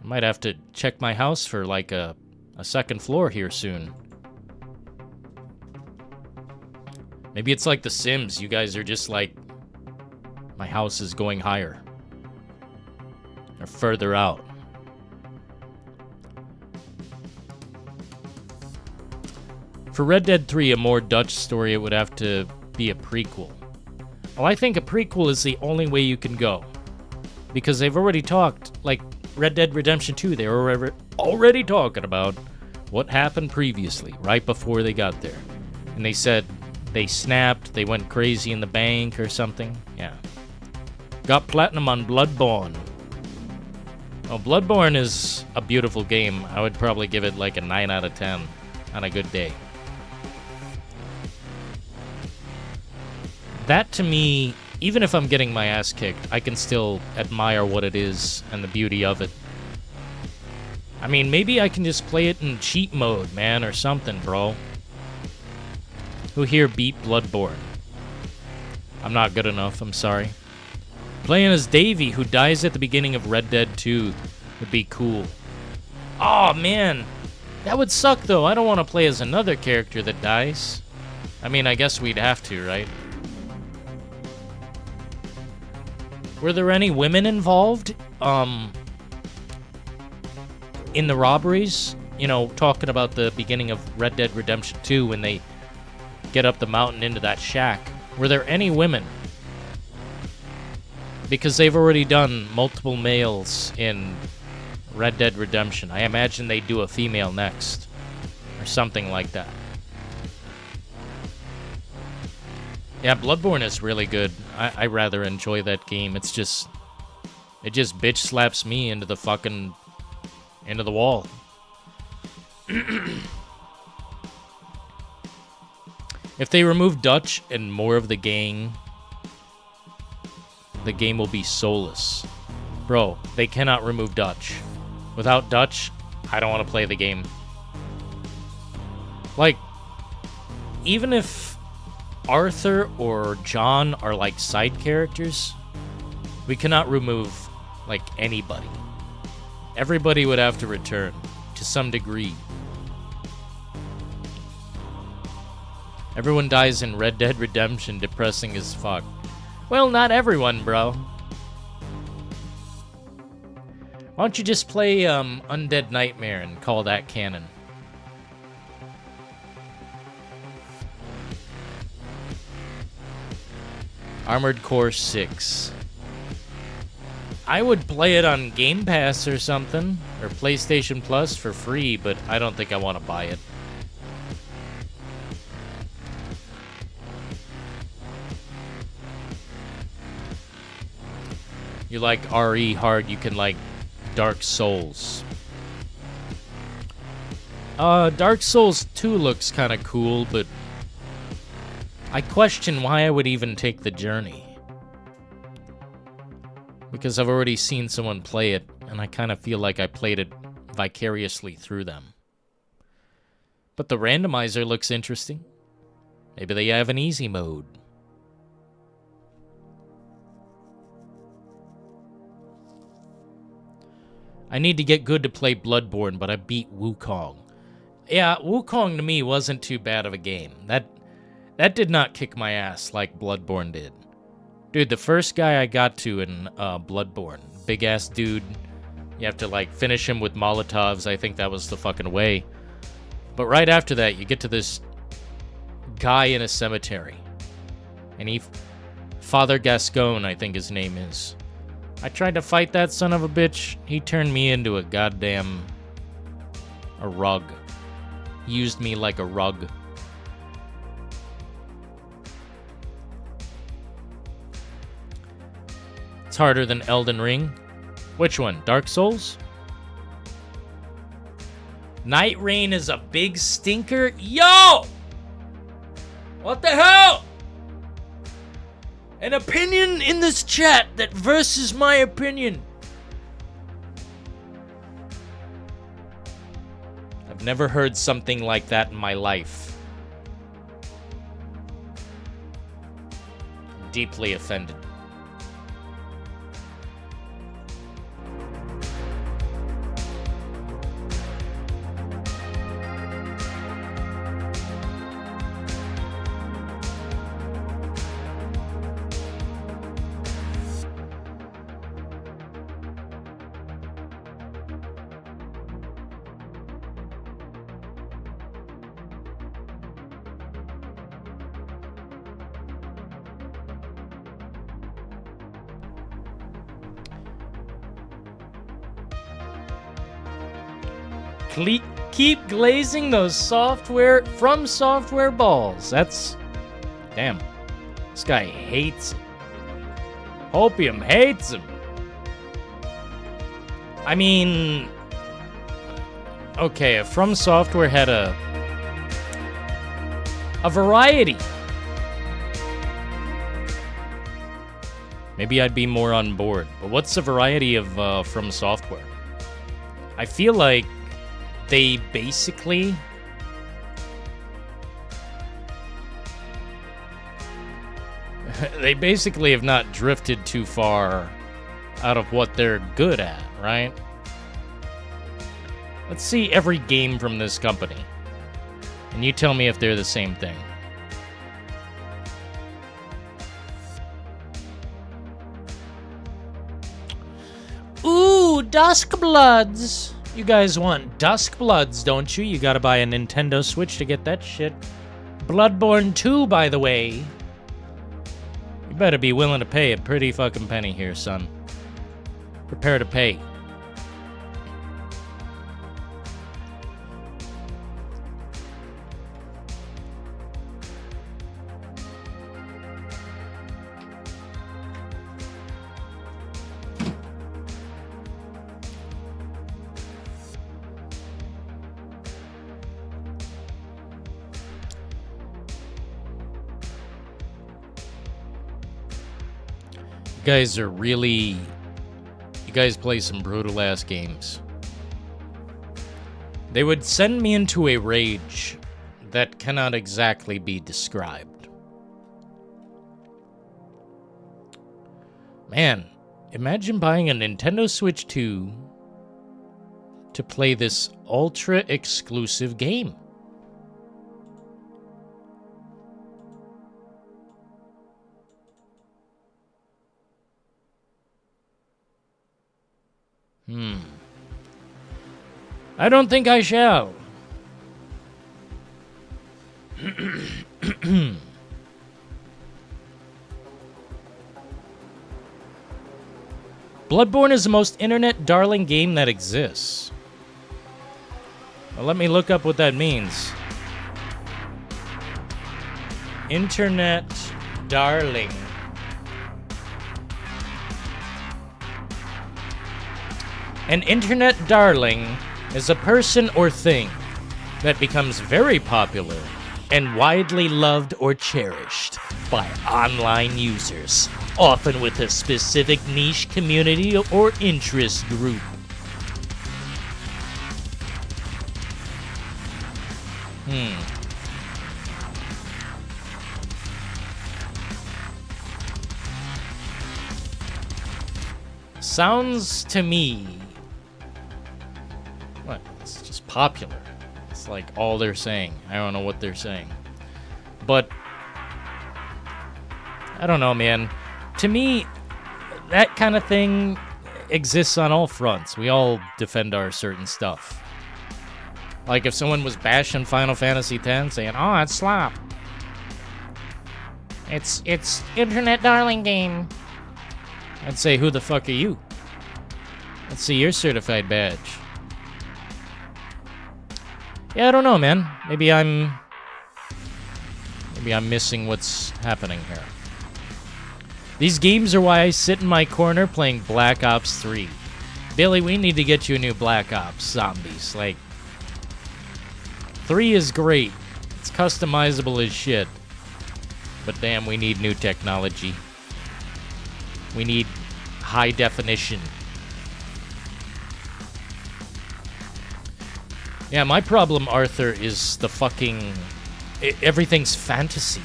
I might have to check my house for, like, a second floor here soon. Maybe it's like The Sims. You guys are just like, my house is going higher. Or further out. For Red Dead 3, a more Dutch story, it would have to be a prequel. Well, I think a prequel is the only way you can go. Because they've already talked, like Red Dead Redemption 2, they were already talking about what happened previously, right before they got there. And they said they snapped, they went crazy in the bank or something. Yeah. Got platinum on Bloodborne. Oh, Bloodborne is a beautiful game. I would probably give it like a 9 out of 10 on a good day. That, to me, even if I'm getting my ass kicked, I can still admire what it is and the beauty of it. I mean, maybe I can just play it in cheat mode, man, or something, bro. Who here beat Bloodborne? I'm not good enough, I'm sorry. Playing as Davey, who dies at the beginning of Red Dead 2, would be cool. Oh, man. That would suck, though. I don't want to play as another character that dies. I mean, I guess we'd have to, right? Were there any women involved in the robberies? You know, talking about the beginning of Red Dead Redemption 2 when they get up the mountain into that shack. Were there any women? Because they've already done multiple males in Red Dead Redemption. I imagine they'd do a female next. Or something like that. Yeah, Bloodborne is really good. I rather enjoy that game. It just bitch slaps me into the fucking, into the wall. If they remove Dutch and more of the gang, the game will be soulless. Bro, they cannot remove Dutch. Without Dutch, I don't want to play the game. Like, even if Arthur or John are like side characters, we cannot remove like anybody. Everybody would have to return to some degree. Everyone dies in Red Dead Redemption, depressing as fuck. Well, not everyone, bro. Why don't you just play Undead Nightmare and call that canon? Armored Core 6. I would play it on Game Pass or something, or PlayStation Plus for free, but I don't think I want to buy it. You like RE hard, you can like Dark Souls. Dark Souls 2 looks kind of cool, but I question why I would even take the journey. Because I've already seen someone play it, and I kind of feel like I played it vicariously through them. But the randomizer looks interesting. Maybe they have an easy mode. I need to get good to play Bloodborne, but I beat Wukong. Yeah, Wukong to me wasn't too bad of a game. That did not kick my ass like Bloodborne did. Dude, the first guy I got to in Bloodborne, big-ass dude, you have to, like, finish him with Molotovs. I think that was the fucking way. But right after that, you get to this guy in a cemetery. And Father Gascon, I think his name is. I tried to fight that son of a bitch. He turned me into a goddamn... a rug. He used me like a rug. It's harder than Elden Ring. Which one? Dark Souls? Night Rain is a big stinker? Yo! What the hell? An opinion in this chat that versus my opinion. I've never heard something like that in my life. I'm deeply offended. Keep glazing those from software balls. That's... Damn. This guy hates it. Opium hates him. I mean... Okay, if From Software had a variety, maybe I'd be more on board. But what's the variety of From Software? I feel like they basically have not drifted too far out of what they're good at, right? Let's see every game from this company, and you tell me if they're the same thing. Ooh, Duskbloods! You guys want Duskbloods, don't you? You gotta buy a Nintendo Switch to get that shit. Bloodborne 2, by the way. You better be willing to pay a pretty fucking penny here, son. Prepare to pay. You guys play some brutal ass games. They would send me into a rage that cannot exactly be described. Man, imagine buying a Nintendo Switch 2 to play this ultra exclusive game. I don't think I shall. Bloodborne is the most internet darling game that exists. Well, let me look up what that means. Internet darling. An internet darling is a person or thing that becomes very popular and widely loved or cherished by online users, often with a specific niche community or interest group. Sounds to me... What? It's just popular. It's like all they're saying. I don't know what they're saying. But... I don't know, man. To me, that kind of thing exists on all fronts. We all defend our certain stuff. Like if someone was bashing Final Fantasy X, saying, "Oh, it's slop. It's internet darling game." I'd say, "Who the fuck are you? Let's see your certified badge." Yeah, I don't know, man. Maybe I'm missing what's happening here. These games are why I sit in my corner playing Black Ops 3. Billy, we need to get you a new Black Ops Zombies. Like, 3 is great. It's customizable as shit. But damn, we need new technology. We need high definition. Yeah, my problem, Arthur, is the fucking... everything's fantasy.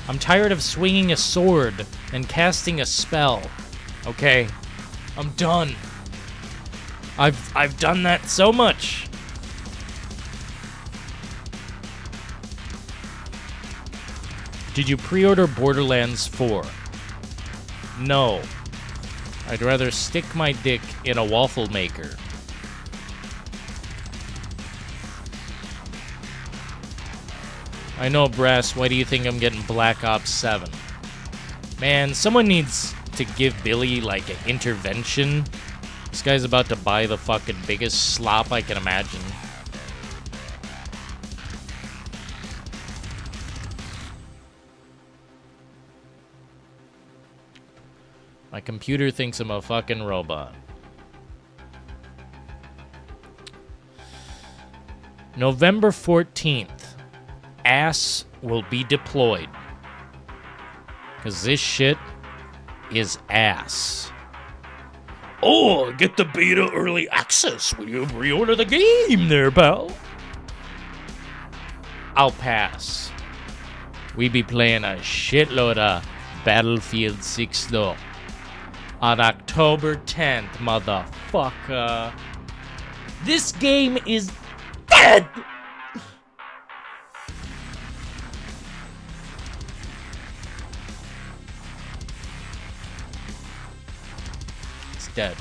I'm tired of swinging a sword and casting a spell. Okay? I'm done. I've done that so much. Did you pre-order Borderlands 4? No. I'd rather stick my dick in a waffle maker. I know, Brass, why do you think I'm getting Black Ops 7? Man, someone needs to give Billy, like, an intervention. This guy's about to buy the fucking biggest slop I can imagine. My computer thinks I'm a fucking robot. November 14th. Ass will be deployed. Because this shit is ass. Oh, get the beta early access when you pre-order the game there, pal. I'll pass. We be playing a shitload of Battlefield 6 though. On October 10th, motherfucker. This game is dead! It's dead.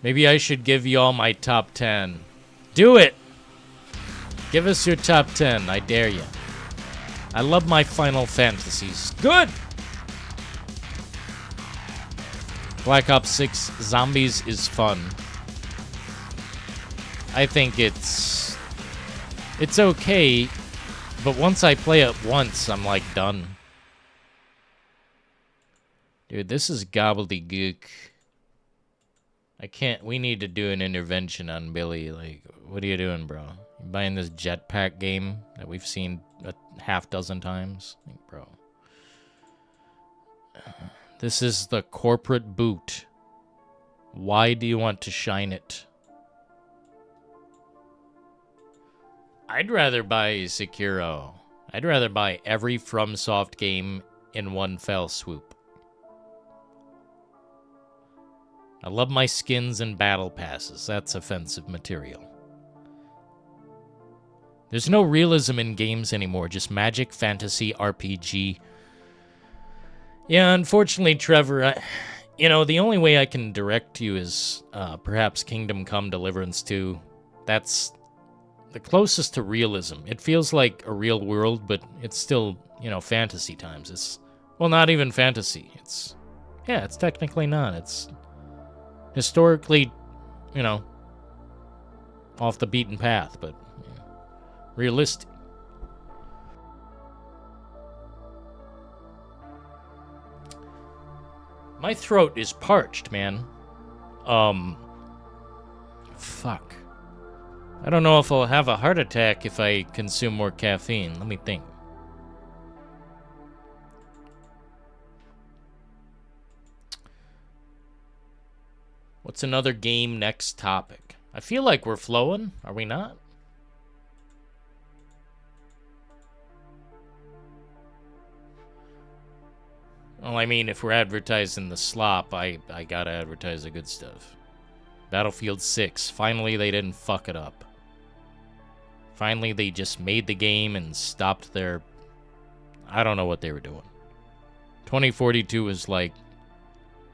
Maybe I should give you all my top 10. Do it! Give us your top 10, I dare you. I love my Final Fantasies. Good! Black Ops 6 Zombies is fun. I think it's okay, but once I play it once, I'm like done. Dude, this is gobbledygook. I can't. We need to do an intervention on Billy. Like, what are you doing, bro? You buying this jetpack game that we've seen a half dozen times? Like, bro. This is the corporate boot. Why do you want to shine it? I'd rather buy Sekiro. I'd rather buy every FromSoft game in one fell swoop. I love my skins and battle passes. That's offensive material. There's no realism in games anymore. Just magic, fantasy, RPG. Yeah, unfortunately, Trevor, You know, the only way I can direct you is perhaps Kingdom Come Deliverance 2. That's the closest to realism. It feels like a real world, but it's still, you know, fantasy times. It's, well, not even fantasy. It's technically not. It's historically, you know, off the beaten path, but realistic. My throat is parched, man. Fuck. I don't know if I'll have a heart attack if I consume more caffeine. Let me think. What's another game next topic? I feel like we're flowing. Are we not? Well, I mean, if we're advertising the slop, I gotta advertise the good stuff. Battlefield 6. Finally, they didn't fuck it up. Finally, they just made the game and stopped their... I don't know what they were doing. 2042 was like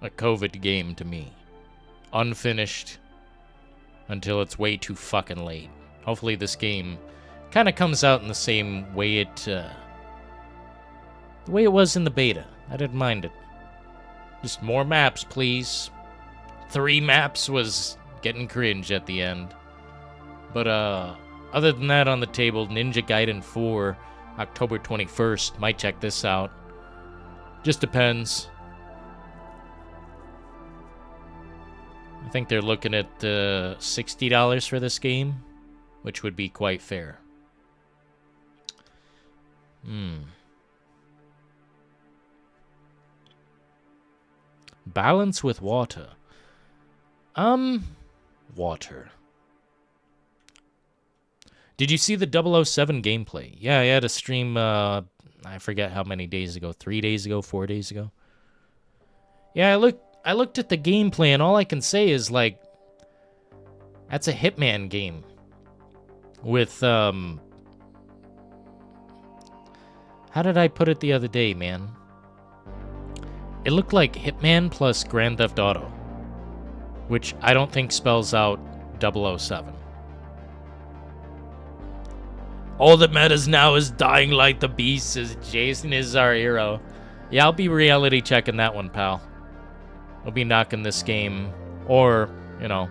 a COVID game to me. Unfinished until it's way too fucking late. Hopefully this game kind of comes out in the same way the way it was in the beta. I didn't mind it. Just more maps, please. 3 maps was getting cringe at the end. But, other than that on the table, Ninja Gaiden 4, October 21st. Might check this out. Just depends. I think they're looking at $60 for this game, which would be quite fair. Balance with water. Water. Did you see the 007 gameplay? Yeah, I had a stream, I forget how many days ago. 3 days ago, 4 days ago. Yeah, I looked at the gameplay, and all I can say is, like, that's a Hitman game. With, how did I put it the other day, man? It looked like Hitman plus Grand Theft Auto, which I don't think spells out 007. All that matters now is Dying Light the Beast, as Jason is our hero. Yeah, I'll be reality checking that one, pal. I'll be knocking this game, or, you know,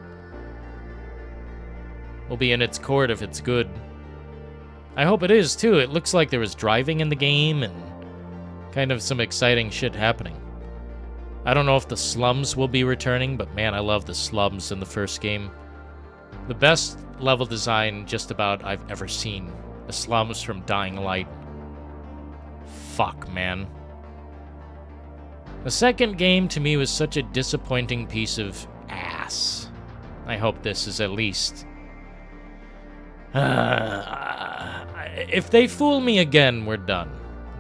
we'll be in its court if it's good. I hope it is, too. It looks like there was driving in the game, and kind of some exciting shit happening. I don't know if the slums will be returning, but man, I love the slums in the first game. The best level design just about I've ever seen. The slums from Dying Light. Fuck, man. The second game to me was such a disappointing piece of ass. I hope this is at least... if they fool me again, we're done.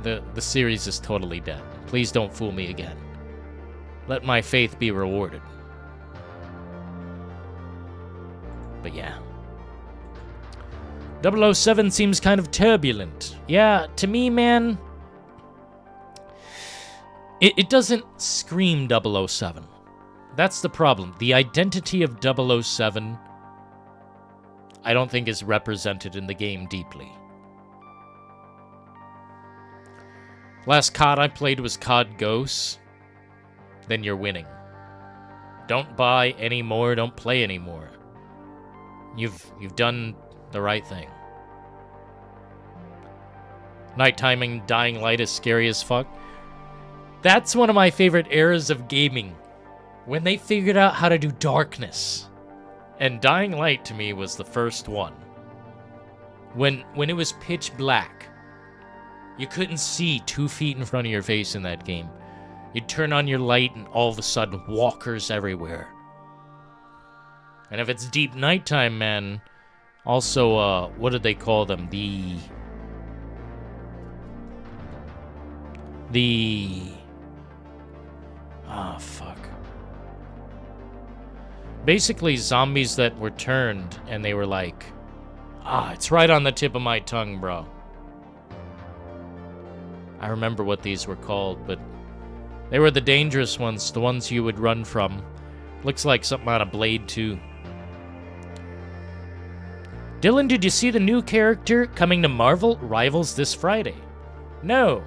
The series is totally dead. Please don't fool me again. Let my faith be rewarded. But yeah. 007 seems kind of turbulent. Yeah, to me, man, it doesn't scream 007. That's the problem. The identity of 007, I don't think is represented in the game deeply. Last COD I played was COD Ghosts. Then you're winning. Don't buy anymore, don't play anymore. You've done the right thing. Nighttime and Dying Light is scary as fuck. That's one of my favorite eras of gaming. When they figured out how to do darkness. And Dying Light to me was the first one. When it was pitch black. You couldn't see 2 feet in front of your face in that game. You'd turn on your light and all of a sudden walkers everywhere. And if it's deep nighttime, man, also, what did they call them? Fuck. Basically, zombies that were turned, and they were like, it's right on the tip of my tongue, bro. I remember what these were called, but They were the dangerous ones, the ones you would run from. Looks like something out of Blade 2. Dylan, did you see the new character coming to Marvel Rivals this Friday? No.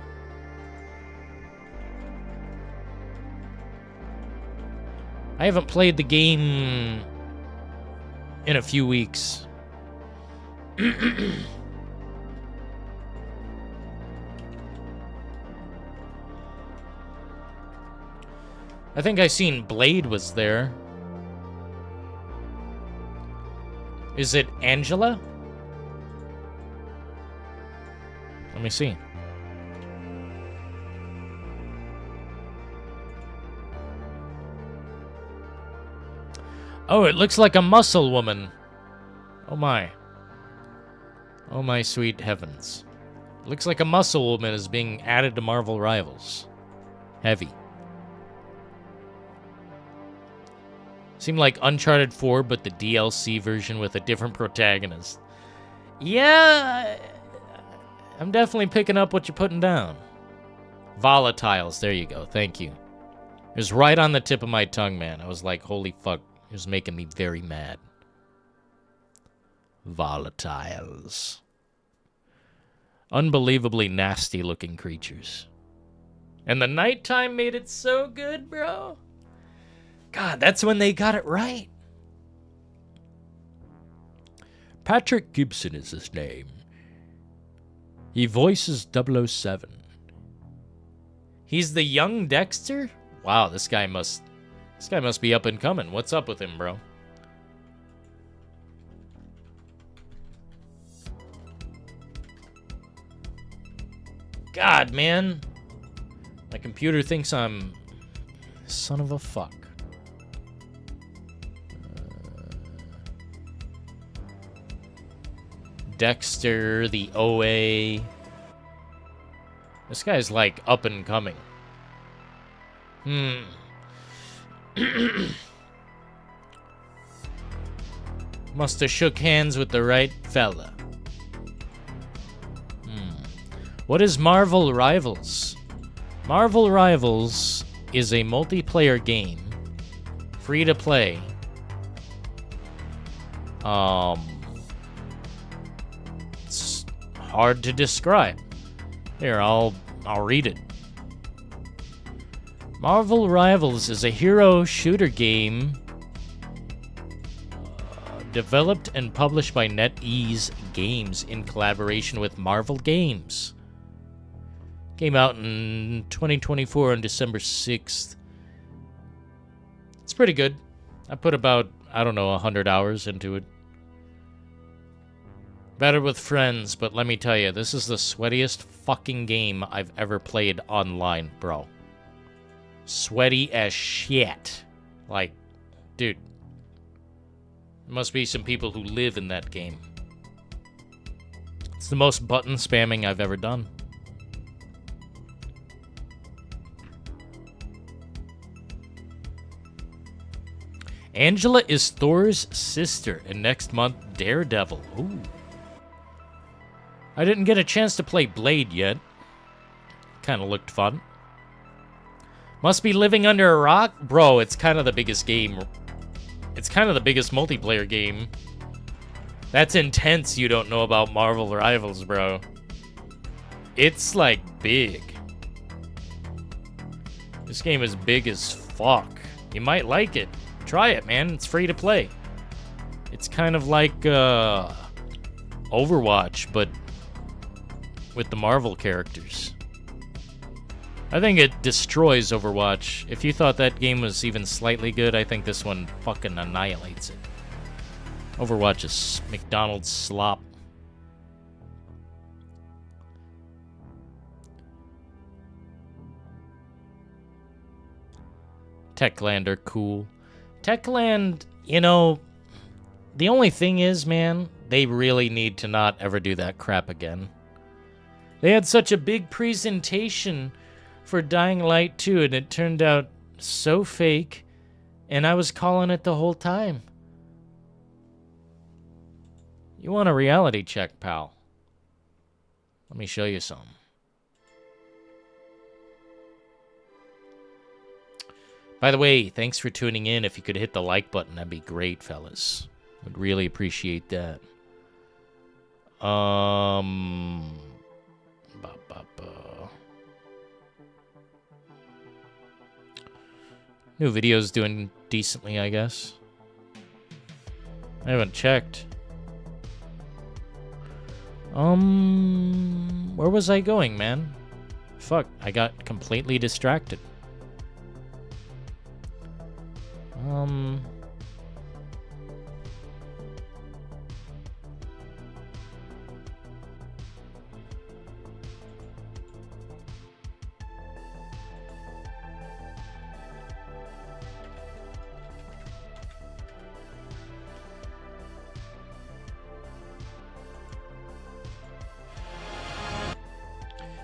I haven't played the game in a few weeks. I think I seen Blade was there. Is it Angela? Let me see. Oh, it looks like a muscle woman. Oh my. Oh my sweet heavens. Looks like a muscle woman is being added to Marvel Rivals. Heavy. Seemed like Uncharted 4, but the DLC version with a different protagonist. Yeah, I'm definitely picking up what you're putting down. Volatiles, there you go, thank you. It was right on the tip of my tongue, man. I was like, holy fuck, it was making me very mad. Volatiles. Unbelievably nasty looking creatures. And the nighttime made it so good, bro. God, that's when they got it right. Patrick Gibson is his name. He voices 007. He's the young Dexter? Wow, this guy must be up and coming. What's up with him, bro? God, man. My computer thinks I'm son of a fuck. Dexter, the OA. This guy's like up and coming. Must have shook hands with the right fella. What is Marvel Rivals? Marvel Rivals is a multiplayer game, free to play. It's hard to describe. Here, I'll read it. Marvel Rivals is a hero shooter game developed and published by NetEase Games in collaboration with Marvel Games. Came out in 2024 on December 6th. It's pretty good. I put about, 100 hours into it. Better with friends, but let me tell you, this is the sweatiest fucking game I've ever played online, bro. Sweaty as shit. Like, dude. There must be some people who live in that game. It's the most button spamming I've ever done. Angela is Thor's sister, and next month, Daredevil. Ooh. I didn't get a chance to play Blade yet. Kind of looked fun. Must be living under a rock? Bro, it's kind of the biggest game. It's kind of the biggest multiplayer game. That's intense you don't know about Marvel Rivals, bro. It's, like, big. This game is big as fuck. You might like it. Try it, man. It's free to play. It's kind of like Overwatch, but with the Marvel characters. I think it destroys Overwatch. If you thought that game was even slightly good, I think this one fucking annihilates it. Overwatch is McDonald's slop. Techland are cool. Techland, you know, the only thing is, man, they really need to not ever do that crap again. They had such a big presentation for Dying Light 2, and it turned out so fake, and I was calling it the whole time. You want a reality check, pal? Let me show you some. By the way, thanks for tuning in. If you could hit the like button, that'd be great, fellas. Would really appreciate that. New video's doing decently, I guess. I haven't checked. Where was I going, man? Fuck, I got completely distracted.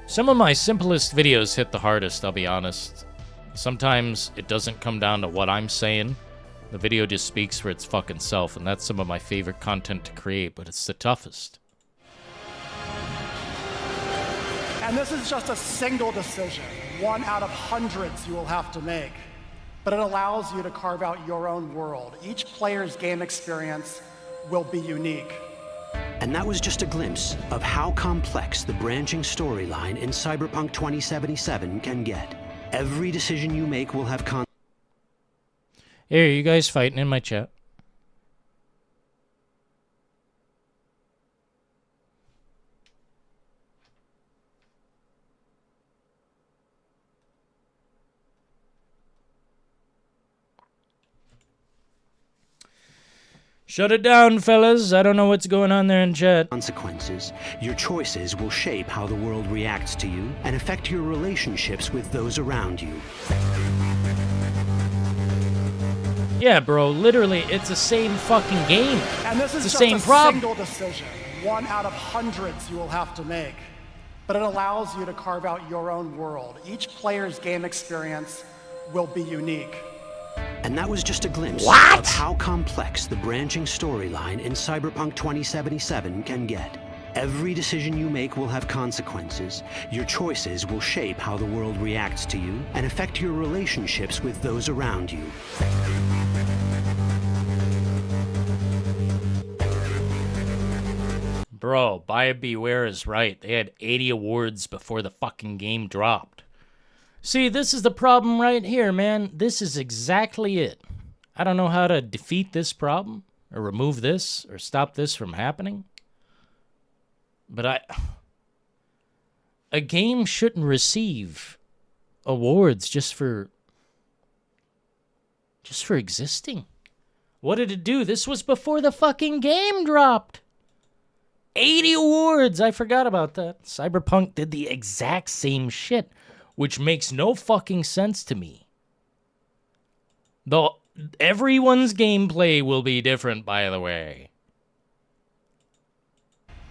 Some of my simplest videos hit the hardest, I'll be honest. Sometimes it doesn't come down to what I'm saying. The video just speaks for its fucking self, and that's some of my favorite content to create, but it's the toughest. And this is just a single decision, one out of hundreds you will have to make. But it allows you to carve out your own world. Each player's game experience will be unique. And that was just a glimpse of how complex the branching storyline in Cyberpunk 2077 can get. Every decision you make will have Hey, are you guys fighting in my chat? Shut it down, fellas. I don't know what's going on there in chat. consequences. Your choices will shape how the world reacts to you and affect your relationships with those around you. Yeah, bro, literally, it's the same fucking game. And this is It's the just same a problem. single decision, one out of hundreds you will have to make. But it allows you to carve out your own world. Each player's game experience will be unique. And that was just a glimpse of how complex the branching storyline in Cyberpunk 2077 can get. Every decision you make will have consequences. Your choices will shape how the world reacts to you and affect your relationships with those around you. Bro, buyer beware is right. They had 80 awards before the fucking game dropped. See, this is the problem right here, man. This is exactly it. I don't know how to defeat this problem, or remove this, or stop this from happening. But a game shouldn't receive awards just for existing. What did it do? This was before the fucking game dropped. 80 awards! I forgot about that. Cyberpunk did the exact same shit, which makes no fucking sense to me. Though everyone's gameplay will be different, by the way.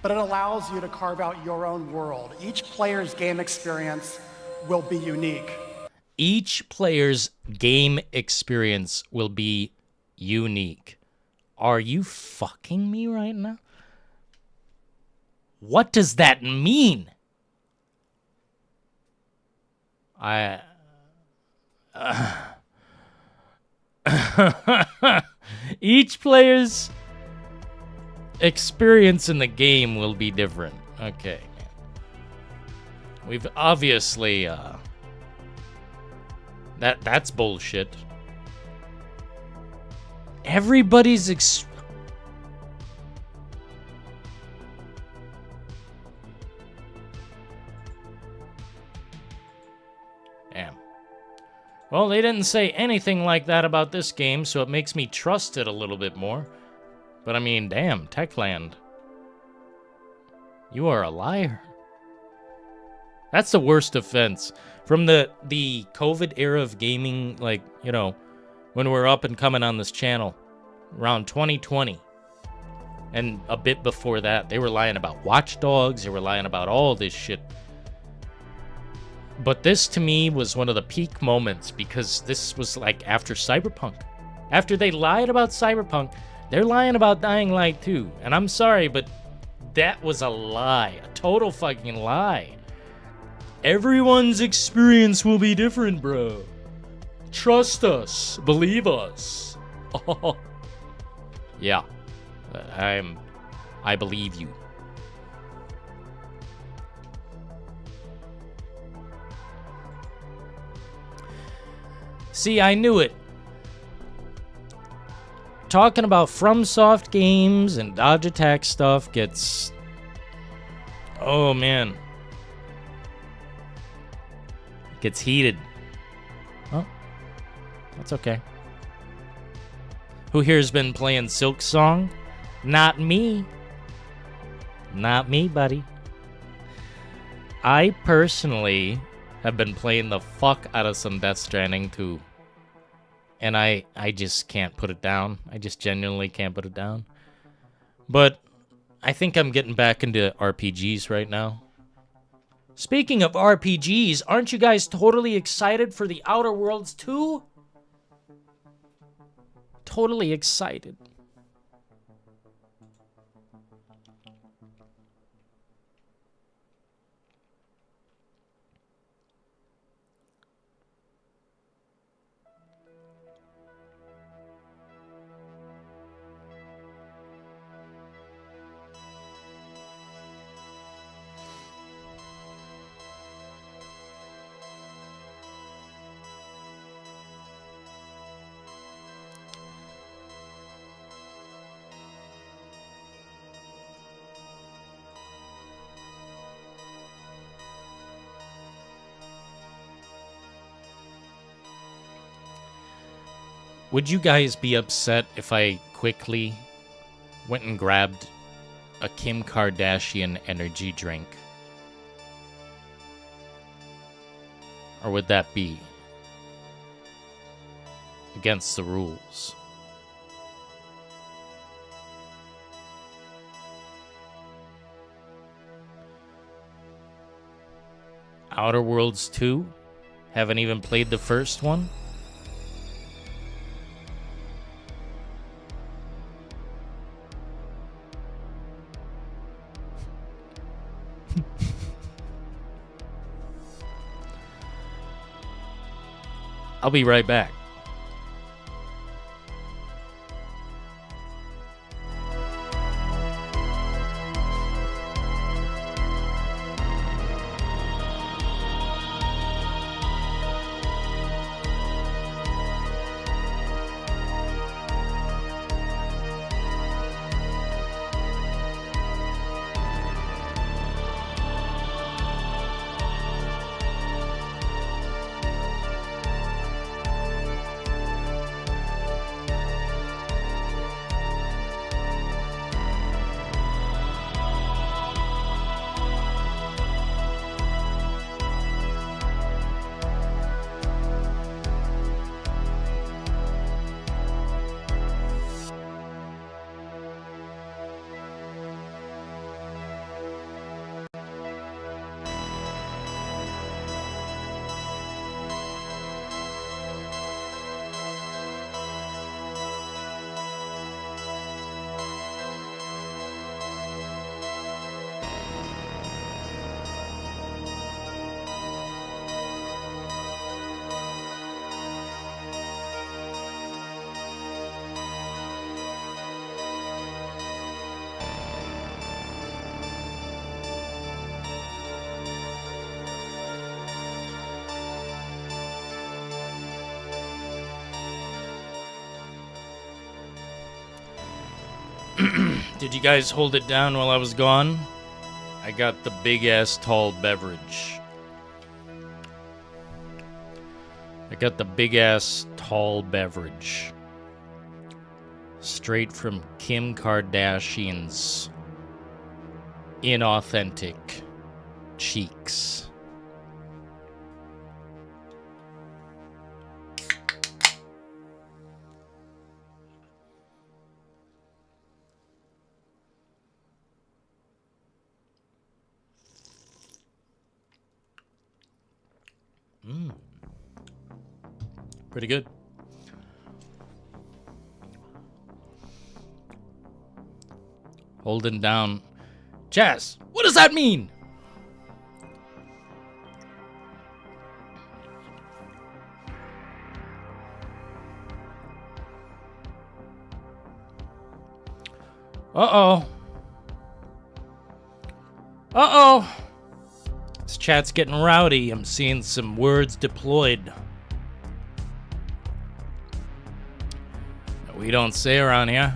But it allows you to carve out your own world. Each player's game experience will be unique. Each player's game experience will be unique. Are you fucking me right now? What does that mean? Each player's experience in the game will be different. Okay. We've obviously, that's bullshit. Everybody's Damn. Well, they didn't say anything like that about this game, so it makes me trust it a little bit more. But I mean, damn, Techland. You are a liar. That's the worst offense. From the COVID era of gaming, like, you know, when we're up and coming on this channel, around 2020. And a bit before that, they were lying about Watch Dogs, they were lying about all this shit. But this, to me, was one of the peak moments, because this was, like, after Cyberpunk. After they lied about Cyberpunk, they're lying about Dying Light 2. And I'm sorry, but that was a lie. A total fucking lie. Everyone's experience will be different, bro. Trust us. Believe us. Oh. Yeah. I believe you. See, I knew it. Talking about FromSoft games and dodge attack stuff gets... Oh, man. Gets heated. Oh, that's okay. Who here's been playing Silk Song? Not me. Not me, buddy. I personally have been playing the fuck out of some Death Stranding 2. And I just can't put it down. I just genuinely can't put it down. But I think I'm getting back into RPGs right now. Speaking of RPGs, aren't you guys totally excited for The Outer Worlds 2? Totally excited. Would you guys be upset if I quickly went and grabbed a Kim Kardashian energy drink? Or would that be against the rules? Outer Worlds 2? Haven't even played the first one? I'll be right back. Did you guys hold it down while I was gone? I got the big-ass tall beverage. I got the big-ass tall beverage. Straight from Kim Kardashian's inauthentic cheeks. Pretty good. Holding down. Chaz, what does that mean? Uh-oh. Uh-oh. This chat's getting rowdy. I'm seeing some words deployed that we don't say around here.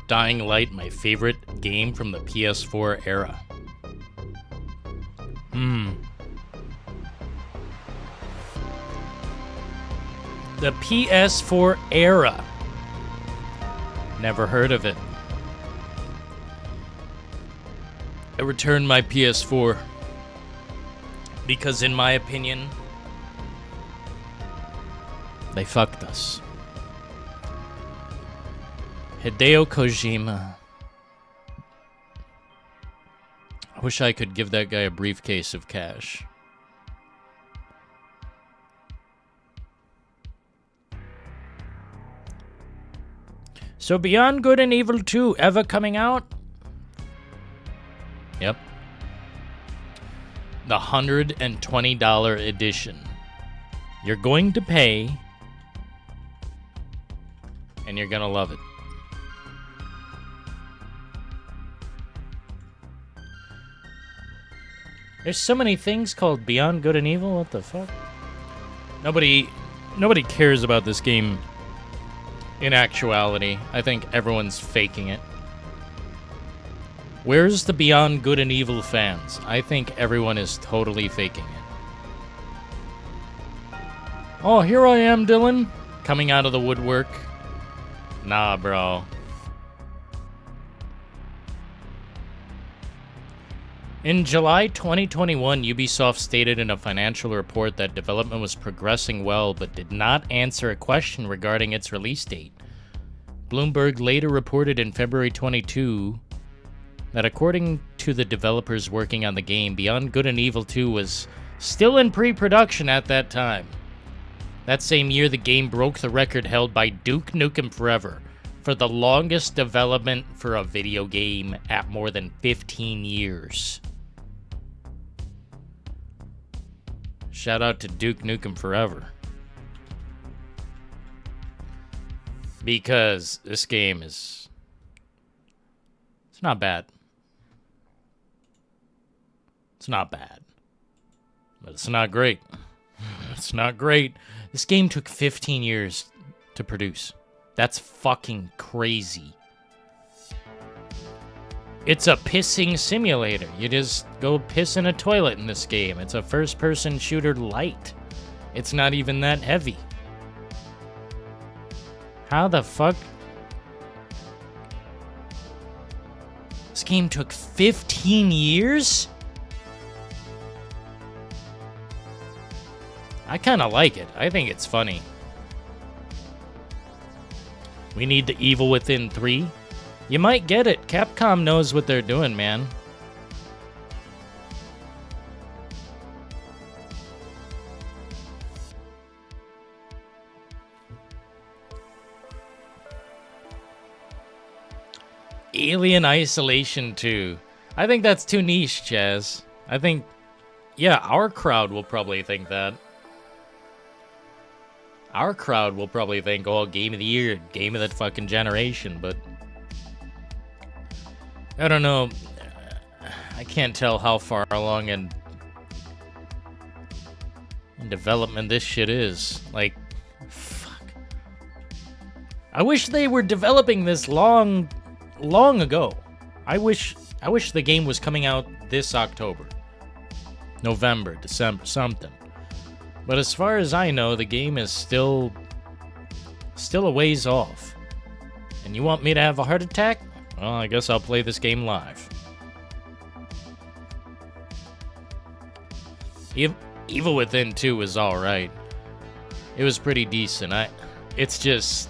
Dying Light, my favorite game from the PS4 era. The PS4 era. Never heard of it. I returned my PS4 because, in my opinion, they fucked us. Hideo Kojima. I wish I could give that guy a briefcase of cash. So Beyond Good and Evil 2 ever coming out? Yep. The $120 edition. You're going to pay, and you're gonna love it. There's so many things called Beyond Good and Evil. What the fuck? Nobody cares about this game. In actuality, I think everyone's faking it. Where's the Beyond Good and Evil fans? I think everyone is totally faking it. Oh, here I am, Dillon. Coming out of the woodwork. Nah, bro. In July 2021, Ubisoft stated in a financial report that development was progressing well, but did not answer a question regarding its release date. Bloomberg later reported in February 22 that according to the developers working on the game, Beyond Good and Evil 2 was still in pre-production at that time. That same year, the game broke the record held by Duke Nukem Forever for the longest development for a video game at more than 15 years. Shout out to Duke Nukem Forever. Because this game is... It's not bad. It's not bad. But it's not great. It's not great. This game took 15 years to produce. That's fucking crazy. It's a pissing simulator. You just go piss in a toilet in this game. It's a first-person shooter light. It's not even that heavy. How the fuck? This game took 15 years? I kind of like it. I think it's funny. We need the Evil Within 3. You might get it. Capcom knows what they're doing, man. Alien Isolation 2. I think that's too niche, Chaz. I think, yeah, our crowd will probably think that. Our crowd will probably think, oh, Game of the Year, Game of the fucking generation, but... I don't know. I can't tell how far along in development this shit is. Like, fuck. I wish they were developing this long ago. I wish the game was coming out this October. November, December, something. But as far as I know, the game is still a ways off. And you want me to have a heart attack? Well, I guess I'll play this game live. Evil Within 2 was alright. It was pretty decent. It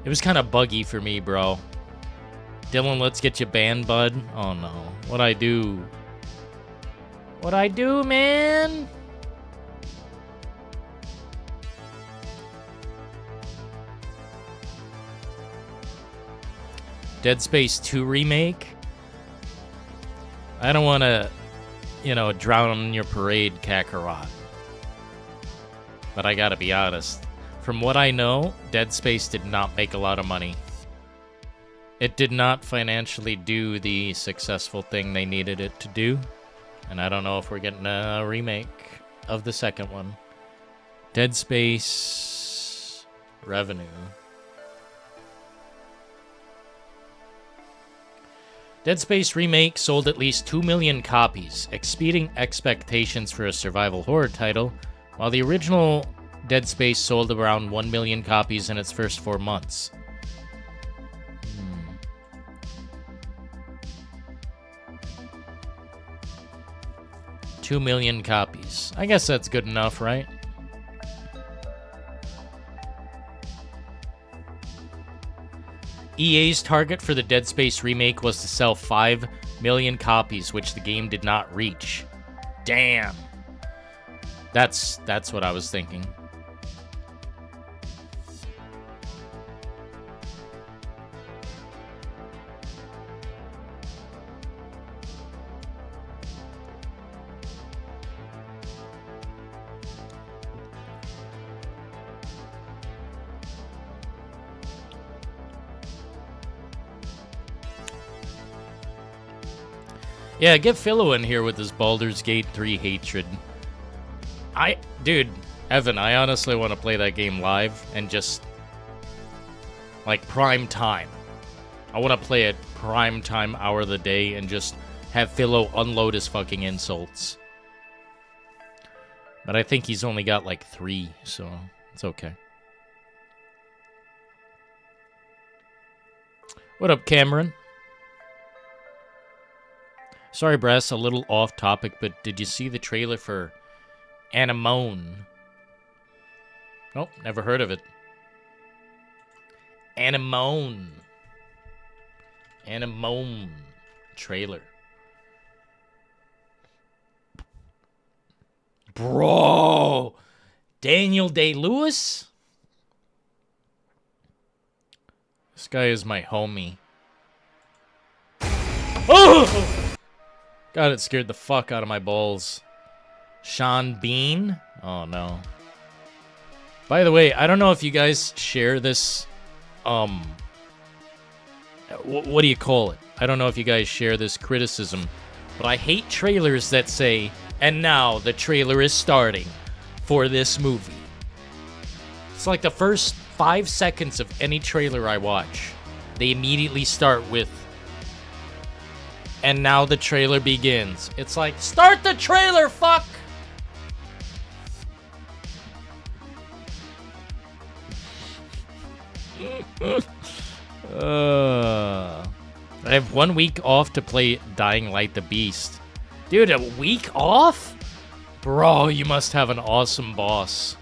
was kind of buggy for me, bro. Dillon, let's get you banned, bud. Oh no. What'd I do? What'd I do, man? Dead Space 2 remake. I don't want to, drown on your parade, Kakarot. But I gotta be honest. From what I know, Dead Space did not make a lot of money. It did not financially do the successful thing they needed it to do. And I don't know if we're getting a remake of the second one. Dead Space revenue. Dead Space Remake sold at least 2 million copies, exceeding expectations for a survival horror title, while the original Dead Space sold around 1 million copies in its first 4 months. 2 million copies. I guess that's good enough, right? EA's target for the Dead Space remake was to sell 5 million copies, which the game did not reach. Damn. That's what I was thinking. Yeah, get Philo in here with his Baldur's Gate 3 hatred. Dude, Evan, I honestly want to play that game live and just, like, prime time. I want to play it prime time hour of the day and just have Philo unload his fucking insults. But I think he's only got, like, 3, so it's okay. What up, Cameron? Sorry, Brass, a little off topic, but did you see the trailer for Anemone? Nope, never heard of it. Anemone. Anemone trailer. Bro! Daniel Day-Lewis? This guy is my homie. Oh! God, it scared the fuck out of my balls. Sean Bean? Oh, no. By the way, I don't know if you guys share this, what do you call it? I don't know if you guys share this criticism, but I hate trailers that say, and now the trailer is starting for this movie. It's like the first 5 seconds of any trailer I watch, they immediately start with, and now the trailer begins. It's like, start the trailer, fuck! I have 1 week off to play Dying Light the Beast. Dude, a week off? Bro, you must have an awesome boss.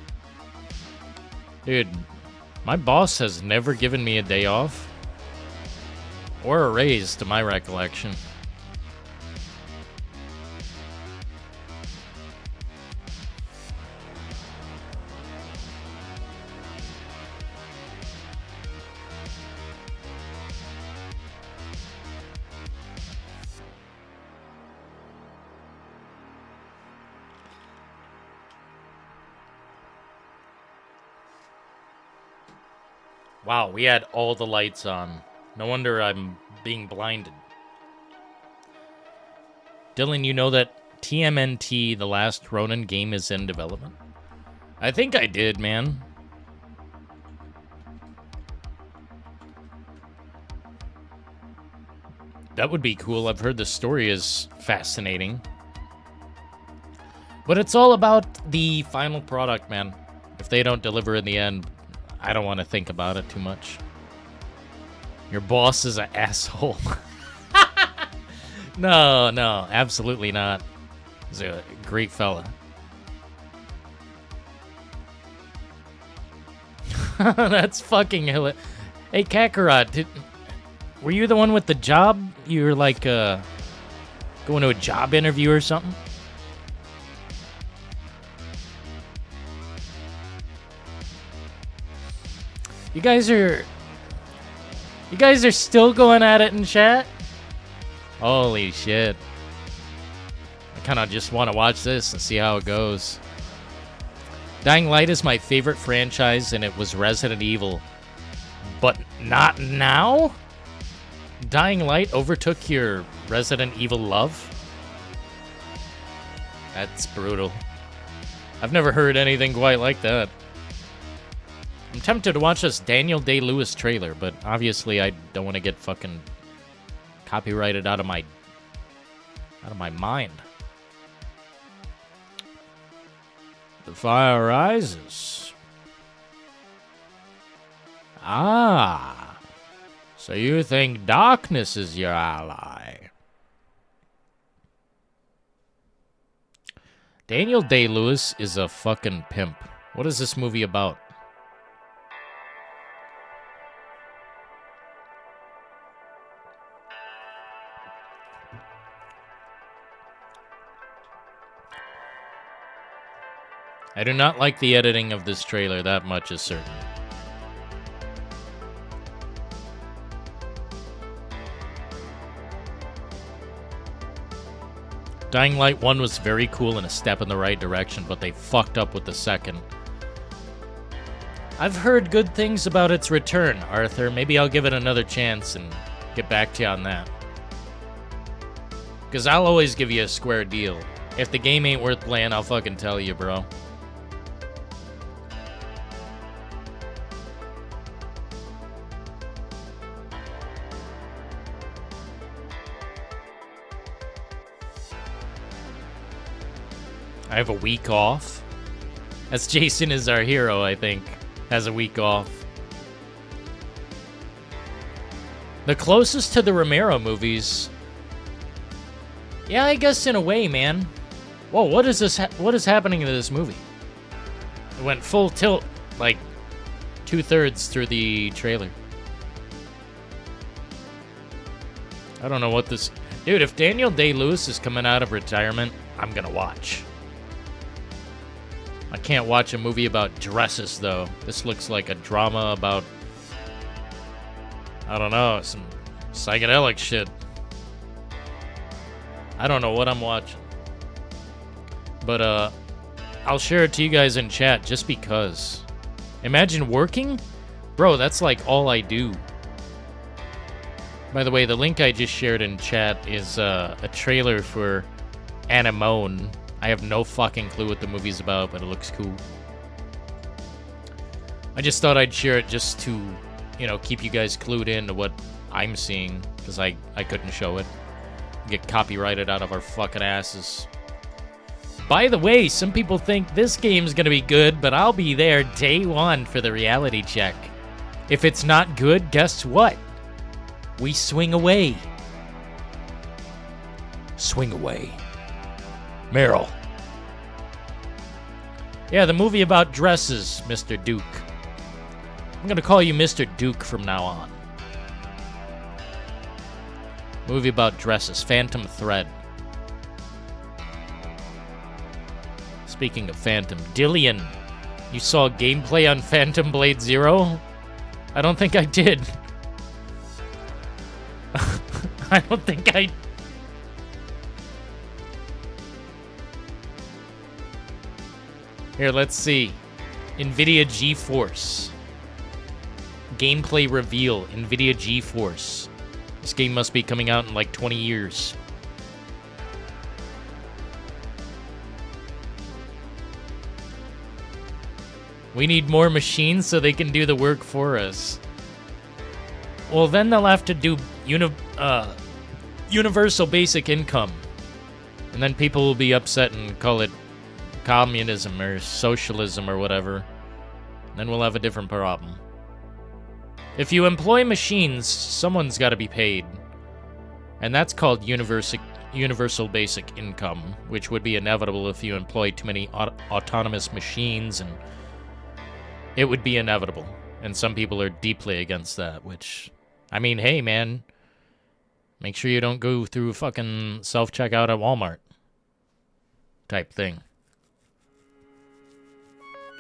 Dude, my boss has never given me a day off. Or a raise, to my recollection. Wow, we had all the lights on. No wonder I'm being blinded. Dylan, you know that TMNT, The Last Ronin game, is in development? I think I did, man. That would be cool. I've heard the story is fascinating. But it's all about the final product, man. If they don't deliver in the end, I don't want to think about it too much. Your boss is an asshole. No, absolutely not. He's a great fella. That's fucking hilarious. Hey, Kakarot, were you the one with the job? You were like going to a job interview or something? You guys are You guys are still going at it in chat? Holy shit. I kind of just want to watch this and see how it goes. Dying Light is my favorite franchise, and it was Resident Evil. But not now? Dying Light overtook your Resident Evil love? That's brutal. I've never heard anything quite like that. I'm tempted to watch this Daniel Day-Lewis trailer, but obviously I don't want to get fucking copyrighted out of my mind. The fire rises. Ah. So you think darkness is your ally? Daniel Day-Lewis is a fucking pimp. What is this movie about? I do not like the editing of this trailer, that much is certain. Dying Light 1 was very cool and a step in the right direction, but they fucked up with the second. I've heard good things about its return, Arthur. Maybe I'll give it another chance and get back to you on that. Because I'll always give you a square deal. If the game ain't worth playing, I'll fucking tell you, bro. I have a week off. That's Jason is our hero, I think. Has a week off. The closest to the Romero movies. Yeah, I guess in a way, man. Whoa, what is this? What is happening to this movie? It went full tilt, like 2/3 through the trailer. I don't know what this... Dude, if Daniel Day-Lewis is coming out of retirement, I'm gonna watch. I can't watch a movie about dresses, though. This looks like a drama about... I don't know, some psychedelic shit. I don't know what I'm watching. But, I'll share it to you guys in chat just because. Imagine working? Bro, that's like all I do. By the way, the link I just shared in chat is a trailer for Anemone. I have no fucking clue what the movie's about, but it looks cool. I just thought I'd share it just to, you know, keep you guys clued in to what I'm seeing, because I couldn't show it. Get copyrighted out of our fucking asses. By the way, some people think this game's gonna be good, but I'll be there day one for the reality check. If it's not good, guess what? We swing away. Swing away. Meryl. Yeah, the movie about dresses, Mr. Duke. I'm gonna call you Mr. Duke from now on. Movie about dresses, Phantom Thread. Speaking of Phantom, Dillon, you saw gameplay on Phantom Blade Zero? I don't think I did. I don't think I... Here, let's see. NVIDIA GeForce. Gameplay reveal, NVIDIA GeForce. This game must be coming out in like 20 years. We need more machines so they can do the work for us. Well, then they'll have to do universal basic income. And then people will be upset and call it communism or socialism or whatever. Then we'll have a different problem. If you employ machines, someone's got to be paid. And that's called universal basic income, which would be inevitable if you employ too many autonomous machines, and it would be inevitable. And some people are deeply against that, which, I mean, hey, man, make sure you don't go through fucking self-checkout at Walmart type thing.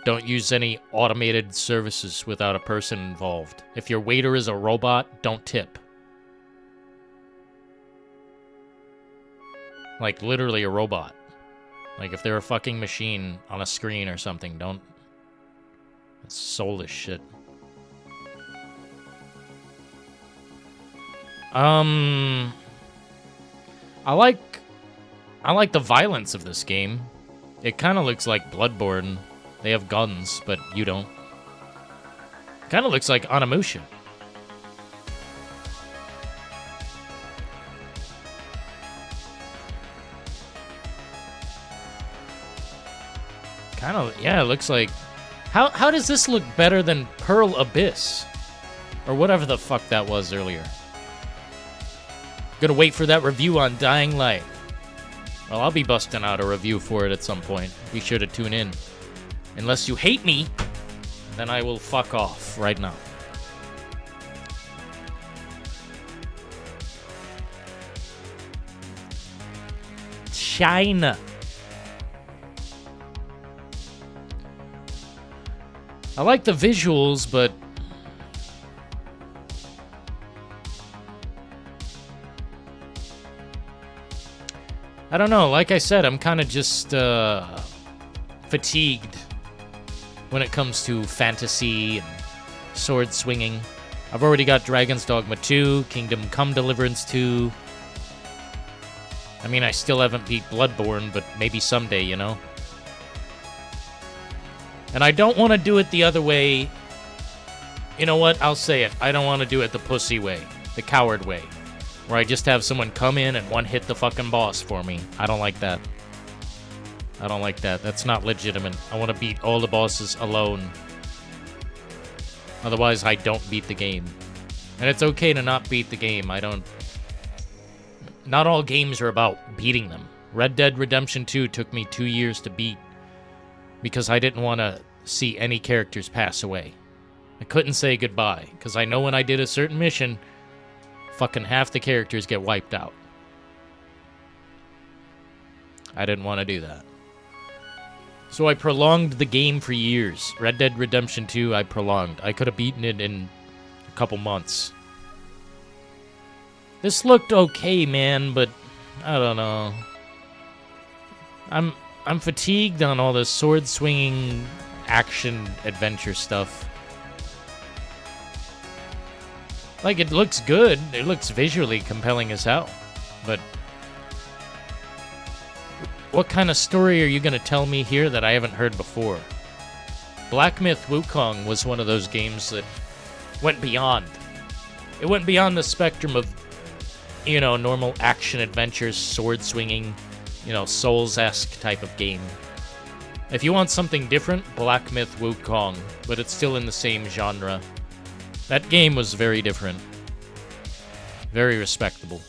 Don't use any automated services without a person involved. If your waiter is a robot, don't tip. Like, literally a robot. Like, if they're a fucking machine on a screen or something, don't... That's soulless shit. I like the violence of this game. It kind of looks like Bloodborne. They have guns, but you don't. Kind of looks like Onimusha. Kind of, yeah, it looks like... How does this look better than Pearl Abyss? Or whatever the fuck that was earlier. Gonna wait for that review on Dying Light. Well, I'll be busting out a review for it at some point. Be sure to tune in. Unless you hate me, then I will fuck off right now. China. I like the visuals, but... I don't know, like I said, I'm kind of just fatigued when it comes to fantasy and sword swinging. I've already got Dragon's Dogma 2, Kingdom Come Deliverance 2. I mean, I still haven't beat Bloodborne, but maybe someday, you know? And I don't want to do it the other way. You know what? I'll say it. I don't want to do it the pussy way, the coward way. Where I just have someone come in and one-hit the fucking boss for me. I don't like that. I don't like that. That's not legitimate. I want to beat all the bosses alone. Otherwise, I don't beat the game. And it's okay to not beat the game. Not all games are about beating them. Red Dead Redemption 2 took me 2 years to beat because I didn't want to see any characters pass away. I couldn't say goodbye because I know when I did a certain mission, fucking half the characters get wiped out. I didn't want to do that. So I prolonged the game for years. Red Dead Redemption 2, I prolonged. I could have beaten it in a couple months. This looked okay, man, but I don't know. I'm fatigued on all this sword-swinging action adventure stuff. Like, it looks good. It looks visually compelling as hell. But what kind of story are you going to tell me here that I haven't heard before? Black Myth Wukong was one of those games that went beyond. It went beyond the spectrum of, you know, normal action adventures, sword-swinging, you know, Souls-esque type of game. If you want something different, Black Myth Wukong, but it's still in the same genre. That game was very different. Very respectable.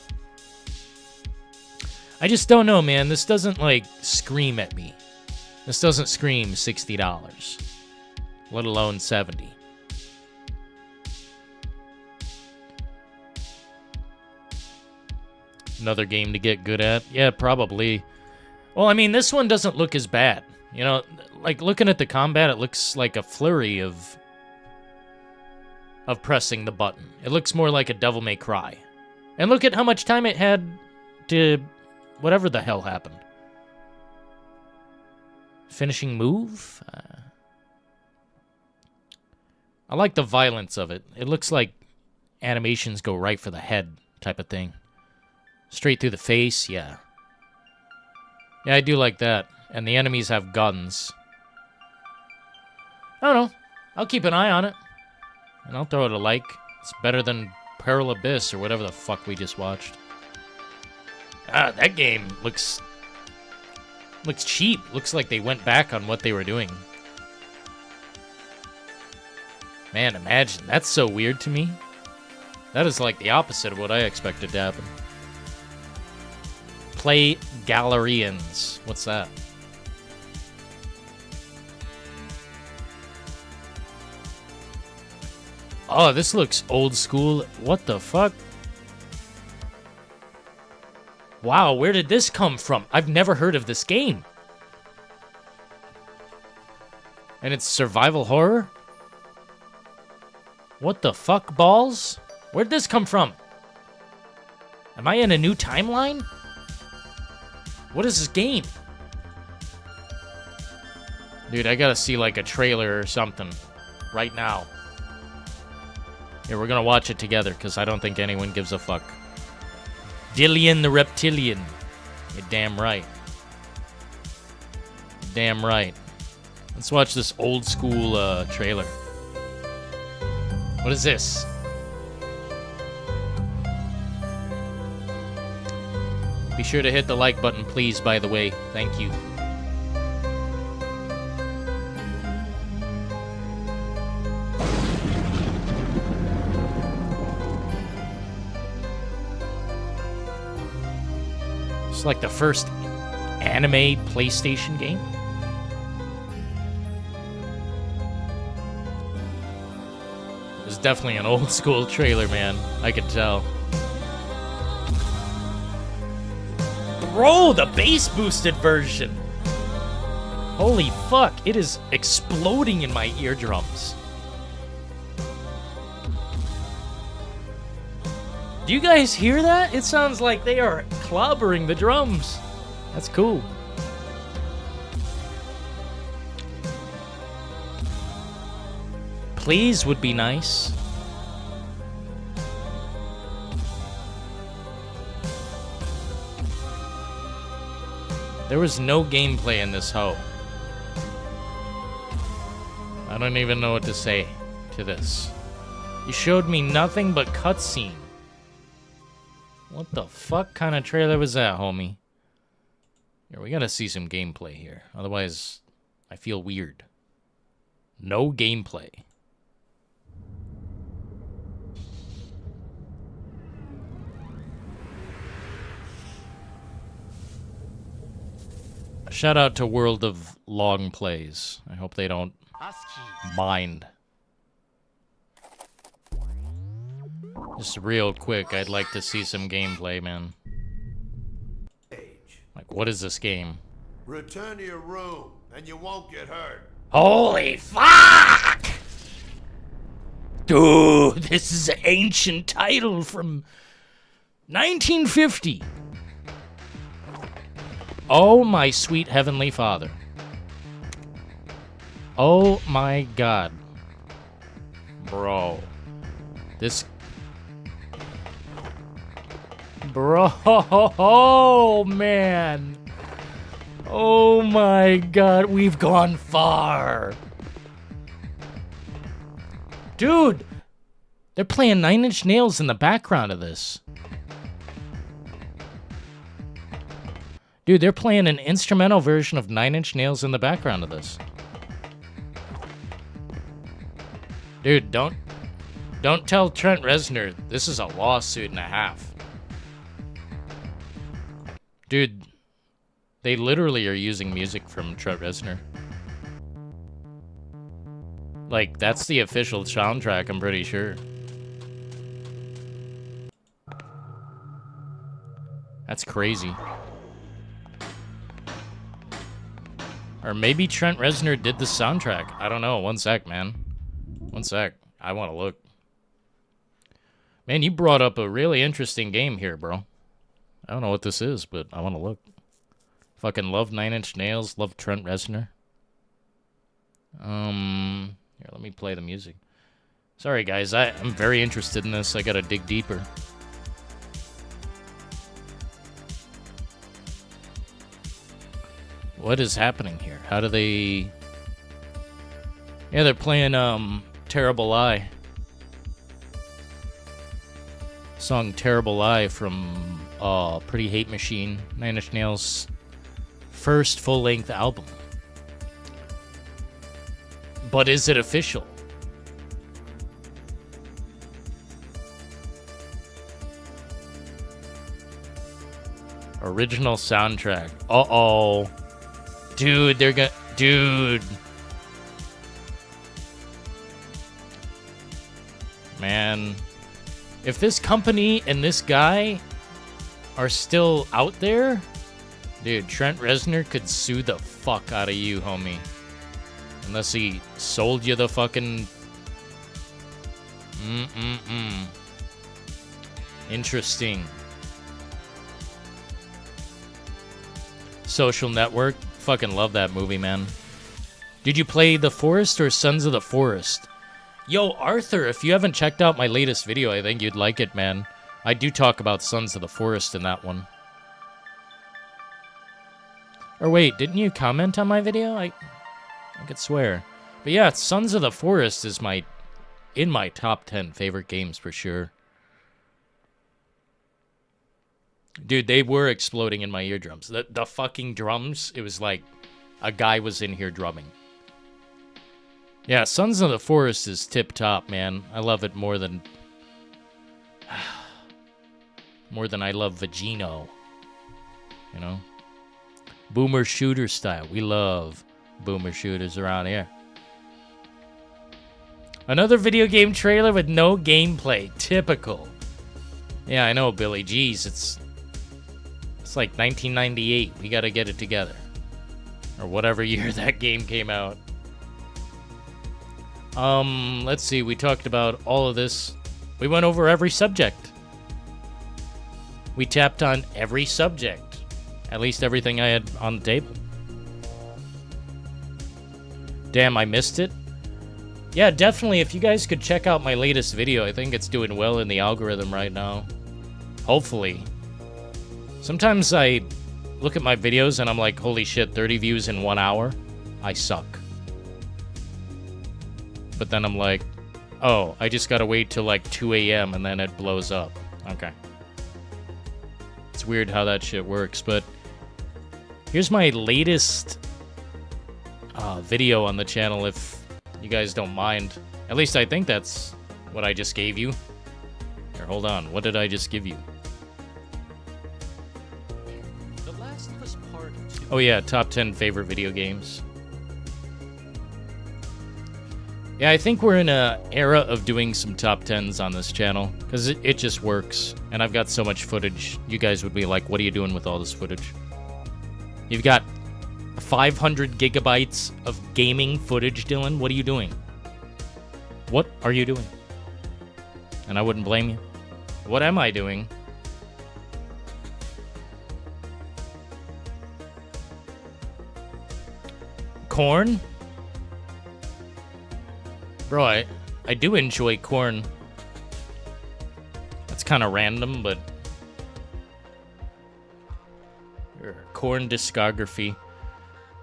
I just don't know, man. This doesn't, like, scream at me. This doesn't scream $60. Let alone $70. Another game to get good at? Yeah, probably. Well, I mean, this one doesn't look as bad. You know, like, looking at the combat, it looks like a flurry of pressing the button. It looks more like a Devil May Cry. And look at how much time it had to whatever the hell happened. Finishing move? I like the violence of it. It looks like animations go right for the head type of thing. Straight through the face, yeah. Yeah, I do like that. And the enemies have guns. I don't know. I'll keep an eye on it. And I'll throw it a like. It's better than Pearl Abyss or whatever the fuck we just watched. That game looks cheap. Looks like they went back on what they were doing. Man, imagine. That's so weird to me. That is like the opposite of what I expected to happen. Play Galerians. What's that? Oh, this looks old school. What the fuck? Wow, where did this come from? I've never heard of this game. And it's survival horror? What the fuck, balls? Where'd this come from? Am I in a new timeline? What is this game? Dude, I gotta see like a trailer or something right now. Yeah, we're gonna watch it together because I don't think anyone gives a fuck. Dillon the Reptilian. You're damn right. Damn right. Let's watch this old school trailer. What is this? Be sure to hit the like button, please, by the way. Thank you. It's like the first anime PlayStation game. It's definitely an old school trailer, man. I could tell. Bro, the bass boosted version. Holy fuck, it is exploding in my eardrums. Do you guys hear that? It sounds like they are clobbering the drums. That's cool. Please would be nice. There was no gameplay in this hoe. I don't even know what to say to this. You showed me nothing but cutscene. What the fuck kind of trailer was that, homie? Here, we gotta see some gameplay here. Otherwise, I feel weird. No gameplay. Shout out to World of Long Plays. I hope they don't mind. Just real quick, I'd like to see some gameplay, man. Like, what is this game? Return to your room, and you won't get hurt. Holy fuck! Dude, this is an ancient title from 1950. Oh, my sweet heavenly father. Oh, my God. Bro. This... Bro, oh, man. Oh, my God. We've gone far. Dude, they're playing Nine Inch Nails in the background of this. Dude, they're playing an instrumental version of Nine Inch Nails in the background of this. Dude, don't tell Trent Reznor this is a lawsuit and a half. Dude, they literally are using music from Trent Reznor. Like, that's the official soundtrack, I'm pretty sure. That's crazy. Or maybe Trent Reznor did the soundtrack. I don't know. One sec, man. One sec. I want to look. Man, you brought up a really interesting game here, bro. I don't know what this is, but I want to look. Fucking love Nine Inch Nails. Love Trent Reznor. Here, let me play the music. Sorry, guys. I'm very interested in this. I gotta dig deeper. What is happening here? How do they... Yeah, they're playing, Terrible Lie. Song Terrible Lie from, Pretty Hate Machine, Nine Inch Nails' first full-length album. But is it official? Original soundtrack. Uh-oh. Dude, they're gonna... Dude. Man. If this company and this guy are still out there, dude, Trent Reznor could sue the fuck out of you, homie. Unless he sold you the fucking... Interesting. Social Network. Fucking love that movie, man. Did you play The Forest or Sons of the Forest? Yo, Arthur, if you haven't checked out my latest video, I think you'd like it, man. I do talk about Sons of the Forest in that one. Or wait, didn't you comment on my video? I could swear. But yeah, Sons of the Forest is in my top 10 favorite games for sure. Dude, they were exploding in my eardrums. The fucking drums, it was like a guy was in here drumming. Yeah, Sons of the Forest is tip-top, man. I love it more than... more than I love Vagino. You know? Boomer shooter style. We love boomer shooters around here. Another video game trailer with no gameplay. Typical. Yeah, I know, Billy. Jeez, it's like 1998. We gotta get it together. Or whatever year that game came out. Let's see. We talked about all of this. We went over every subject. We tapped on every subject. At least everything I had on the table. Damn, I missed it. Yeah, definitely. If you guys could check out my latest video, I think it's doing well in the algorithm right now. Hopefully. Sometimes I look at my videos and I'm like, holy shit, 30 views in 1 hour? I suck. But then I'm like, oh, I just gotta wait till like 2 a.m. and then it blows up. Okay. It's weird how that shit works, but here's my latest video on the channel, if you guys don't mind. At least I think that's what I just gave you. Here, hold on. What did I just give you? The Last of Us Part 2. Oh yeah, top 10 favorite video games. Yeah, I think we're in an era of doing some top 10s on this channel, because it just works, and I've got so much footage. You guys would be like, what are you doing with all this footage? You've got 500 gigabytes of gaming footage, Dylan. What are you doing? What are you doing? And I wouldn't blame you. What am I doing? Corn? Bro, I do enjoy Corn. That's kind of random, but... Corn discography.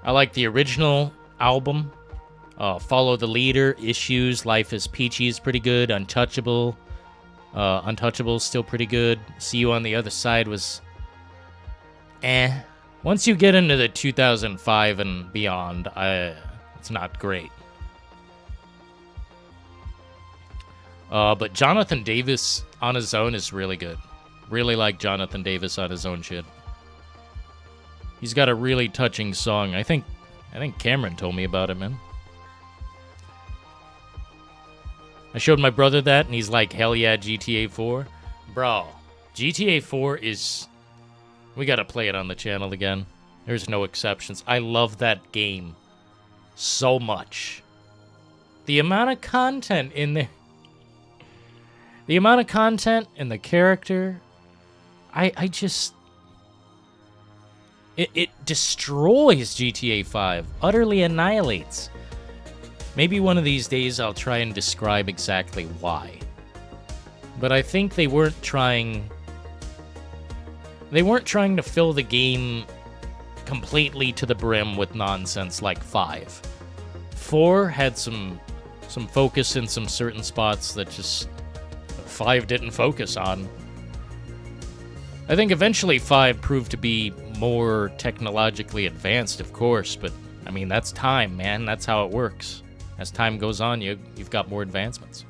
I like the original album. Follow the Leader, Issues, Life is Peachy is pretty good. Untouchable. Untouchable's still pretty good. See You on the Other Side was... eh. Once you get into the 2005 and beyond, it's not great. But Jonathan Davis on his own is really good. Really like Jonathan Davis on his own shit. He's got a really touching song. I think Cameron told me about it, man. I showed my brother that, and he's like, hell yeah, GTA 4. Bro, GTA 4 is... we gotta play it on the channel again. There's no exceptions. I love that game so much. The amount of content in there... the amount of content and the character... I just... It destroys GTA 5. Utterly annihilates. Maybe one of these days I'll try and describe exactly why. But I think they weren't trying... they weren't trying to fill the game completely to the brim with nonsense like 5. 4 had some focus in some certain spots that just 5 didn't focus on. I think eventually 5 proved to be more technologically advanced, of course, but I mean, that's time, man. That's how it works. As time goes on, you've got more advancements.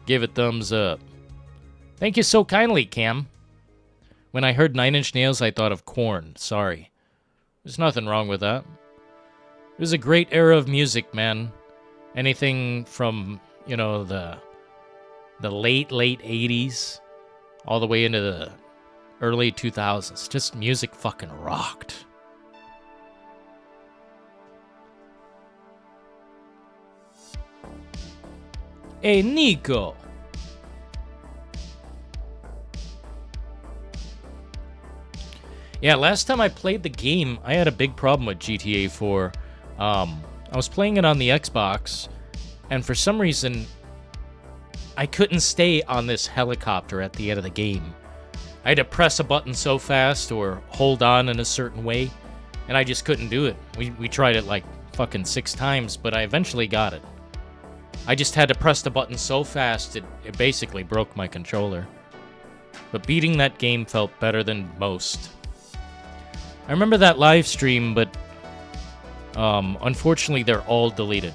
Give it thumbs up. Thank you so kindly, Cam. When I heard 9 Inch Nails, I thought of Korn. Sorry. There's nothing wrong with that. It was a great era of music, man. Anything from, you know, the late 80s all the way into the early 2000s. Just music fucking rocked. Hey, Nico. Yeah, last time I played the game, I had a big problem with GTA 4. I was playing it on the Xbox, and for some reason, I couldn't stay on this helicopter at the end of the game. I had to press a button so fast or hold on in a certain way, and I just couldn't do it. We tried it like fucking 6 times, but I eventually got it. I just had to press the button so fast, it basically broke my controller. But beating that game felt better than most. I remember that live stream, but unfortunately they're all deleted.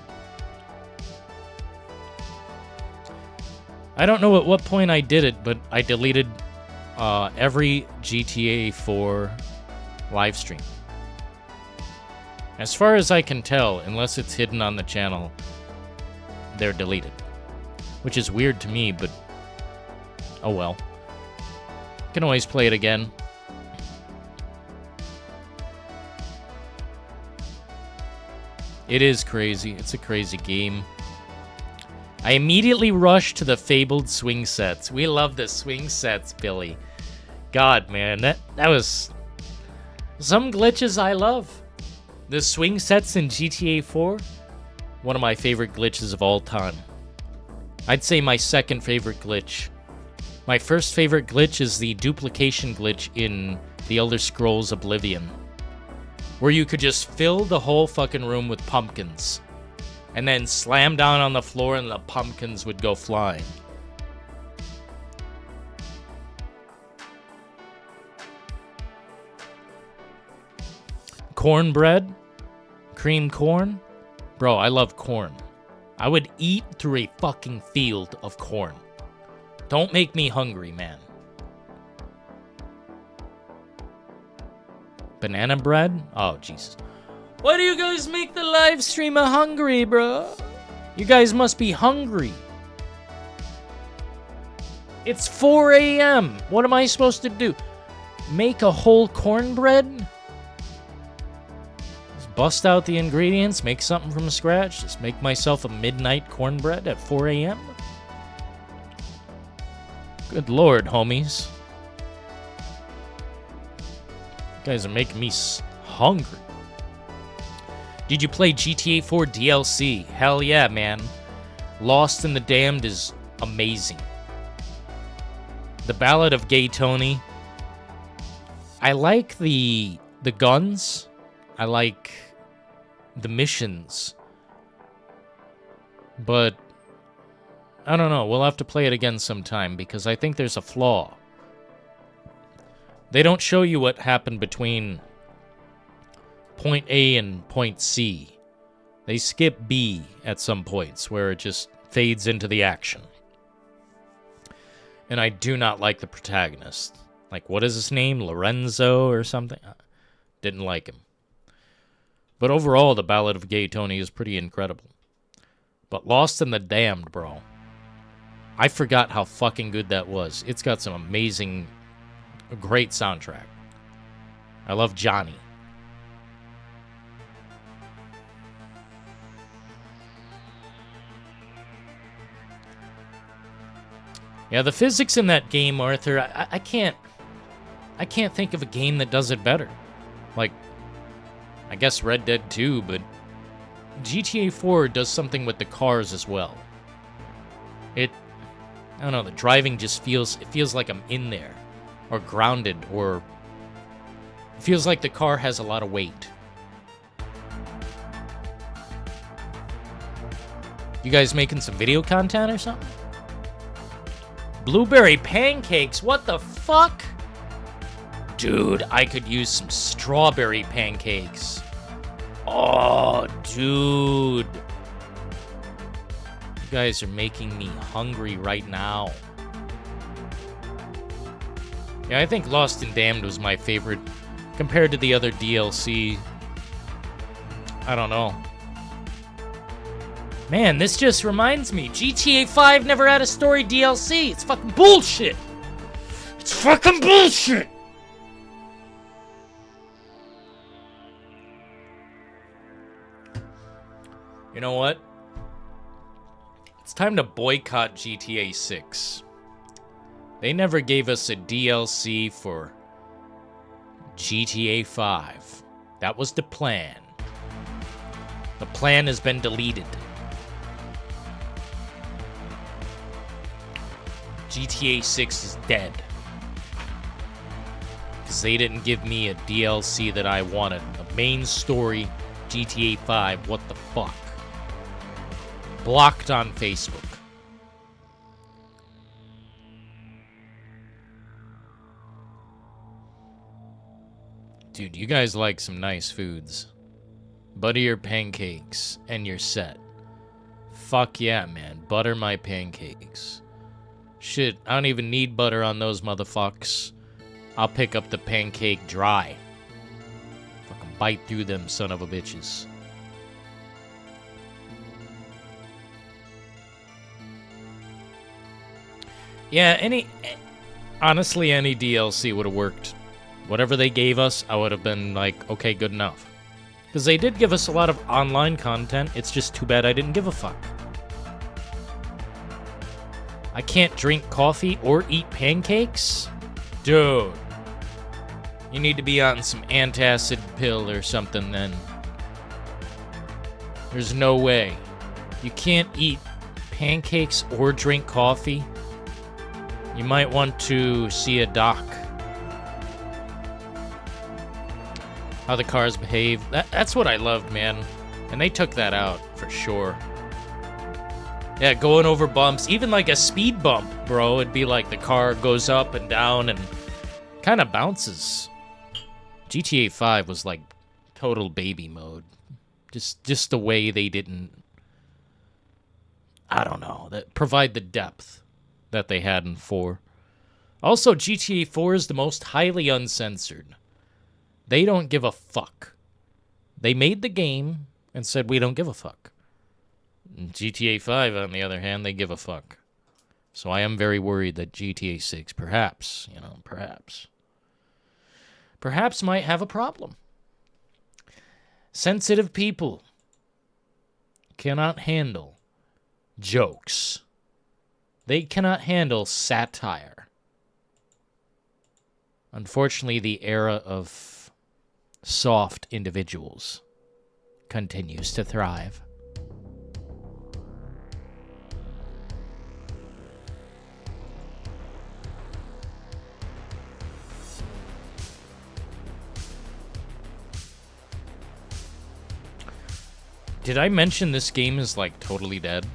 I don't know at what point I did it, but I deleted every GTA 4 live stream. As far as I can tell, unless it's hidden on the channel, they're deleted. Which is weird to me, but oh well. Can always play it again. It is crazy. It's a crazy game. I immediately rushed to the fabled swing sets. We love the swing sets, Billy. God, man, that was... Some glitches I love. The swing sets in GTA 4, one of my favorite glitches of all time. I'd say my second favorite glitch. My first favorite glitch is the duplication glitch in The Elder Scrolls Oblivion, where you could just fill the whole fucking room with pumpkins and then slam down on the floor and the pumpkins would go flying. Cornbread? Cream corn? Bro, I love corn. I would eat through a fucking field of corn. Don't make me hungry, man. Banana bread? Oh, Jesus. Why do you guys make the live streamer hungry, bro? You guys must be hungry. It's 4 a.m. What am I supposed to do? Make a whole cornbread? Just bust out the ingredients, make something from scratch, just make myself a midnight cornbread at 4 a.m.? Good lord, homies. You guys are making me hungry. Did you play GTA 4 DLC? Hell yeah, man. Lost in the Damned is amazing. The Ballad of Gay Tony. I like the guns. I like the missions. But I don't know. We'll have to play it again sometime because I think there's a flaw. They don't show you what happened between point A and point C. They skip B at some points where it just fades into the action. And I do not like the protagonist. Like, what is his name? Lorenzo or something? Didn't like him. But overall, the Ballad of Gay Tony is pretty incredible. But Lost in the Damned, bro. I forgot how fucking good that was. It's got some amazing, great soundtrack. I love Johnny. Yeah, the physics in that game, Arthur, I can't think of a game that does it better. Like, I guess Red Dead 2, but GTA 4 does something with the cars as well. I don't know, the driving just feels like I'm in there, or grounded, or it feels like the car has a lot of weight. You guys making some video content or something? Blueberry pancakes? What the fuck? Dude, I could use some strawberry pancakes. Oh, dude. You guys are making me hungry right now. Yeah, I think Lost and Damned was my favorite compared to the other DLC. I don't know. Man, this just reminds me, GTA 5 never had a story DLC. It's fucking bullshit. It's fucking bullshit. You know what? It's time to boycott GTA 6. They never gave us a DLC for GTA 5. That was the plan. The plan has been deleted. GTA 6 is dead. Because they didn't give me a DLC that I wanted. A main story, GTA 5, what the fuck? Blocked on Facebook. Dude, you guys like some nice foods. Butter your pancakes, and you're set. Fuck yeah, man. Butter my pancakes. Shit, I don't even need butter on those motherfucks. I'll pick up the pancake dry. Fucking bite through them son of a bitches. Yeah, honestly, any DLC would have worked. Whatever they gave us, I would have been like, okay, good enough. Because they did give us a lot of online content, it's just too bad I didn't give a fuck. I can't drink coffee or eat pancakes? Dude. You need to be on some antacid pill or something then. There's no way. You can't eat pancakes or drink coffee? You might want to see a doc. How the cars behave. That's what I loved, man. And they took that out, for sure. Yeah, going over bumps. Even like a speed bump, bro. It'd be like the car goes up and down and kind of bounces. GTA 5 was like total baby mode. Just the way they didn't... I don't know. Provide the depth that they had in 4. Also, GTA 4 is the most highly uncensored. They don't give a fuck. They made the game and said, we don't give a fuck. GTA 5, on the other hand, they give a fuck. So I am very worried that GTA 6, perhaps might have a problem. Sensitive people cannot handle jokes. They cannot handle satire. Unfortunately, the era of soft individuals continues to thrive. Did I mention this game is like totally dead?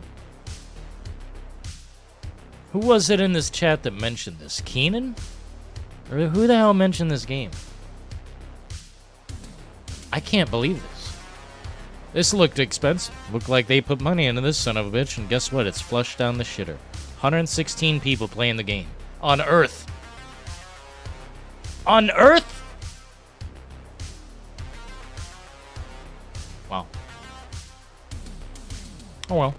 Who was it in this chat that mentioned this? Keenan? Or who the hell mentioned this game? I can't believe this. This looked expensive. Looked like they put money into this son of a bitch, and guess what? It's flushed down the shitter. 116 people playing the game. On Earth. On Earth? Wow. Oh well.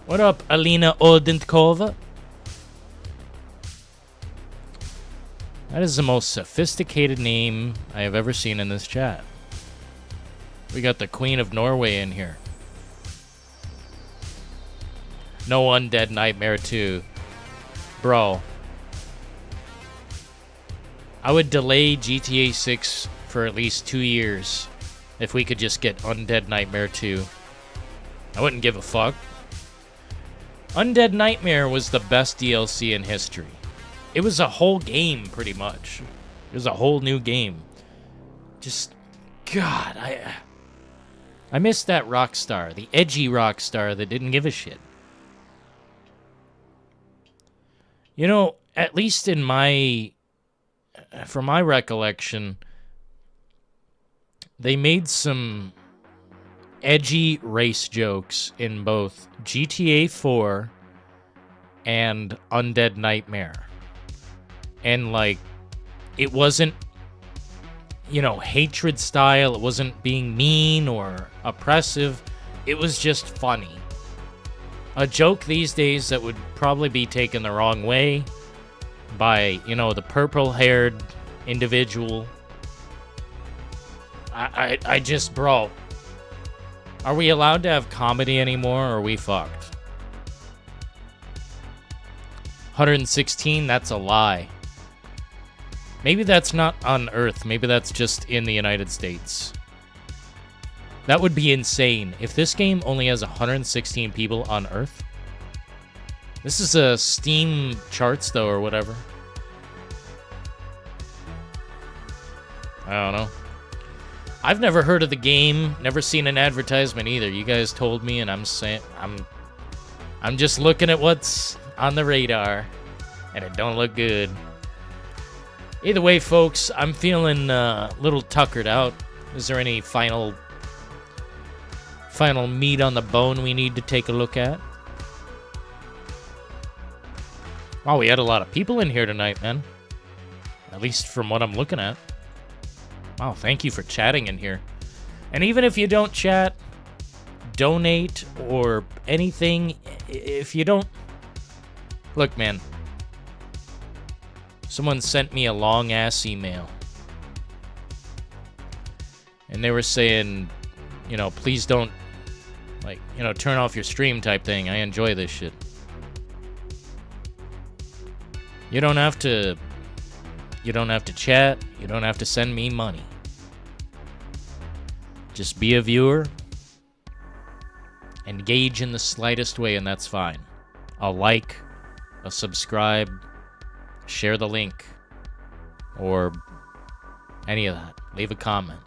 What up, Alina Oldentkova? That is the most sophisticated name I have ever seen in this chat. We got the Queen of Norway in here. No Undead Nightmare 2. Bro. I would delay GTA 6 for at least 2 years if we could just get Undead Nightmare 2. I wouldn't give a fuck. Undead Nightmare was the best DLC in history. It was a whole game, pretty much. It was a whole new game. Just, God, I miss that Rockstar, the edgy Rockstar that didn't give a shit. You know, at least from my recollection, they made some edgy race jokes in both GTA 4 and Undead Nightmare. And, like, it wasn't, you know, hatred style. It wasn't being mean or oppressive. It was just funny. A joke these days that would probably be taken the wrong way by, you know, the purple-haired individual. I just, bro, are we allowed to have comedy anymore, or are we fucked? 116, that's a lie. Maybe that's not on Earth. Maybe that's just in the United States. That would be insane. If this game only has 116 people on Earth. This is a Steam charts, though, or whatever. I don't know. I've never heard of the game, never seen an advertisement either. You guys told me, and I'm saying I'm just looking at what's on the radar, and it don't look good. Either way, folks, I'm feeling a little tuckered out. Is there any final meat on the bone we need to take a look at? Wow, we had a lot of people in here tonight, man. At least from what I'm looking at. Wow, thank you for chatting in here. And even if you don't chat, donate, or anything, if you don't... Look, man. Someone sent me a long-ass email. And they were saying, you know, please don't, like, you know, turn off your stream type thing. I enjoy this shit. You don't have to chat. You don't have to send me money. Just be a viewer. Engage in the slightest way, and that's fine. A like, a subscribe, share the link, or any of that. Leave a comment.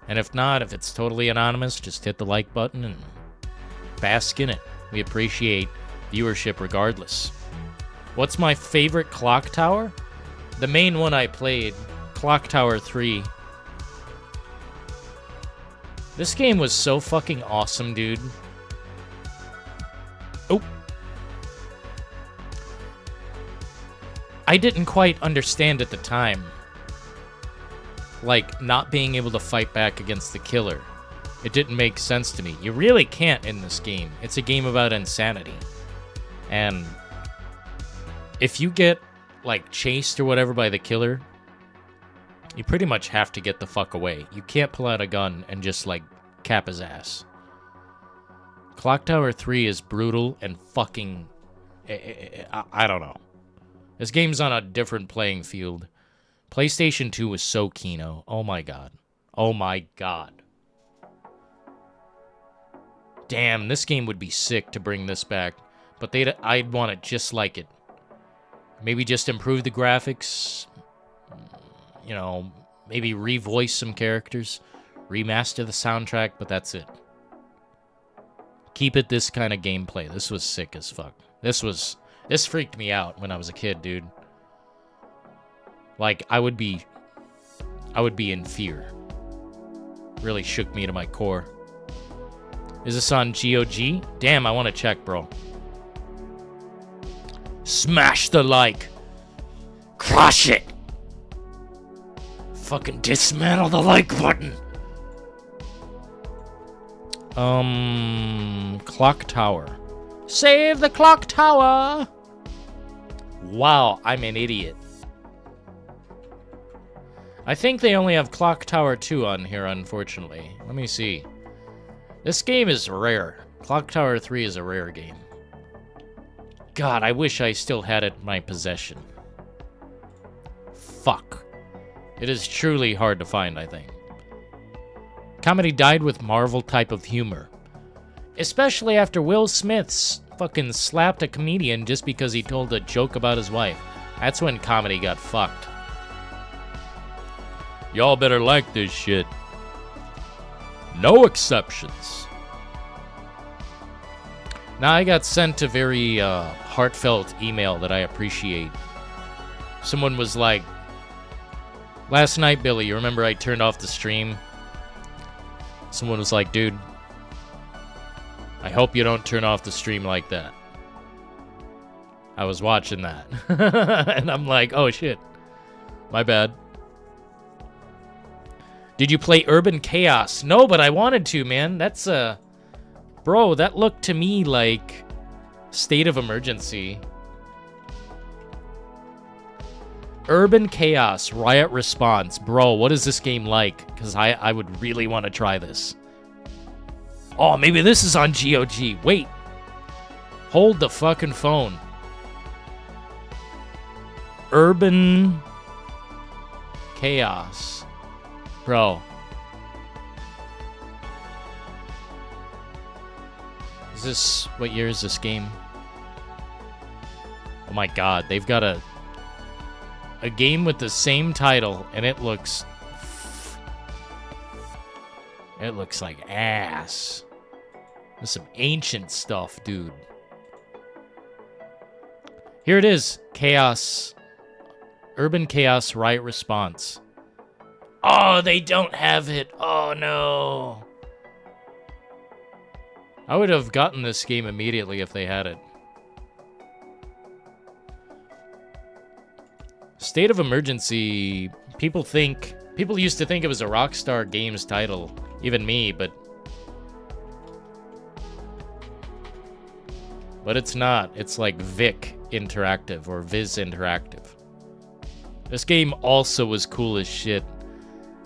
And if not, if it's totally anonymous, just hit the like button and bask in it. We appreciate viewership regardless. What's my favorite clock tower? The main one I played, Clock Tower 3. This game was so fucking awesome, dude. Oh. I didn't quite understand at the time. Like, not being able to fight back against the killer. It didn't make sense to me. You really can't in this game. It's a game about insanity. And if you get, like, chased or whatever by the killer, you pretty much have to get the fuck away. You can't pull out a gun and just, like, cap his ass. Clock Tower 3 is brutal and fucking... I don't know. This game's on a different playing field. PlayStation 2 was so kino. Oh my god. Oh my god. Damn, this game would be sick to bring this back. But I'd want it just like it. Maybe just improve the graphics. You know, maybe revoice some characters. Remaster the soundtrack, but that's it. Keep it this kind of gameplay. This was sick as fuck. This freaked me out when I was a kid, dude. Like, I would be in fear. Really shook me to my core. Is this on GOG? Damn, I want to check, bro. Smash the like. Crush it. Fucking dismantle the like button. Clock Tower. Save the clock tower. Wow, I'm an idiot. I think they only have Clock Tower 2 on here, unfortunately. Let me see. This game is rare. Clock Tower 3 is a rare game. God, I wish I still had it in my possession. Fuck. It is truly hard to find, I think. Comedy died with Marvel type of humor. Especially after Will Smith's fucking slapped a comedian just because he told a joke about his wife. That's when comedy got fucked. Y'all better like this shit. No exceptions. Now, I got sent a very heartfelt email that I appreciate. Someone was like, last night, Billy, you remember I turned off the stream? Someone was like, dude, I hope you don't turn off the stream like that. I was watching that. And I'm like, oh shit. My bad. Did you play Urban Chaos? No, but I wanted to, man. That's bro, that looked to me like State of Emergency. Urban Chaos, Riot Response. Bro, what is this game like? Because I would really want to try this. Oh, maybe this is on GOG. Wait. Hold the fucking phone. Urban Chaos. Bro. Is this... What year is this game? Oh my god, they've got a game with the same title, and it looks... It looks like ass. There's some ancient stuff, dude. Here it is. Chaos. Urban Chaos Riot Response. Oh, they don't have it. Oh, no. I would have gotten this game immediately if they had it. State of Emergency. People used to think it was a Rockstar Games title. Even me, but it's not. It's like Vic Interactive or Viz Interactive. This game also was cool as shit,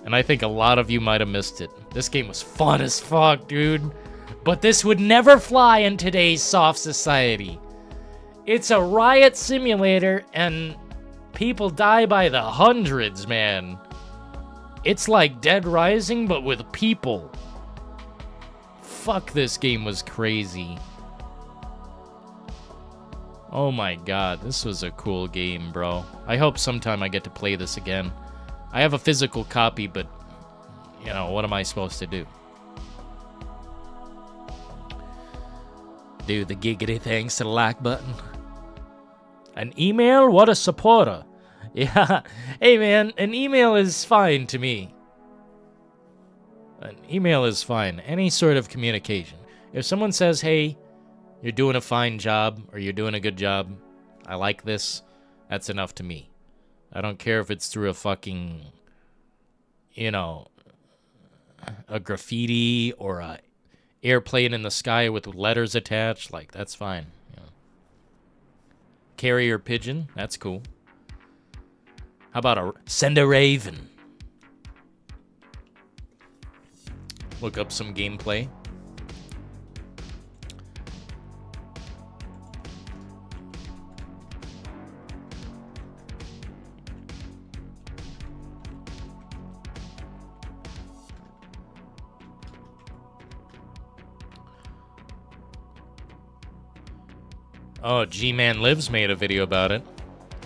and I think a lot of you might have missed it. This game was fun as fuck, dude. But this would never fly in today's soft society. It's a riot simulator, and people die by the hundreds, man. It's like Dead Rising, but with people. Fuck, this game was crazy. Oh my god, this was a cool game, bro. I hope sometime I get to play this again. I have a physical copy, but, you know, what am I supposed to do? Do the giggity thanks to the like button. An email? What a supporter. Yeah. Hey, man, an email is fine to me. An email is fine. Any sort of communication. If someone says, hey, you're doing a fine job, or you're doing a good job, I like this, that's enough to me. I don't care if it's through a fucking, you know, a graffiti or a airplane in the sky with letters attached. Like, that's fine. You know. Carrier pigeon, that's cool. How about send a raven? Look up some gameplay. Oh, G-Man Lives made a video about it.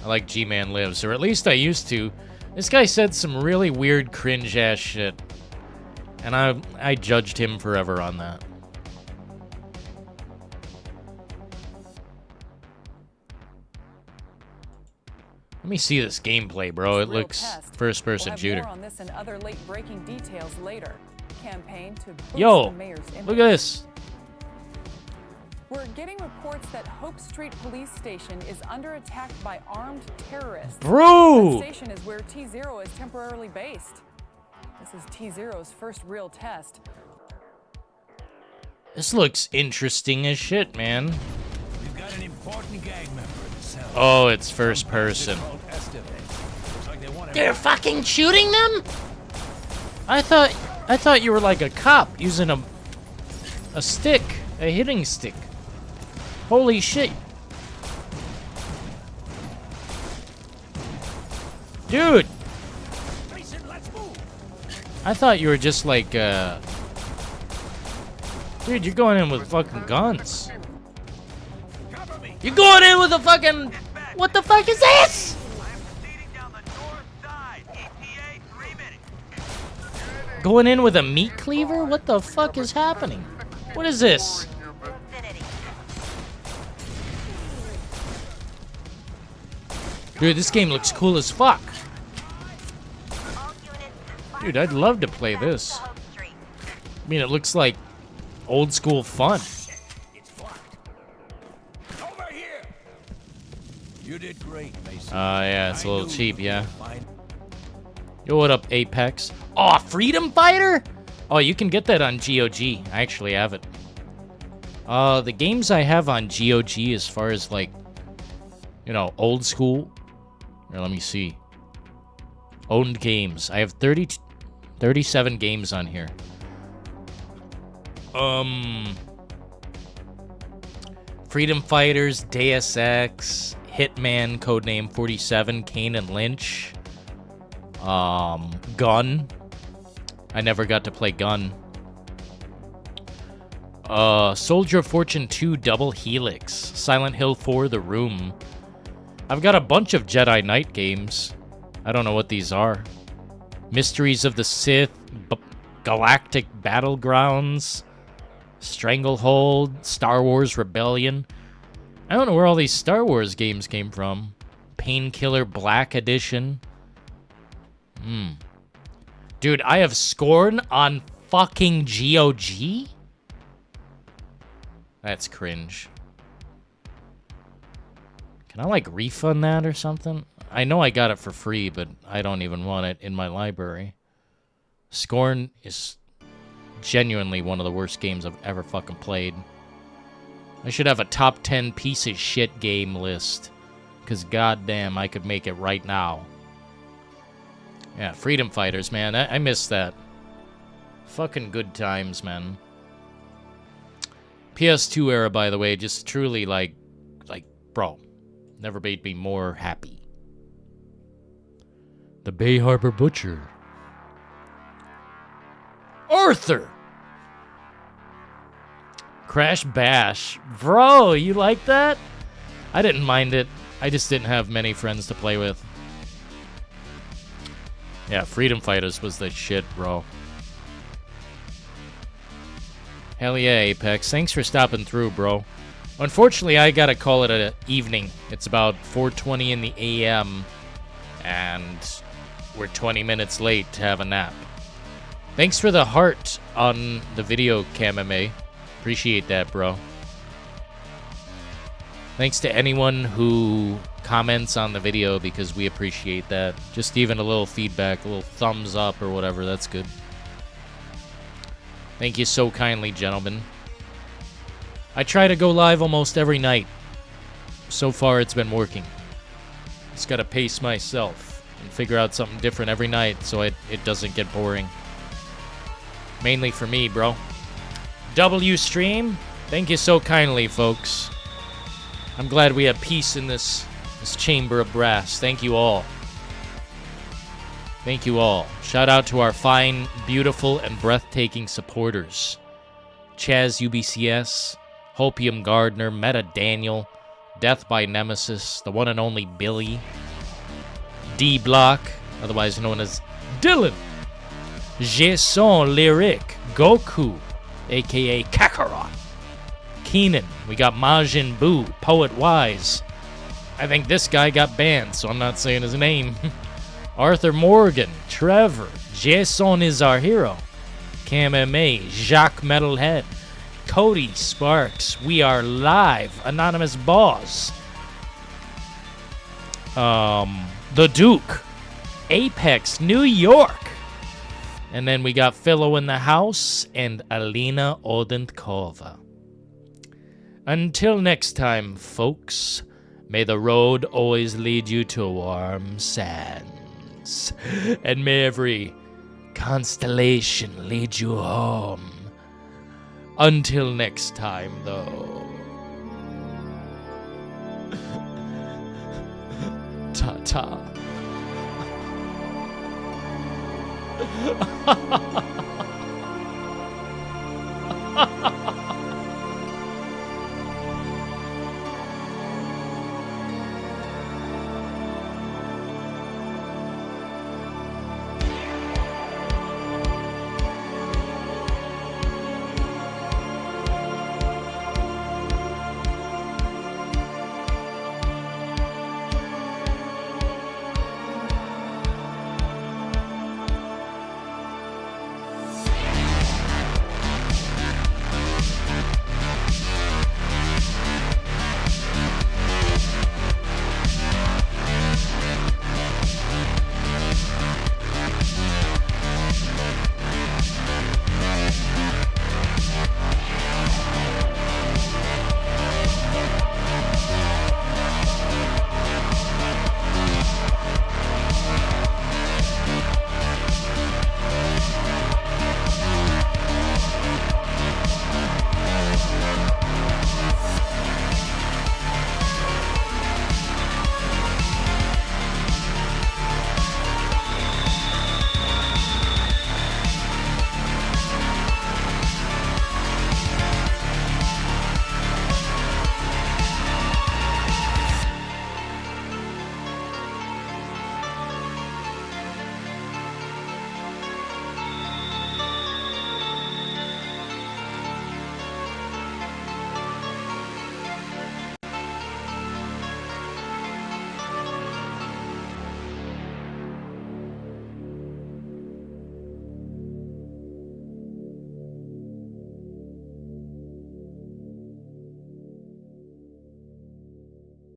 I like G-Man Lives, or at least I used to. This guy said some really weird, cringe-ass shit. And I judged him forever on that. Let me see this gameplay, bro. It looks first-person shooter. More on this and other late-breaking details later. Campaign to boost Yo, the mayor's image. look at this. We're getting reports that Hope Street Police Station is under attack by armed terrorists. Bro! That station is where T-Zero is temporarily based. This is T-Zero's first real test. This looks interesting as shit, man. We've got an important gang member in the cell. Oh, it's first person. They're fucking shooting them? I thought you were like a cop using a stick, a hitting stick. Holy shit. Dude. I thought you were just like, dude, you're going in with fucking guns. You're going in with a fucking... What the fuck is this? Going in with a meat cleaver? What the fuck is happening? What is this? Dude, this game looks cool as fuck. Dude, I'd love to play this. I mean, it looks like old school fun. Over here. You did great, Mason. Yeah, it's a little cheap, yeah. Yo, what up, Apex? Oh, Freedom Fighter? Oh, you can get that on GOG. I actually have it. The games I have on GOG as far as, like, you know, old school. Here, let me see. Owned games. I have 37 games on here. Freedom Fighters, Deus Ex, Hitman, Codename 47, Kane and Lynch, Gun. I never got to play Gun. Soldier of Fortune 2, Double Helix, Silent Hill 4, The Room. I've got a bunch of Jedi Knight games. I don't know what these are. Mysteries of the Sith, Galactic Battlegrounds, Stranglehold, Star Wars Rebellion. I don't know where all these Star Wars games came from. Painkiller Black Edition. Dude, I have Scorn on fucking GOG? That's cringe. Can I, like, refund that or something? I know I got it for free, but I don't even want it in my library. Scorn is genuinely one of the worst games I've ever fucking played. I should have a top 10 piece of shit game list. Because goddamn, I could make it right now. Yeah, Freedom Fighters, man. I miss that. Fucking good times, man. PS2 era, by the way, just truly, like, bro. Never made me more happy. The Bay Harbor Butcher. Arthur! Crash Bash. Bro, you like that? I didn't mind it. I just didn't have many friends to play with. Yeah, Freedom Fighters was the shit, bro. Hell yeah, Apex. Thanks for stopping through, bro. Unfortunately, I gotta call it an evening. It's about 4:20 in the AM, and we're 20 minutes late to have a nap. Thanks for the heart on the video, KMMA. Appreciate that, bro. Thanks to anyone who comments on the video, because we appreciate that. Just even a little feedback, a little thumbs up or whatever, that's good. Thank you so kindly, gentlemen. I try to go live almost every night. So far, it's been working. Just gotta pace myself and figure out something different every night so it doesn't get boring. Mainly for me, bro. W Stream, thank you so kindly, folks. I'm glad we have peace in this chamber of brass. Thank you all. Thank you all. Shout out to our fine, beautiful, and breathtaking supporters. Chaz UBCS, Hopium Gardner, Meta Daniel, Death by Nemesis, the one and only Billy, D Block, otherwise known as Dillon, Jason Lyric, Goku, aka Kakarot, Keenan, we got Majin Buu, Poet Wise. I think this guy got banned, so I'm not saying his name. Arthur Morgan, Trevor, Jason is our hero, KMMA, Jacques Metalhead, Cody Sparks, We Are Live, Anonymous Boss, The Duke, Apex, New York, and then we got Philo in the house and Alina Odentkova. Until next time, folks, may the road always lead you to warm sands, and may every constellation lead you home. Until next time, though. Ta-ta.